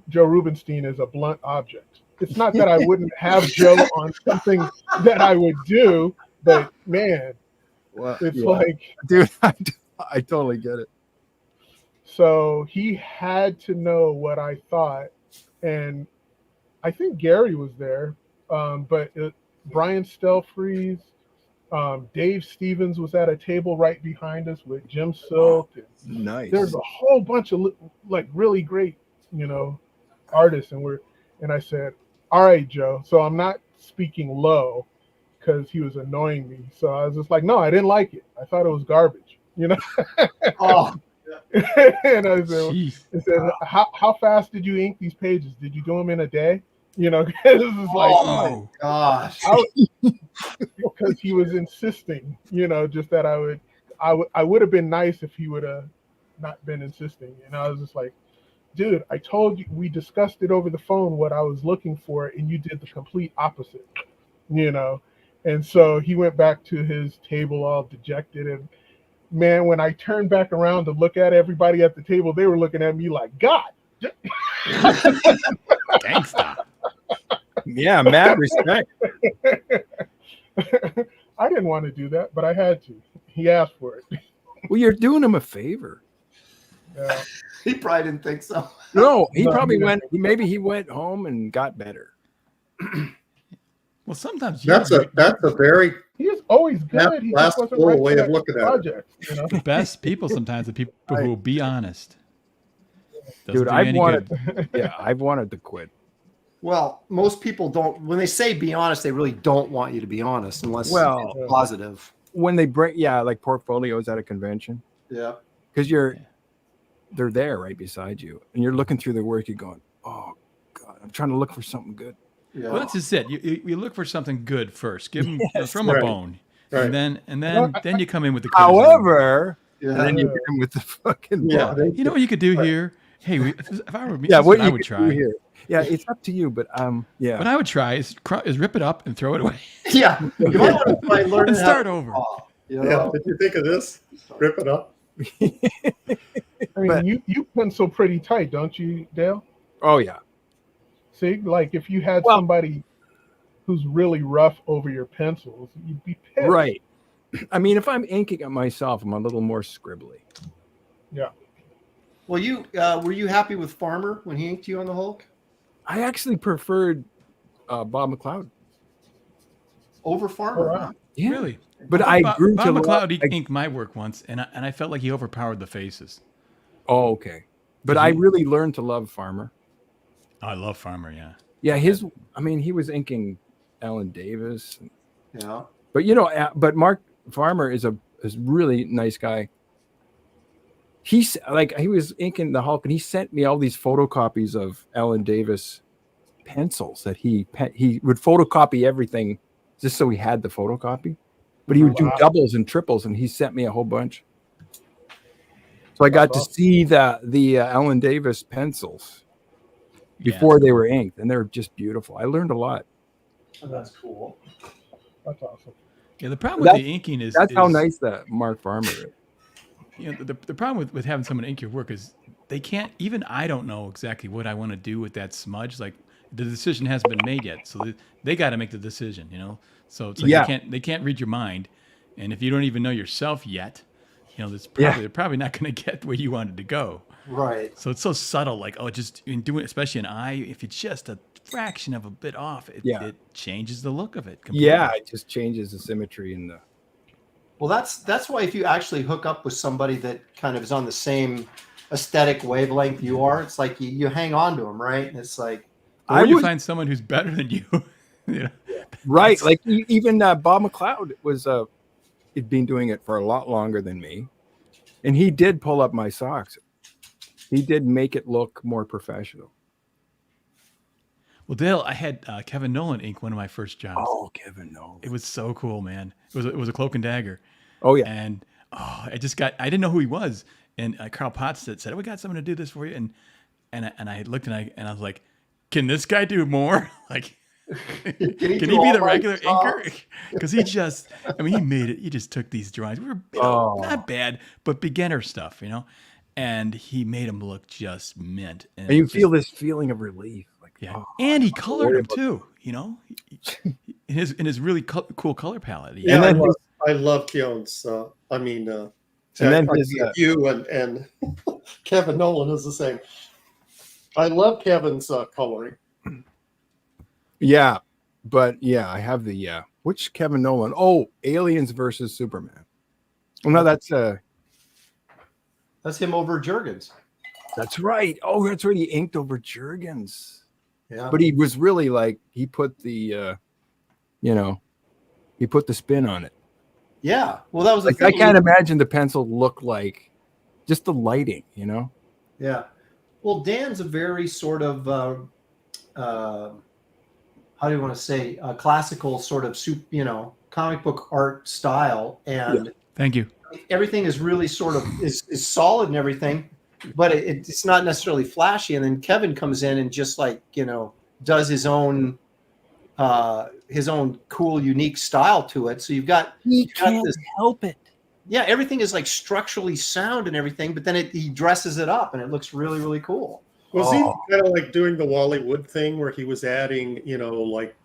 Joe Rubenstein is a blunt object. It's not that I wouldn't have Joe on something that I would do, but man, Well, it's yeah. like. Dude, I totally get it. So he had to know what I thought. And I think Gary was there, but Brian Stelfreeze, Dave Stevens was at a table right behind us with Jim Silk. And Nice. there's a whole bunch of really great, artists, and I said, "All right, Joe." So I'm not speaking low because he was annoying me. So I was just like, "No, I didn't like it. I thought it was garbage." Oh, And I said, Jeez. it says, how fast did you ink these pages? Did you do them in a day? This is like, oh my gosh. because he was insisting, just that I would have been nice if he would have not been insisting. And I was just like, dude, I told you, we discussed it over the phone, what I was looking for, and you did the complete opposite, And so he went back to his table all dejected. And man, when I turned back around to look at everybody at the table, they were looking at me like, God. Gangsta. Yeah, mad respect. I didn't want to do that, but I had to. He asked for it. Well, you're doing him a favor. He probably didn't think so. No, he No, probably he went. Maybe he went home and got better. Well, sometimes That's a very He is always good. He just Last wasn't full right way for of that looking at it. project. You know? The best people sometimes are people who will be honest. Doesn't Dude, do you any good. I've wanted to quit. Well, most people don't. When they say be honest, they really don't want you to be honest unless Well, it's positive. when they bring, like portfolios at a convention, Yeah. because they're there right beside you, and you're looking through their work. You're going, oh God, I'm trying to look for something good. Yeah. Well, that's just it. You look for something good first. Give them from right. a bone, Right. and then you come in with the criticism. However, Yeah. and then you hit them with the fucking Yeah. book. You know what you could do here? Hey, if I were me, Yeah, that's what what I you would could do try. here. Yeah, it's up to you, but yeah. What I would try is rip it up and throw it away Yeah. You might want to try learning and how start to over. draw, you Yeah. know? Did you think of this? Rip it up. I mean, But- you pencil pretty tight, don't you, Dale? Oh yeah. See, like if you had Well- somebody who's really rough over your pencils, you'd be pissed. Right. I mean, if I'm inking it myself, I'm a little more scribbly. Yeah. Well, you were you happy with Farmer when he inked you on the Hulk? I actually preferred Bob McLeod. Over Farmer. Oh, wow. huh? Yeah. Really? But I grew Bob to McLeod love. inked my work once, and I felt like he overpowered the faces. Oh, okay. But I really learned to love Farmer. Oh, I love Farmer. Yeah. Yeah, he was inking Alan Davis. Yeah. But but Mark Farmer is really nice guy. He was inking the Hulk, and he sent me all these photocopies of Alan Davis pencils that he would photocopy everything just so he had the photocopy. But he would do Wow. doubles and triples, and he sent me a whole bunch. So I got to awesome. see the Alan Davis pencils before they were inked, and they're just beautiful. I learned a lot. Oh, that's cool. That's awesome. Yeah. The problem with the inking is That's how nice that Mark Farmer is. You know, the problem with having someone ink your work is they can't. Even I don't know exactly what I want to do with that smudge. Like the decision hasn't been made yet, so they got to make the decision. You know, so it's like they can't read your mind, and if you don't even know yourself yet, you know, they're probably not going to get where you wanted to go. Right. So it's so subtle. Like just in doing, especially an eye, if it's just a fraction of a bit off, it changes the look of it. Completely. Yeah, it just changes the symmetry in the. Well, that's why if you actually hook up with somebody that kind of is on the same aesthetic wavelength you are, it's like you hang on to them, right? And it's like, or you find someone who's better than you. You know? Right, like even Bob McLeod had been doing it for a lot longer than me, and he did pull up my socks. He did make it look more professional. Well, Dale, I had Kevin Nolan ink one of my first jobs. Oh, Kevin Nolan! It was so cool, man. It was a Cloak and Dagger. Oh yeah, and I didn't know who he was, and Carl Potts said, "Oh, we got someone to do this for you," and I looked and I was like, "Can this guy do more? Like, can he be the regular inker? Because he made it. He just took these drawings. We were not bad, but beginner stuff, you know." And he made them look just mint. and you feel this feeling of relief. Yeah, and he colored them too. You know, in his really cool color palette. Yeah, and then I love Keown's. You and Kevin Nolan is the same. I love Kevin's coloring. Yeah, but I have which Kevin Nolan? Oh, Aliens versus Superman. Well, no, that's him over Jurgens. That's right. Oh, that's right. He inked over Jurgens. Yeah. But he was really he put the, he put the spin on it. Yeah. Well, that was the thing. I can't imagine the pencil look like just the lighting, you know? Yeah. Well, Dan's a very sort of, how do you want to say, classical sort of, comic book art style. And thank you. Everything is really sort of is solid and everything, but it's not necessarily flashy. And then Kevin comes in and just does his own cool, unique style to it. So you've got this, help it. Yeah, everything is like structurally sound and everything, but then he dresses it up and it looks really, really cool. Was he kind of like doing the Wally Wood thing where he was adding, like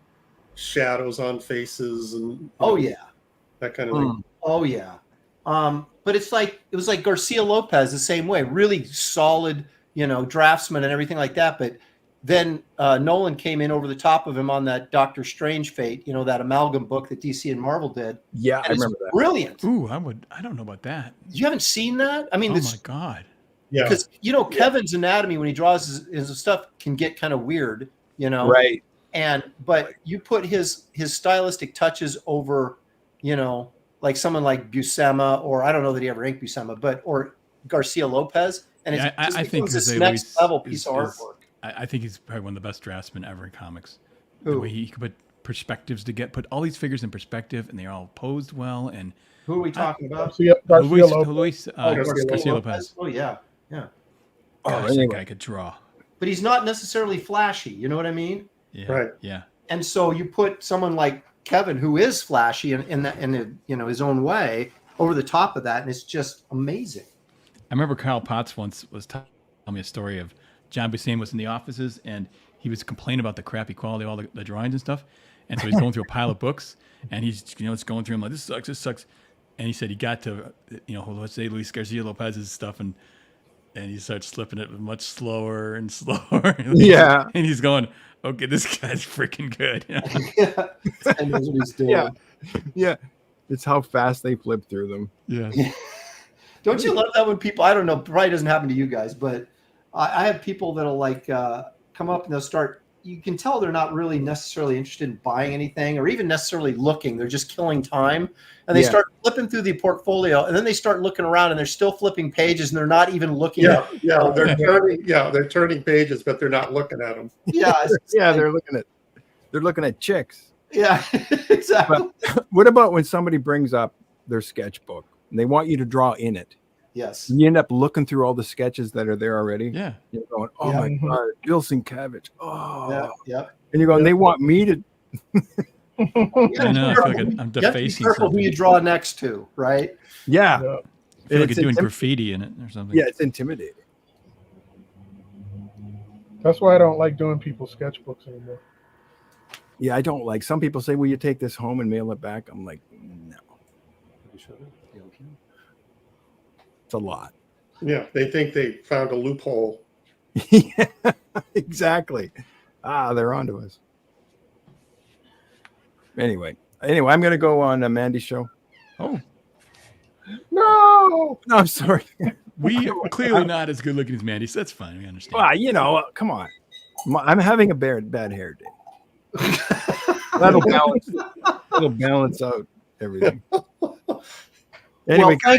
shadows on faces and that kind of thing? Oh yeah. But it was like Garcia Lopez the same way, really solid, draftsman and everything like that. But then Nolan came in over the top of him on that Doctor Strange fate, you know, that amalgam book that DC and Marvel did. Yeah, And I remember that. Brilliant. Ooh, I don't know about that. You haven't seen that? I mean, Oh it's my God. Yeah. because, you know, Kevin's anatomy when he draws his stuff can get kind of weird, you know? Right. But you put his stylistic touches over, you know, like someone like Buscema, or I don't know that he ever inked Buscema, or Garcia Lopez, and Yeah, I think this Jose next Luis level piece of is- artwork. I think he's probably one of the best draftsmen ever in comics. The Who? way he could put perspectives put all these figures in perspective, and they're all posed well. And Who are we talking about? Garcia Lopez. Garcia Lopez. Oh yeah, yeah. Gosh, that guy could draw. But he's not necessarily flashy. You know what I mean? Yeah. Right. Yeah. And so you put someone like Kevin, who is flashy in you know his own way, over the top of that, and it's just amazing. I remember Kyle Potts once was telling me a story of John Buscema was in the offices and he was complaining about the crappy quality of all the drawings and stuff. And so he's going through a pile of books and he's, it's going through them like, this sucks. And he said he got to, let's say Luis Garcia Lopez's stuff and he starts slipping it much slower and slower. Yeah. And he's going, okay, this guy's freaking good. Yeah, I knows what he's doing. Yeah. Yeah. It's how fast they flip through them. Yeah. Don't you love that when people? I don't know. Probably doesn't happen to you guys, but I have people that'll come up and they'll start. You can tell they're not really necessarily interested in buying anything or even necessarily looking. They're just killing time, and they start flipping through the portfolio, and then they start looking around, and they're still flipping pages, and they're not even looking. They're turning pages, but they're not looking at them. Yeah, they're looking at chicks. Yeah, exactly. But what about when somebody brings up their sketchbook and they want you to draw in it? Yes. And you end up looking through all the sketches that are there already. Yeah. You're going, oh my God, Bill Sienkiewicz. Oh. Yeah. And you're going, they want me to. I know. I feel like I'm defacing careful something. who you draw next to, right? Yeah. I feel like you're doing graffiti in it or something. Yeah, it's intimidating. That's why I don't like doing people's sketchbooks anymore. Yeah, I don't like. Some people say, will you take this home and mail it back? I'm like, no. It's a lot. Yeah, they think they found a loophole. Yeah, exactly. They're onto us. Anyway, I'm going to go on Mandy's show. Oh, No, I'm sorry. we are clearly not as good looking as Mandy, so that's fine. We understand. Well, come on. I'm having a bad hair day. That'll balance out everything. Anyway, Well,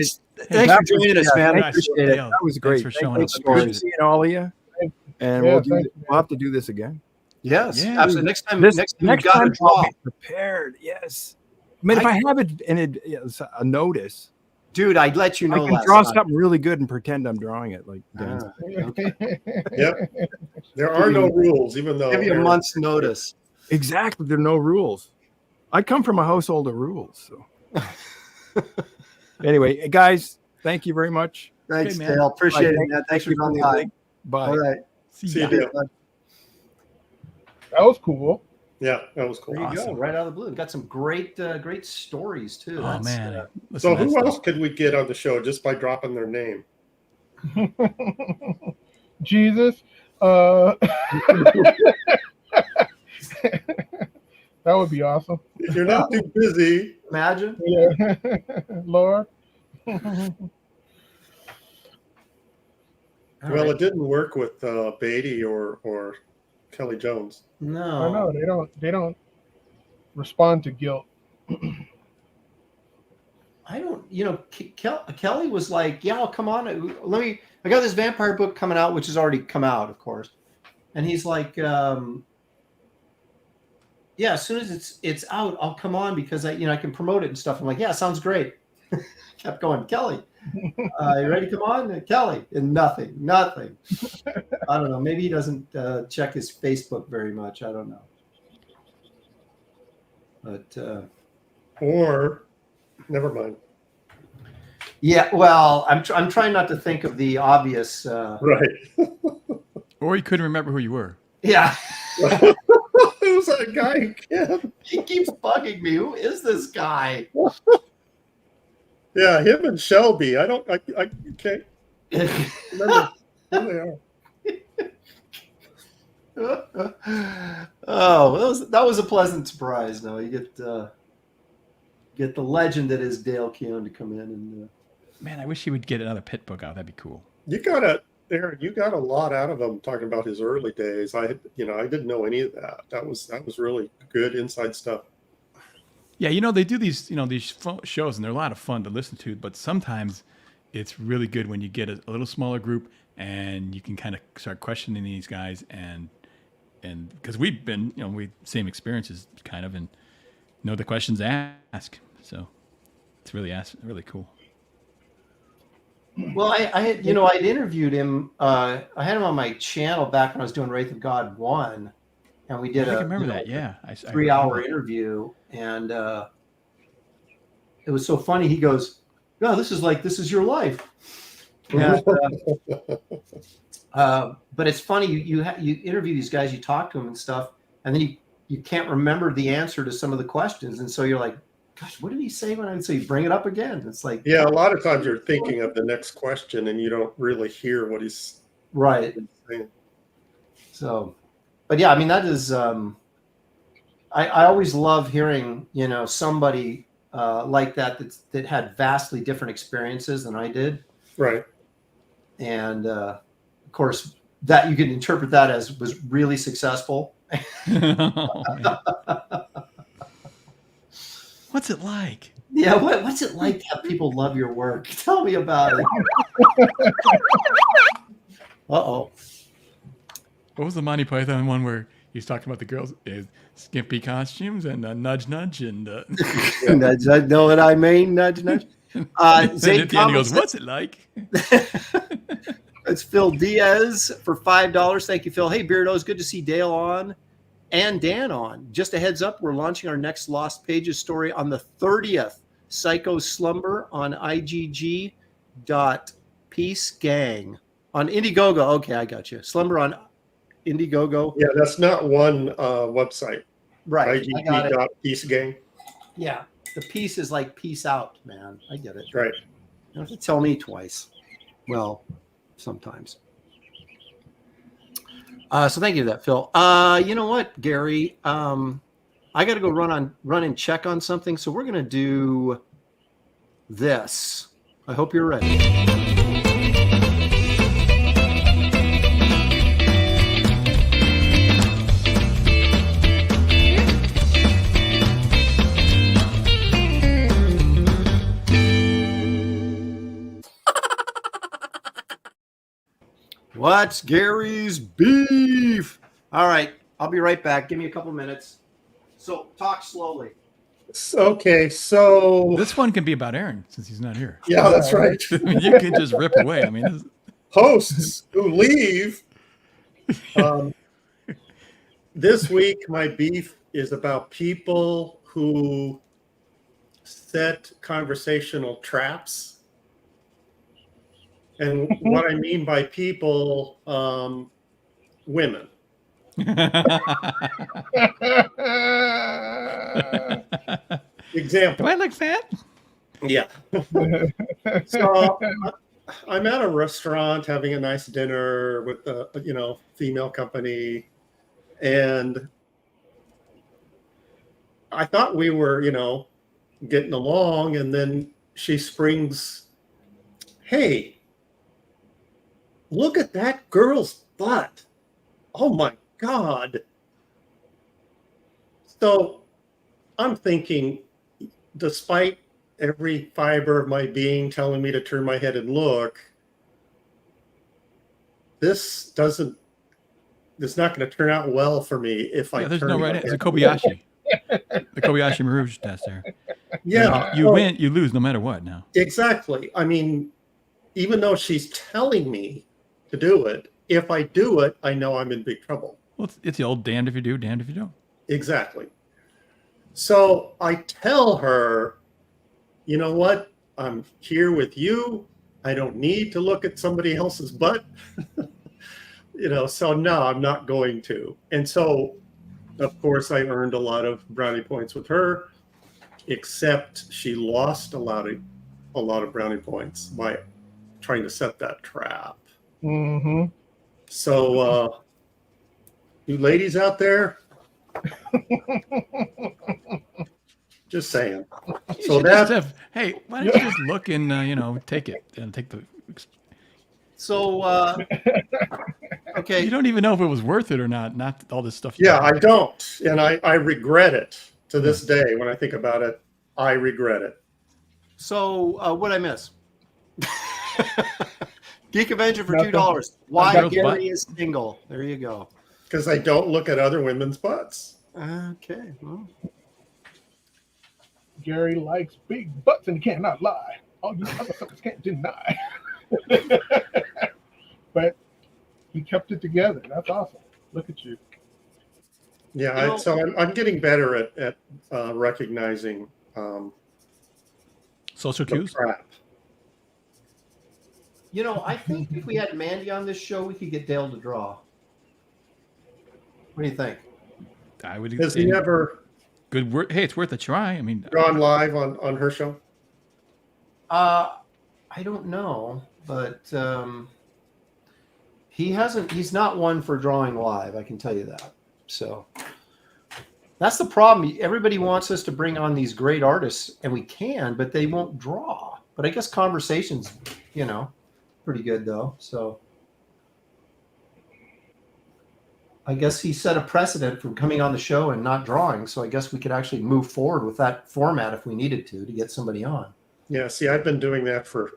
thanks for joining us, man. I appreciate it. That was great. Thanks for showing up. Good seeing all of you. And we'll have to do this again. Yes, Yeah. absolutely. Next time Next you got time to draw. I'll be prepared. Yes. I mean, if I have a notice, Dude, I'd let you know. I can last draw time. something really good and pretend I'm drawing it. Like, Yep. There are no rules, even though Give you a month's notice. exactly. There are no rules. I come from a household of rules. So, anyway, guys, thank you very much. Thanks, Okay, man. Dale. Appreciate it, Thank- man. Thanks for thank you coming for by. the- Bye. All right. See ya. Dale. that was cool. Yeah, that was cool. There you go. Awesome. Right out of the blue. We've got some great stories too. Oh That's, man. So Listen, who that's- else could we get on the show just by dropping their name? Jesus. That would be awesome. If you're not too busy, Imagine. Yeah. Lord. well, it didn't work with Beatty or Kelly Jones. No. I know they don't respond to guilt. I don't, Kelly was like, yeah, I'll come on. I got this vampire book coming out, which has already come out, of course. And he's like, yeah, as soon as it's out, I'll come on because I can promote it and stuff. I'm like, yeah, sounds great. Kept going, Kelly, you ready to come on? Kelly, and nothing. I don't know. Maybe he doesn't check his Facebook very much. I don't know. But, Or, never mind. yeah, well, I'm trying not to think of the obvious. Right. Or you couldn't remember who you were. Yeah, Who's that guy again? he keeps bugging me. Who is this guy? Yeah, him and Shelby. I can't remember who they are. Oh, that was a pleasant surprise. No, you get the legend that is Dale Keown to come in and. Man, I wish he would get another Pit book out. That'd be cool. You got a lot out of him talking about his early days. I didn't know any of that. That was really good inside stuff. Yeah, they do these shows, and they're a lot of fun to listen to. But sometimes it's really good when you get a little smaller group and you can kind of start questioning these guys, and because we've been we same experiences kind of, and know the questions to ask. So it's really cool. Well, I'd interviewed him. I had him on my channel back when I was doing Wraith of God 1, and we did I remember that. Yeah, a 3-hour interview, and it was so funny. He goes, "No, this is your life." And, but it's funny. You interview these guys, you talk to them and stuff, and then you can't remember the answer to some of the questions, and so you're like, gosh, what did he say when I would say bring it up again? It's like, yeah, a lot of times you're thinking of the next question and you don't really hear what he's saying. So, but yeah, I mean, that is, I always love hearing, somebody like that had vastly different experiences than I did. Right. And of course, that you can interpret that as was really successful. What's it like? Yeah, what's it like to have people love your work? Tell me about it. Uh-oh. What was the Monty Python one where he's talking about the girls' skimpy costumes and nudge, nudge, and nudge, nudge, know what I mean? Nudge, nudge. And at the end he goes, "What's it like?" It's Phil Diaz for $5. Thank you, Phil. Hey, Beardos, good to see Dale on and Dan on. Just a heads up, we're launching our next Lost Pages story on the 30th. Psycho Slumber on igg.peacegang. On Indiegogo. Okay, I got you. Slumber on Indiegogo. Yeah, that's not one website. Right. igg.peacegang. Yeah. The peace is like peace out, man. I get it. Right. You don't have to tell me twice. Well, sometimes. So thank you for that, Phil. You know what, Gary? I got to go run and check on something. So we're going to do this. I hope you're ready. What's Gary's beef? All right, I'll be right back. Give me a couple minutes. So talk slowly. Okay, so this one can be about Aaron since he's not here. Yeah, that's right. I mean, you can just rip away. I mean, hosts who leave. This week, my beef is about people who set conversational traps. And what I mean by people, women. Example. Do I look fat? Yeah. So I'm at a restaurant having a nice dinner with a female company, and I thought we were getting along, and then she springs, "Hey, look at that girl's butt. Oh my God." So I'm thinking, despite every fiber of my being telling me to turn my head and look, it's not going to turn out well for me if I there's turn no my right. head. It's a Kobayashi. The Kobayashi Maruj test there. Yeah. You win, you lose no matter what now. Exactly. I mean, even though she's telling me to do it, if I do it, I know I'm in big trouble. Well, it's the old damned if you do, damned if you don't. Exactly. So I tell her, you know what? I'm here with you. I don't need to look at somebody else's butt. So no, I'm not going to. And so, of course, I earned a lot of brownie points with her, except she lost a lot of brownie points by trying to set that trap. Mm-hmm. So You ladies out there? Just saying. You So should just that have, hey, why don't you just look and, take it and take the. So, okay. You don't even know if it was worth it or not. Not all this stuff. yeah, I don't, and I regret it to this day. When I think about it, I regret it. So, what'd I miss? Geek Avenger for Nothing. $2. Why Girl's Gary butt. is single. There you go. Because I don't look at other women's butts. Okay. Well, Gary likes big butts and he cannot lie. All you other suckers can't deny. But he kept it together. That's awesome. Look at you. Yeah, You know- so I'm getting better at recognizing Social the cues. crap. I think if we had Mandy on this show, we could get Dale to draw. What do you think? I would. Has he ever Good word. Hey, it's worth a try. I mean, gone live on her show? I don't know, but he hasn't. He's not one for drawing live. I can tell you that. So that's the problem. Everybody wants us to bring on these great artists, and we can, but they won't draw. But I guess conversations, pretty good though. So I guess he set a precedent from coming on the show and not drawing. So I guess we could actually move forward with that format if we needed to get somebody on. Yeah, see, I've been doing that for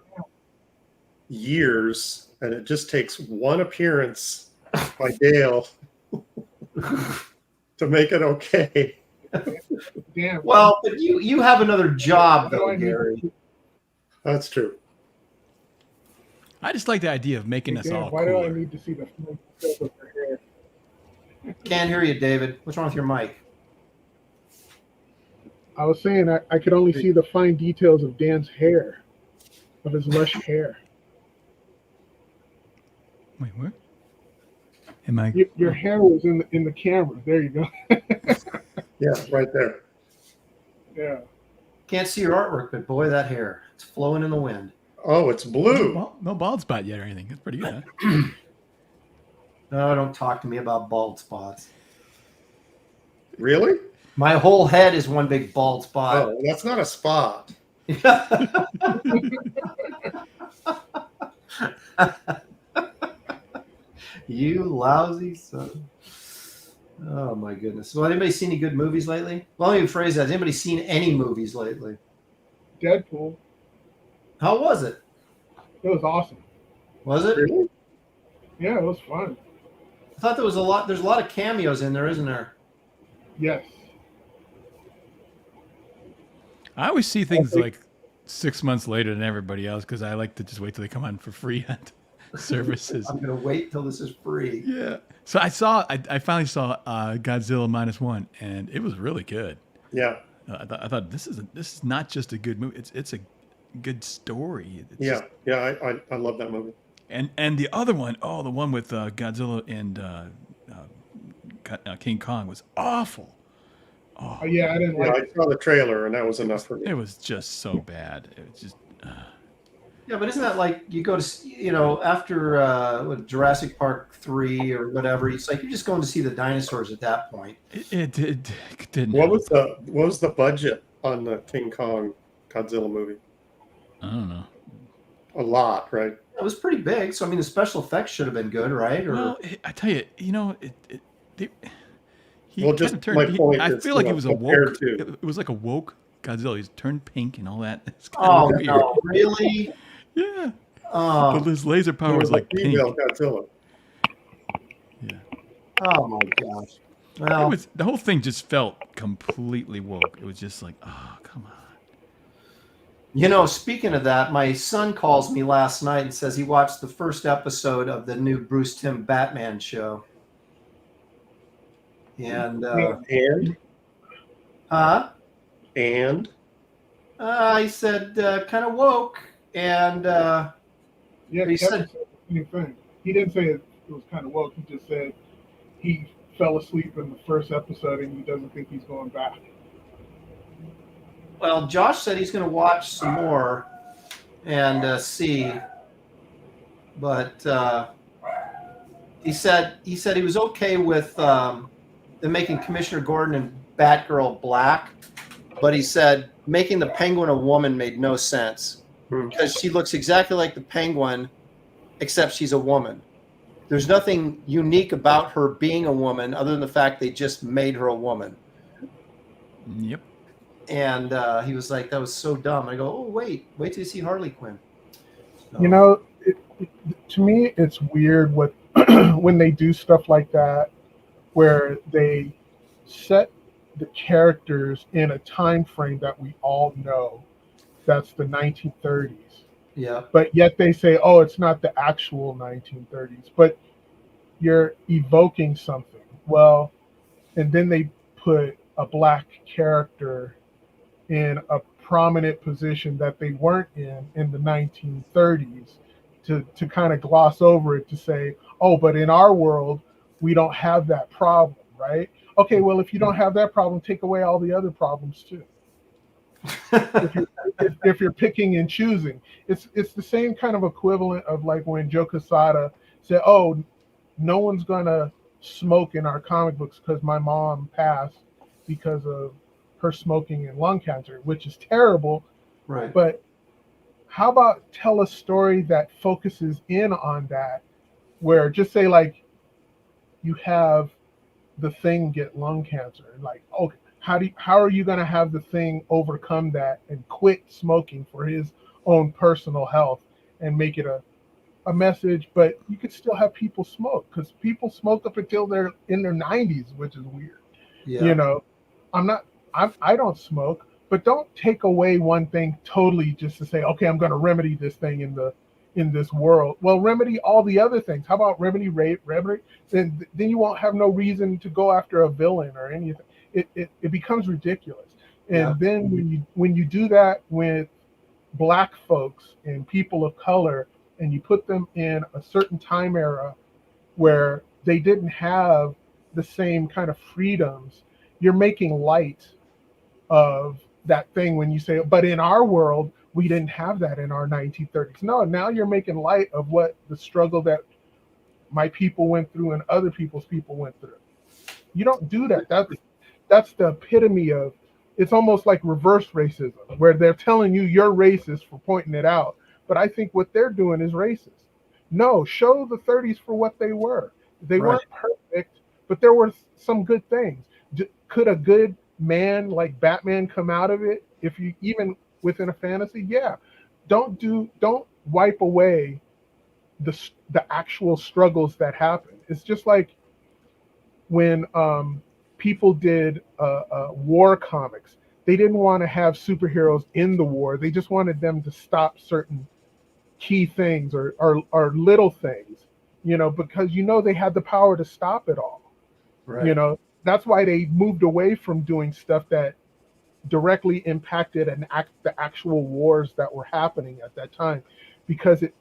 years, and it just takes one appearance by Dale to make it okay. Damn. Well, but you have another job though, Gary. That's true. I just like the idea of making us damn, all why do I cooler. need to see the photos of her hair? Can't hear you, David. What's wrong with your mic? I was saying I could only see the fine details of Dan's hair, of his lush hair. Wait, what? Am I? Your hair was in the camera. There you go. Yeah, right there. Yeah. Can't see your artwork, but boy, that hair. It's flowing in the wind. Oh, it's blue. Well, no bald spot yet or anything. It's pretty good. Huh? No, don't talk to me about bald spots. Really? My whole head is one big bald spot. Oh, that's not a spot. You lousy son. Oh my goodness. Well, anybody seen any good movies lately? Well, let me rephrase that. Has anybody seen any movies lately? Deadpool. How was it? It was awesome. Was it? Really? Yeah, it was fun. I thought there's a lot of cameos in there, isn't there? Yes. I always see things like 6 months later than everybody else because I like to just wait till they come on for free on services. I'm gonna wait till this is free. Yeah. So I finally saw Godzilla -1, and it was really good. Yeah. I thought this is not just a good movie. It's a good story. It's Yeah. just- Yeah. I love that movie. and the other one, the one with Godzilla and King Kong was awful. Oh, yeah, I didn't Yeah, like I saw the trailer, and that was enough for me. It was just so bad. It was just. Yeah, but isn't that like you go to, after Jurassic Park 3 or whatever, it's like you're just going to see the dinosaurs at that point. It didn't. What was the budget on the King Kong Godzilla movie? I don't know. A lot, right? It was pretty big, so I mean the special effects should have been good, right? Or Well, I tell you, he Well, just kinda turned. my point I is, feel like it was a woke. compared to- It was like a woke Godzilla. He's turned pink and all that. It's kind oh of weird. no, really? Yeah. Oh, But his laser power It was was like a pink. female Godzilla. Yeah. oh my gosh. Well, The whole thing just felt completely woke. It was just like, oh, come on. speaking of that, my son calls me last night and says he watched the first episode of the new Bruce Timm Batman show. And And I said kind of woke, and Yeah, He Kevin said- said the same thing. He didn't say it was kind of woke. He just said he fell asleep in the first episode and he doesn't think he's going back. well, Josh said he's going to watch some more and see, but he said he was okay with them making Commissioner Gordon and Batgirl black, but he said making the Penguin a woman made no sense because she looks exactly like the Penguin, except she's a woman. There's nothing unique about her being a woman other than the fact they just made her a woman. Yep. And he was like, that was so dumb. I go, oh, wait till you see Harley Quinn. So, You know, to me, it's weird what when they do stuff like that, where they set the characters in a time frame that we all know, that's the 1930s. yeah. But yet they say, oh, it's not the actual 1930s, but you're evoking something. Well, and then they put a black character in a prominent position that they weren't in the 1930s to kind of gloss over it to say, oh, but in our world, we don't have that problem, right? Okay, well, if you don't have that problem, take away all the other problems too. if you're picking and choosing, it's the same kind of equivalent of like when Joe Quesada said, "Oh, no one's gonna smoke in our comic books because my mom passed because of her smoking and lung cancer," which is terrible. Right. But how about tell a story that focuses in on that, where just say like you have the Thing get lung cancer, and like, okay, how are you going to have the Thing overcome that and quit smoking for his own personal health and make it a message? But you could still have people smoke, because people smoke up until they're in their 90s, which is weird. Yeah. You know, I don't smoke, but don't take away one thing totally just to say, okay, I'm going to remedy this thing in this world. Well, remedy all the other things. How about remedy rape? Then you won't have no reason to go after a villain or anything. It becomes ridiculous. And then when you do that with black folks and people of color, and you put them in a certain time era where they didn't have the same kind of freedoms, you're making light of that thing when you say, but in our world, we didn't have that in our 1930s. No, now you're making light of what the struggle that my people went through and other people's people went through. You don't do that. That's the epitome of, it's almost like reverse racism, where they're telling you you're racist for pointing it out. But I think what they're doing is racist. No, show the 30s for what they were. They weren't perfect, but there were some good things. Could a good man like Batman come out of it? If you even within a fantasy, yeah. Don't wipe away the actual struggles that happen. It's just like when people did war comics. They didn't want to have superheroes in the war. They just wanted them to stop certain key things or little things, because they had the power to stop it all. Right. That's why they moved away from doing stuff that directly impacted the actual wars that were happening at that time, because it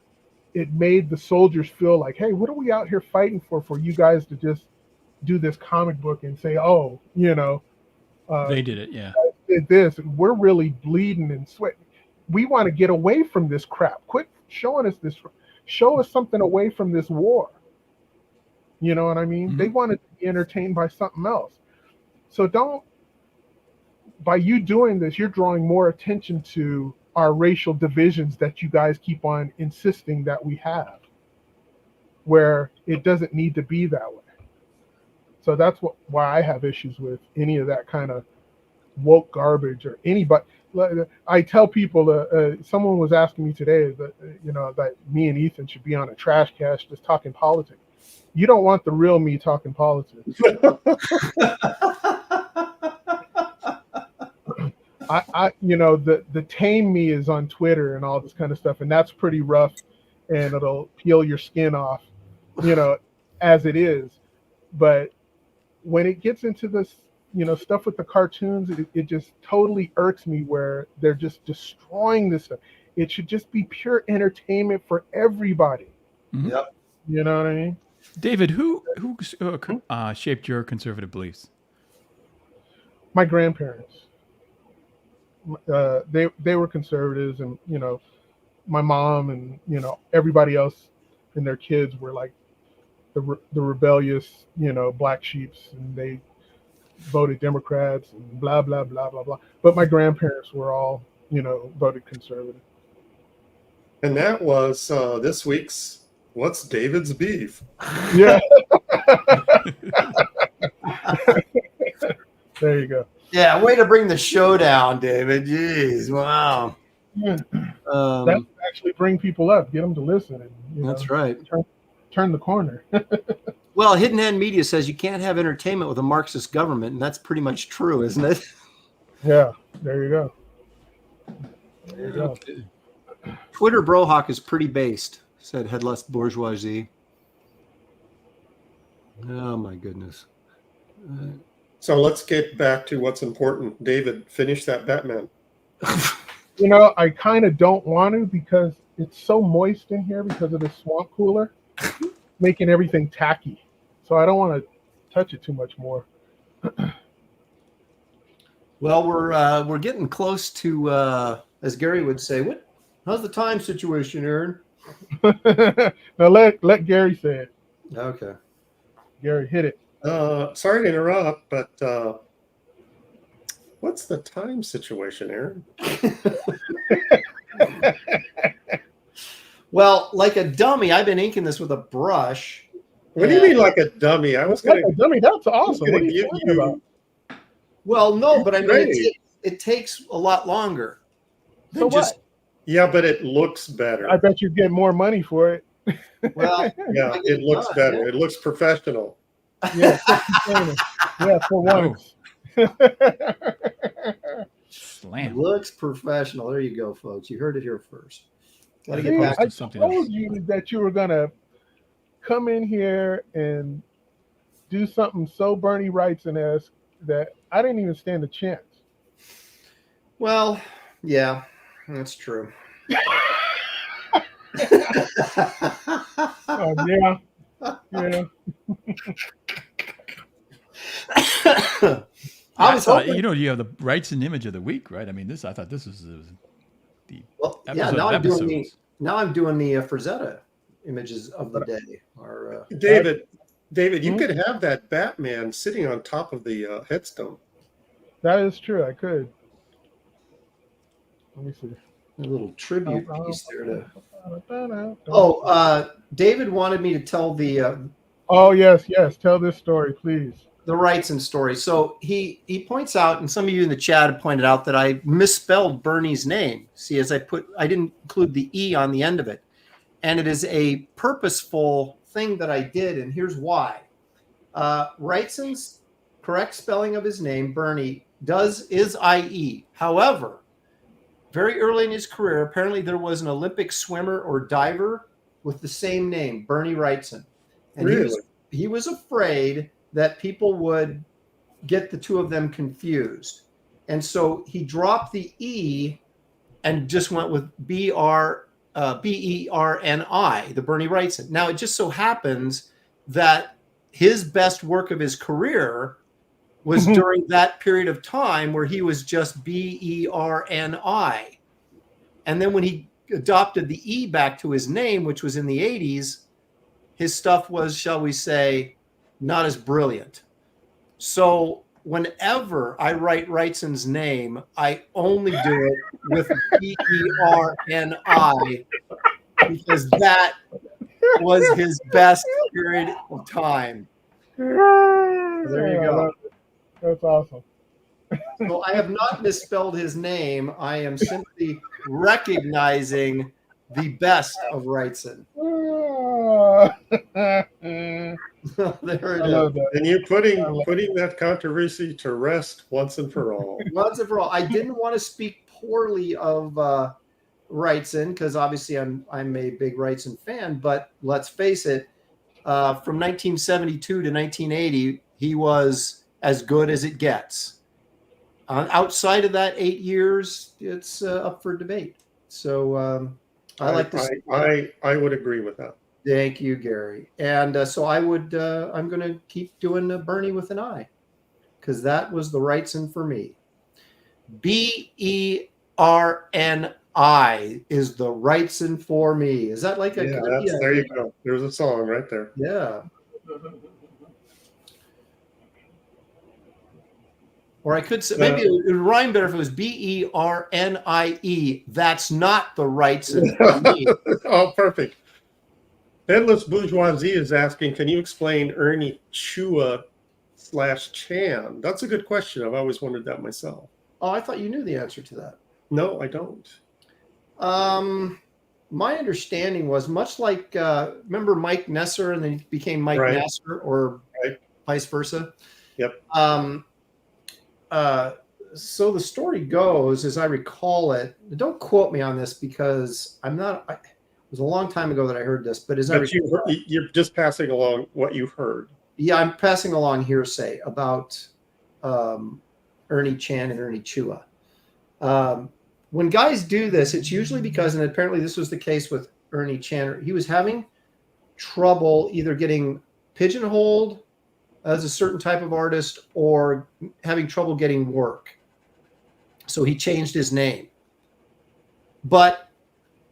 made the soldiers feel like, hey, what are we out here fighting for you guys to just do this comic book and say, oh, They did it, yeah. did this, we're really bleeding and sweating. We want to get away from this crap. Quit showing us this. Show us something away from this war. You know what I mean? Mm-hmm. They wanted to be entertained by something else. So by you doing this, you're drawing more attention to our racial divisions that you guys keep on insisting that we have, where it doesn't need to be that way. So that's why I have issues with any of that kind of woke garbage or anybody. I tell people, someone was asking me today that, that me and Ethan should be on a trash cast just talking politics. You don't want the real me talking politics. The tame me is on Twitter and all this kind of stuff, and that's pretty rough, and it'll peel your skin off, as it is. But when it gets into this, stuff with the cartoons, it just totally irks me where they're just destroying this stuff. It should just be pure entertainment for everybody. Mm-hmm. Yep. You know what I mean? David, who shaped your conservative beliefs? My grandparents. They were conservatives, and my mom and everybody else and their kids were like the rebellious, black sheeps, and they voted Democrats and blah blah blah blah blah. But my grandparents were all, voted conservative. And that was this week's What's David's Beef? Yeah. There you go. Yeah, way to bring the show down, David. Jeez, wow. That actually bring people up, get them to listen, and That's right. turn the corner. Well, Hidden Hand Media says you can't have entertainment with a Marxist government, and that's pretty much true, isn't it? Yeah, there you go. There you go. Twitter Brohawk is pretty based, said Headless Bourgeoisie. Oh, my goodness. So let's get back to what's important. David, finish that Batman. I kind of don't want to because it's so moist in here because of the swamp cooler, making everything tacky. So I don't want to touch it too much more. Well, we're getting close to, as Gary would say, how's the time situation, Aaron? Now let Gary say it. Okay. Gary, hit it. Sorry to interrupt, but what's the time situation, Aaron? Well, like a dummy, I've been inking this with a brush. What do you mean like a dummy? I was going to dummy. That's awesome. gonna What are you give talking you- about? Well, no, but I mean, Great. it takes a lot longer. So what? Yeah, but it looks better. I bet you get more money for it. Well, Yeah, it looks better. It looks professional. Yeah, yeah, for once. Slam. looks professional. There you go, folks. You heard it here first. Got to See, get back I to something told else. you that you were gonna come in here and do something so Berni Wrightson-esque that I didn't even stand a chance. Well, yeah, that's true. Yeah. I was hoping. You have the Wrightson image of the week, right? I mean, I thought this was the Well, yeah. episode Now of I'm doing the episodes. Frazetta images of the day. Or David, you could have that Batman sitting on top of the headstone. That is true. I could. Let me see. a little tribute piece there to. David wanted me to tell the Oh yes. Tell this story, please. the Wrightson story. So he points out, and some of you in the chat have pointed out that I misspelled Bernie's name. See, as I didn't include the E on the end of it. And it is a purposeful thing that I did, and here's why. Wrightson's correct spelling of his name, Bernie, is I-E. However, very early in his career, apparently there was an Olympic swimmer or diver with the same name, Berni Wrightson. And Really? he was afraid that people would get the two of them confused. And so he dropped the E and just went with B-E-R-N-I, the Berni Wrightson. Now, it just so happens that his best work of his career was during that period of time where he was just B-E-R-N-I. And then when he adopted the E back to his name, which was in the 80s, his stuff was, shall we say, not as brilliant. So whenever I write Wrightson's name, I only do it with B-E-R-N-I because that was his best period of time. There you go. That's awesome. So I have not misspelled his name. I am simply recognizing the best of Wrightson. There it is. And you're putting that controversy to rest once and for all. Once and for all. I didn't want to speak poorly of Wrightson because obviously I'm a big Wrightson fan, but let's face it, from 1972 to 1980, he was as good as it gets. Outside of that 8 years, it's up for debate. So I like to. I would agree with that. Thank you, Gary. And so I'm going to keep doing Bernie with an I, because that was the Wrightson for me. B-E-R-N-I is the Wrightson for me. Is that like a? There you go. There's a song right there. Yeah. Or I could say, maybe it would rhyme better if it was Bernie. That's not the Wrightson for me. Oh, perfect. Endless Bourgeoisie is asking, can you explain Ernie Chua / Chan? That's a good question. I've always wondered that myself. Oh, I thought you knew the answer to that. No, I don't. My understanding was much like, remember Mike Nesser and then he became Mike Right. Nasser, or Right. vice versa? Yep. So the story goes, as I recall it, don't quote me on this because I'm not, it was a long time ago that I heard this, but as I But recall, you're just passing along what you heard. yeah, I'm passing along hearsay about Ernie Chan and Ernie Chua. When guys do this, it's usually because, and apparently this was the case with Ernie Chan, he was having trouble either getting pigeonholed as a certain type of artist or having trouble getting work. So he changed his name. But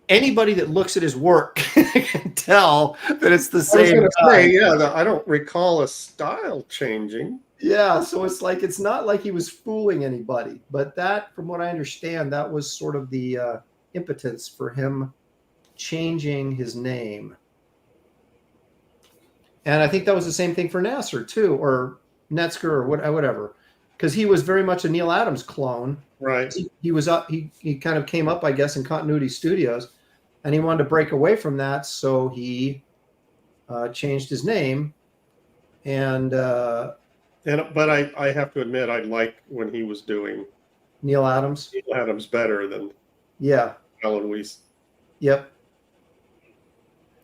anybody that looks at his work can tell that it's the I was same going to guy. say, yeah, I don't recall a style changing. Yeah, so it's like, it's not like he was fooling anybody, but that, from what I understand, that was sort of the impotence for him changing his name. And I think that was the same thing for Nasser too, or Netzker, or whatever, because he was very much a Neil Adams clone. Right. He was up. He kind of came up, I guess, in Continuity Studios, and he wanted to break away from that, so he changed his name. And but I have to admit, I like when he was doing Neil Adams. Neil Adams better than Yeah. Alan Weiss. Yep.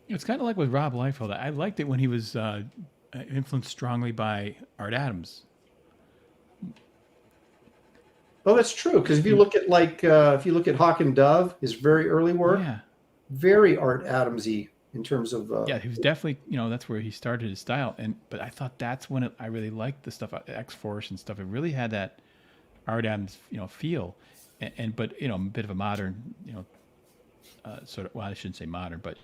It's kind of like with Rob Liefeld. I liked it when he was influenced strongly by Art Adams. Oh, that's true. Because if you look at if you look at Hawk and Dove, his very early work, Yeah, very Art Adamsy in terms of. yeah, he was definitely, that's where he started his style. But I thought that's when I really liked the stuff, X-Force and stuff. It really had that Art Adams, feel, but a bit of a modern, sort of. Well, I shouldn't say modern, but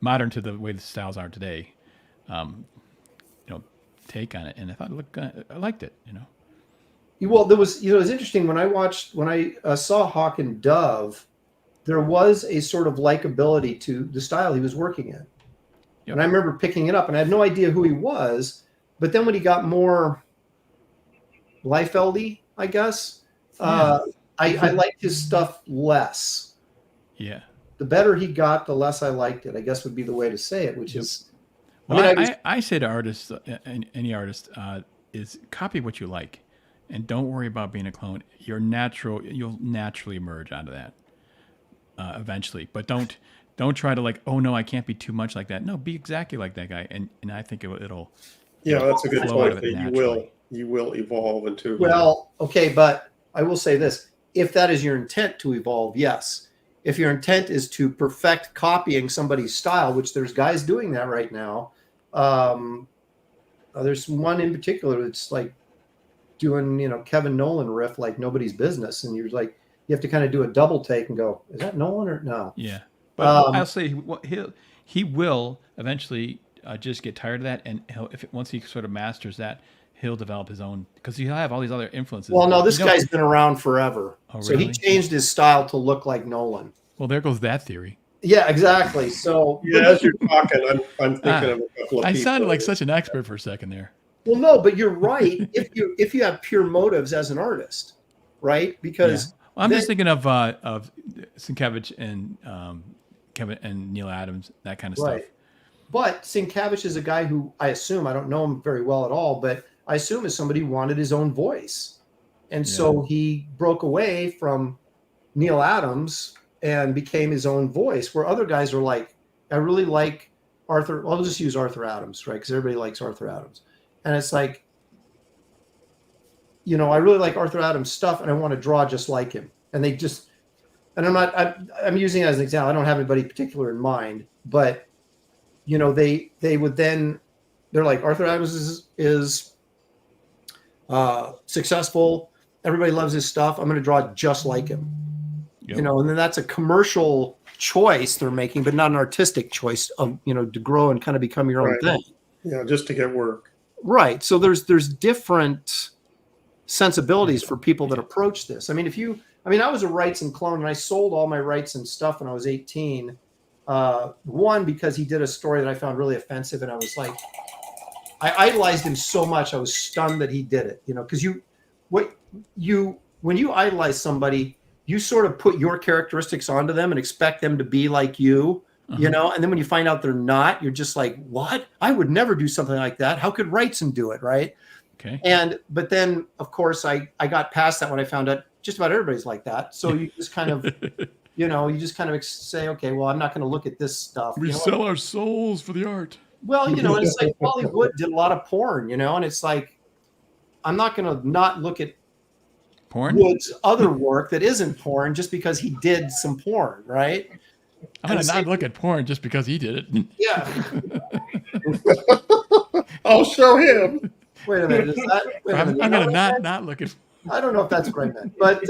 modern to the way the styles are today. Take on it, and I thought it looked. I liked it. Well, there was, it was interesting when I saw Hawk and Dove, there was a sort of likability to the style he was working in. Yep. And I remember picking it up, and I had no idea who he was. But then when he got more Liefeld-y, I guess, Yeah. I liked his stuff less. Yeah. The better he got, the less I liked it, I guess would be the way to say it, which is... Well, I I say to artists, any artist, is copy what you like, and don't worry about being a clone. You'll naturally emerge out of that eventually. But don't try to oh no, I can't be too much like that. No, be exactly like that guy, and I think it'll. Yeah, that's a good flow out point. of it That you will evolve into. Well, okay, but I will say this: if that is your intent to evolve, yes. If your intent is to perfect copying somebody's style, which there's guys doing that right now, there's one in particular that's like doing, Kevin Nolan riff like nobody's business, and you're like, you have to kind of do a double take and go, is that Nolan or no? Yeah, but I'll say he will eventually just get tired of that, and once he sort of masters that, he'll develop his own, because he'll have all these other influences. Well, no, this guy's been around forever. Oh, So he really? changed his style to look like Nolan. Well, there goes that theory. Yeah, exactly. So Yeah, as you're talking, I'm thinking of a couple of I people. sounded like such an expert for a second there. well, no, but you're right. if you have pure motives as an artist, right? Because Yeah. Well, I'm just thinking of Sienkiewicz and Kevin and Neil Adams, that kind of right. stuff. But Sienkiewicz is a guy who I don't know him very well at all, but I assume is somebody who wanted his own voice. And so he broke away from Neil Adams and became his own voice, where other guys are like, I really like Arthur. Well, I'll just use Arthur Adams, right? Because everybody likes Arthur Adams. And it's like, I really like Arthur Adams' stuff and I want to draw just like him. And they just, and I'm using it as an example. I don't have anybody particular in mind, but, they would then, they're like, Arthur Adams is successful. Everybody loves his stuff. I'm going to draw just like him. Yep. You know, and then that's a commercial choice they're making, but not an artistic choice of, you know, to grow and kind of become your own Right. thing. Yeah, just to get work. Right. So there's different sensibilities for people that approach this. I mean, I was a Wrightson clone and I sold all my Wrightson stuff when I was 18. One, because he did a story that I found really offensive, and I was like, I idolized him so much, I was stunned that he did it. You know, because when you idolize somebody, you sort of put your characteristics onto them and expect them to be like you. You know, and then when you find out they're not, you're just like, what? I would never do something like that. How could Wrightson do it? Right. Okay. But then of course I got past that when I found out just about everybody's like that. So you just kind of, you know, you just kind of say, okay, well, I'm not going to look at this stuff. We sell our souls for the art. Well, you know, and it's like Hollywood did a lot of porn, you know, and it's like, I'm not going to not look at porn, Wood's other work that isn't porn just because he did some porn, right? I'm going to not look at porn just because he did it. Yeah. I'll show him. Wait a minute. I'm going to not look at. I don't know if that's what I meant, but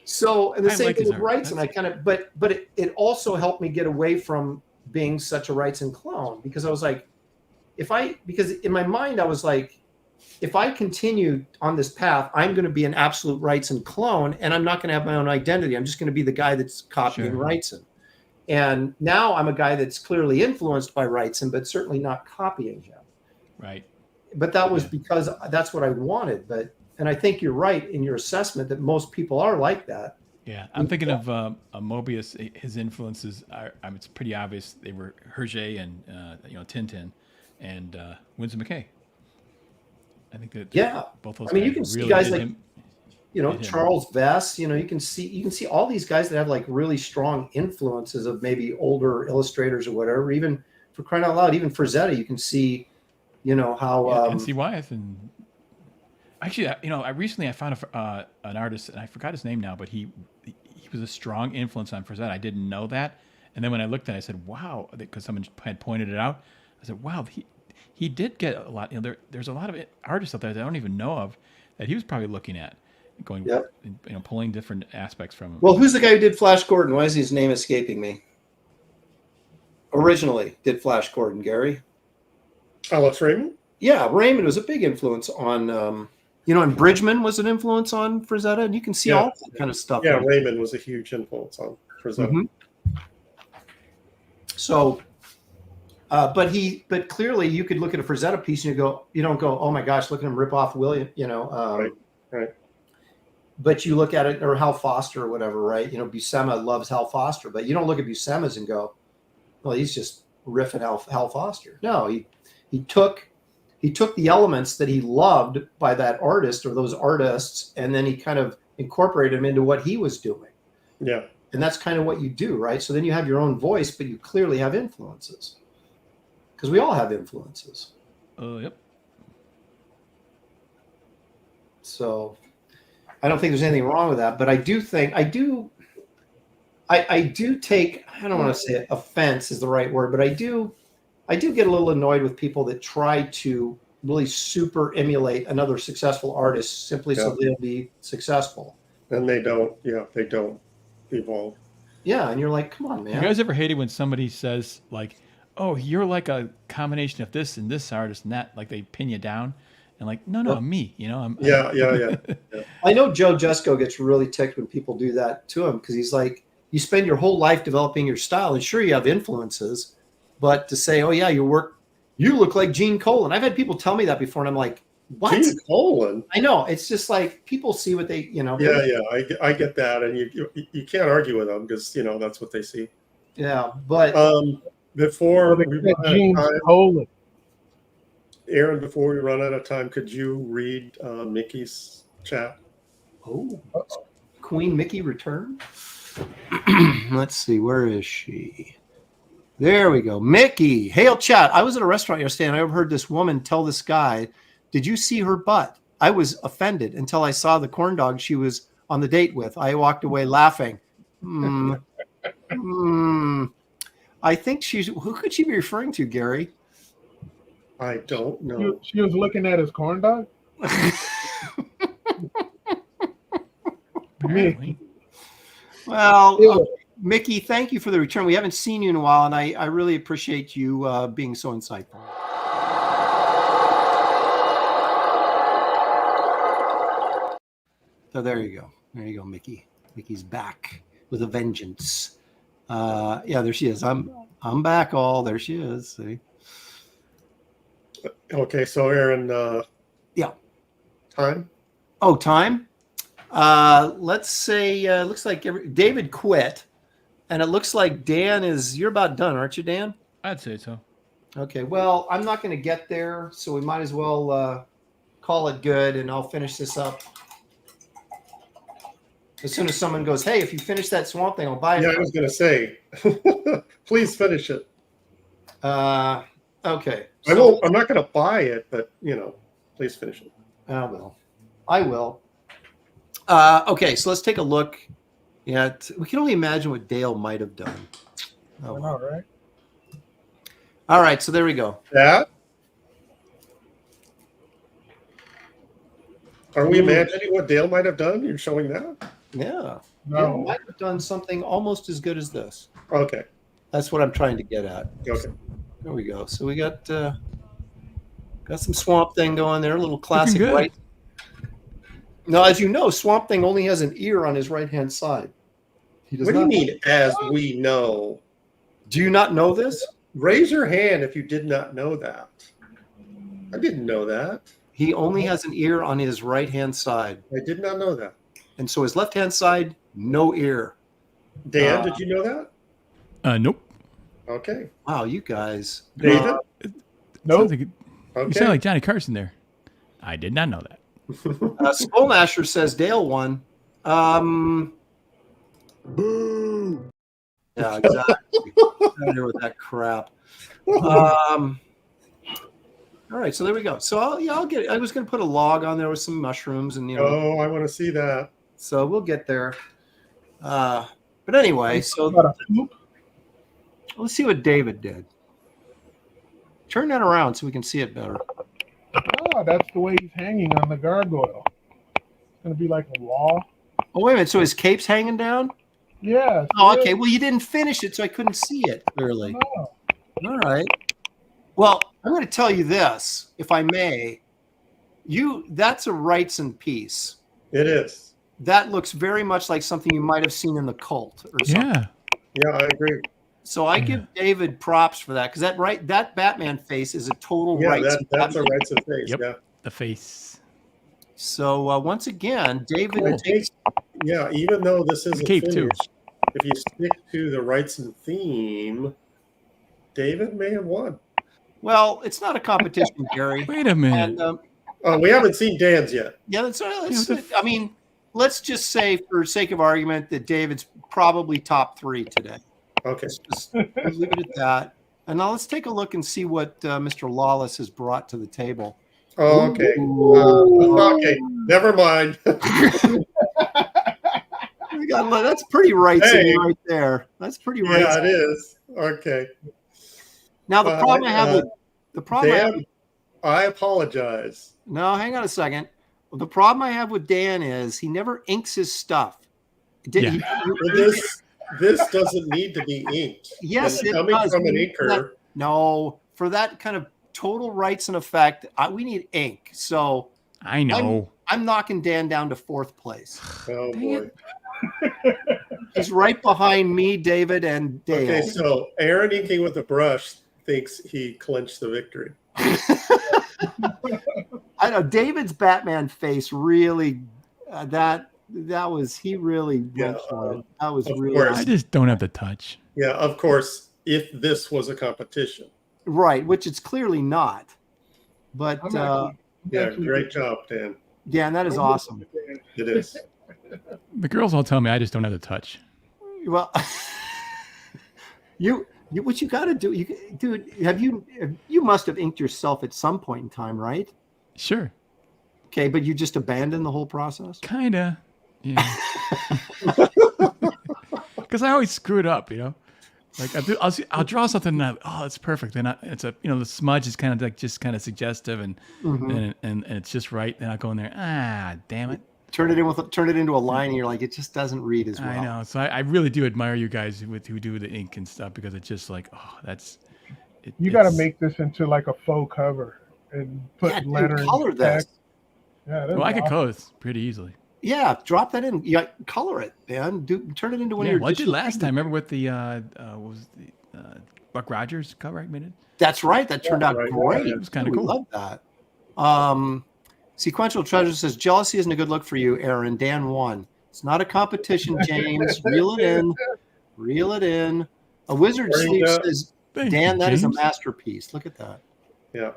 so, and the same thing with Wrightson, I kind of, but it also helped me get away from being such a Wrightson clone, because I was like, because in my mind I was like, if I continue on this path, I'm going to be an absolute Wrightson clone, and I'm not going to have my own identity. I'm just going to be the guy that's copying Wrightson. And now I'm a guy that's clearly influenced by Wrightson, but certainly not copying him. Right. But that was because that's what I wanted. And I think you're right in your assessment that most people are like that. Yeah, I'm thinking of Mobius. His influences are, it's pretty obvious. They were Hergé and Tintin and Winsor McKay. I think that both those. You can see guys like Charles Vess. You know, you can see all these guys that have like really strong influences of maybe older illustrators or whatever. Even for crying out loud, even Frazetta, you can see, you know how. And see Wyeth and. Actually, I recently found an artist, and I forgot his name now, but he was a strong influence on Frazetta. I didn't know that, and then when I looked at it, I said, "Wow!" Because someone had pointed it out. I said, "Wow, he did get a lot." You know, there's a lot of artists out there that I don't even know of that he was probably looking at, going, pulling different aspects from him. Well, who's the guy who did Flash Gordon? Why is his name escaping me? Originally did Flash Gordon, Gary? Alex Raymond? Yeah, Raymond was a big influence on. And Bridgman was an influence on Frazetta, and you can see all that kind of stuff. Yeah, Raymond was a huge influence on Frazetta. Mm-hmm. So, but clearly you could look at a Frazetta piece and you don't go, oh my gosh, look at him rip off William, right. But you look at it, or Hal Foster or whatever, right? You know, Buscema loves Hal Foster, but you don't look at Buscema's and go, well, he's just riffing Hal Foster. No, he took the elements that he loved by that artist or those artists, and then he kind of incorporated them into what he was doing. Yeah. And that's kind of what you do, right? So then you have your own voice, but you clearly have influences. Because we all have influences. Yep. So I don't think there's anything wrong with that, but I do think, I do take, I don't want to say offense is the right word, but I do get a little annoyed with people that try to really super emulate another successful artist simply so they'll be successful. And they don't evolve. Yeah, and you're like, come on, man. You guys ever hated when somebody says like, "Oh, you're like a combination of this and this artist and that," like they pin you down, and like, no, I'm me. You know, I'm. Yeah. I know Joe Jusko gets really ticked when people do that to him, because he's like, you spend your whole life developing your style, and sure you have influences. But to say, oh, yeah, you look like Gene Colan. I've had people tell me that before, and I'm like, what? Gene Colan? I know. It's just like people see what they, Yeah. I get that. And you can't argue with them because, that's what they see. Yeah. But before we run out Gene of time, Colan. Aaron, before we run out of time, could you read Mickey's chat? Oh, Queen Mickey returned? Let's see. Where is she? There we go. Mickey, hail chat. I was at a restaurant yesterday and I overheard this woman tell this guy, "Did you see her butt?" I was offended until I saw the corn dog she was on the date with. I walked away laughing. I think who could she be referring to, Gary? I don't know. She was looking at his corn dog? Apparently. Well, Yeah. okay. Mickey, thank you for the return. We haven't seen you in a while, and I really appreciate you being so insightful. So there you go. There you go, Mickey. Mickey's back with a vengeance. Yeah, there she is. I'm back. All there she is. See? Okay, so Aaron, Yeah. time? Oh, time. Let's say looks like David quit, and it looks like Dan is. You're about done, aren't you, Dan? I'd say so. Okay. Well, I'm not going to get there, so we might as well call it good, and I'll finish this up as soon as someone goes, "Hey, if you finish that swamp thing, I'll buy it." Yeah, I was going to say, please finish it. Okay. I won't. I'm not going to buy it, but please finish it. I will. I will. Okay, so let's take a look. Yeah, we can only imagine what Dale might have done. Oh, All right. all right, so there we go. That? Are we imagining what Dale might have done? You're showing that? Yeah. Dale No. might have done something almost as good as this. Okay. That's what I'm trying to get at. Okay. There we go. So we got some Swamp Thing going there, a little classic good. right. Now, as you know, Swamp Thing only has an ear on his right-hand side. He does What do you not. mean, as we know? Do you not know this? Raise your hand if you did not know that. I didn't know that. He only has an ear on his right-hand side. I did not know that. And so his left-hand side, no ear. Dan, did you know that? Nope. Okay. Wow, you guys. David? Nope. Sounds like you Okay. sound like Johnny Carson there. I did not know that. Skullmasher says Dale won. Boo! Yeah, exactly. Out of here with that crap. All right, so there we go. So I'll get it. I was going to put a log on there with some mushrooms, and Oh, I want to see that. so we'll get there. But anyway, so Got a poop. let's see what David did. Turn that around so we can see it better. Oh, that's the way he's hanging on the gargoyle. It's gonna be like a law. Oh, wait a minute. So his cape's hanging down? Yeah. Oh, okay. Well, you didn't finish it, so I couldn't see it clearly. No. All right. Well, I'm going to tell you this, if I may. That's a Wrightson piece. It is. That looks very much like something you might have seen in the cult or something. Yeah. Yeah, I agree. So I give David props for that, because that Batman face is a total Yeah, Wrightson. that's a Batman. Wrightson face. Yep. Yeah. The face. So once again, David Cool. takes. Yeah, even though this isn't cape, finished, too. if you stick to the Wrightson theme, David may have won. Well, it's not a competition, Gary. Wait a minute. And Oh, we haven't seen Dan's yet. yeah, I mean, let's just say, for sake of argument, that David's probably top 3 today. Okay. Just leave it at that. And now let's take a look and see what Mr. Lawlis has brought to the table. Oh, okay. Okay. Never mind. That's pretty Wrightson Hey. right there. That's pretty Yeah, Wrightson. it is. Okay. Now the problem I have with Dan, I apologize. no, hang on a second. The problem I have with Dan is he never inks his stuff. Yeah. This doesn't need to be inked. Yes, And it coming does. from an inker. No, for that kind of total Wrightson effect, we need ink. So I know. I'm knocking Dan down to 4th place. Oh Dang boy. He's right behind me, David, and Dale. Okay, so Aaron inking with a brush thinks he clinched the victory. I know David's Batman face really that was he really went for it. That was of really course. I just don't have the touch. Yeah, of course, if this was a competition. right, which it's clearly not. But Yeah, great job, Dan. yeah, and that is awesome. It is. The girls all tell me I just don't have the touch. Well, you what you got to do, dude? You must have inked yourself at some point in time, right? Sure. Okay, but you just abandoned the whole process. Kinda. Yeah. Because I always screw it up, Like I'll draw something and it's perfect. And it's the smudge is kind of like just kind of suggestive and it's just right. Then I'll go in there. Damn it. turn it into a line, and you're like, it just doesn't read as well. I know. So I really do admire you guys who do the ink and stuff, because it's just like, oh, that's. You got to make this into like a faux cover and put lettering. Color this. Yeah, well, I could color this pretty easily. Yeah, drop that in. Yeah, color it, man. Turn it into one of your. What I did last time? Remember with the what was the Buck Rogers cover I made it? That's right. That turned out great. It was kind of cool. Love that. Sequential Treasure says jealousy isn't a good look for you, Aaron. Dan won. It's not a competition, James. Reel it in. Reel it in. A Wizard Sleep says, Dan, that is a masterpiece. Look at that. Yeah.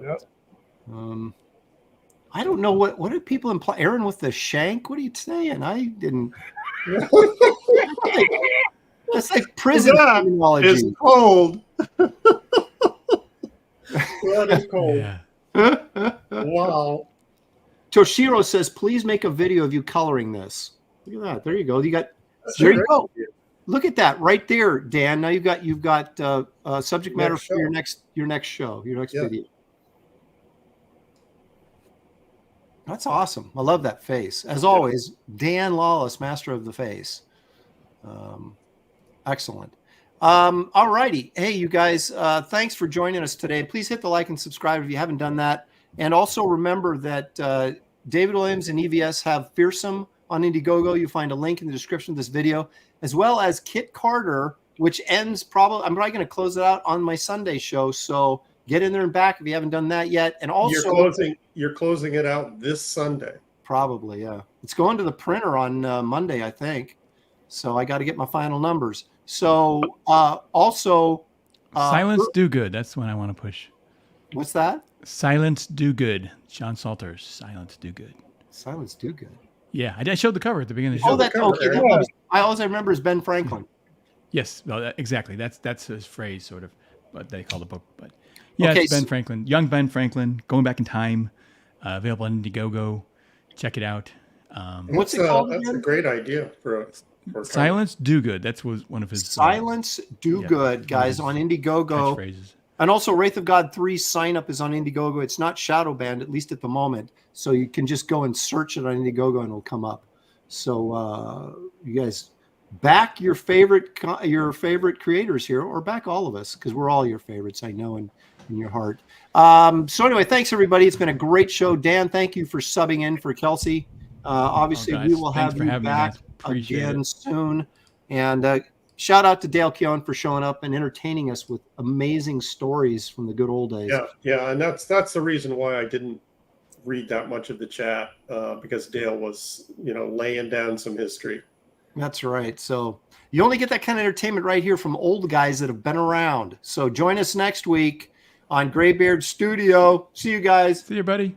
I don't know what do people imply. Aaron with the shank. What are you saying? I didn't. That's like prison terminology. It's cold. That is cold. Yeah. Wow. Toshiro says, please make a video of you coloring this. Look at that. There you go. There you go. Look at that right there, Dan. Now you've got subject matter for your next show, your next video. That's awesome. I love that face. As always, Dan Lawlis, master of the face. Excellent. All righty. Hey, you guys, thanks for joining us today. Please hit the like and subscribe if you haven't done that. And also remember that David Williams and EVS have Fearsome on Indiegogo. You find a link in the description of this video, as well as Kit Carter, which ends probably, I'm probably going to close it out on my Sunday show. So get in there and back if you haven't done that yet. And also, you're closing it out this Sunday. Probably, yeah. It's going to the printer on Monday, I think. So I got to get my final numbers. So also, Silence Do Good. That's the one I want to push. What's that? Silence Do Good. John Salter's Silence Do Good. Silence Do Good. Yeah, I showed the cover at the beginning of the show. Oh, that's okay. All I remember is Ben Franklin. Yes, well, exactly. That's his phrase, sort of, what they call the book. But yeah, it's Ben Franklin, young Ben Franklin, going back in time, available on Indiegogo. Check it out. What's it called? That's a great idea for Silence Do Good. That's one of his Silence Do Good, guys, on Indiegogo. Phrases. And also, Wraith of God 3 sign up is on Indiegogo. It's not shadow banned, at least at the moment. So you can just go and search it on Indiegogo and it'll come up. So you guys back your favorite creators here, or back all of us, because we're all your favorites, I know, in your heart. So anyway, thanks everybody. It's been a great show. Dan, thank you for subbing in for Kelsey. Obviously, we will have you back again soon. And shout out to Dale Keown for showing up and entertaining us with amazing stories from the good old days. Yeah, and that's the reason why I didn't read that much of the chat, because Dale was, laying down some history. That's right. So you only get that kind of entertainment right here from old guys that have been around. So join us next week on Graybeard's Studio. See you guys. See you, buddy.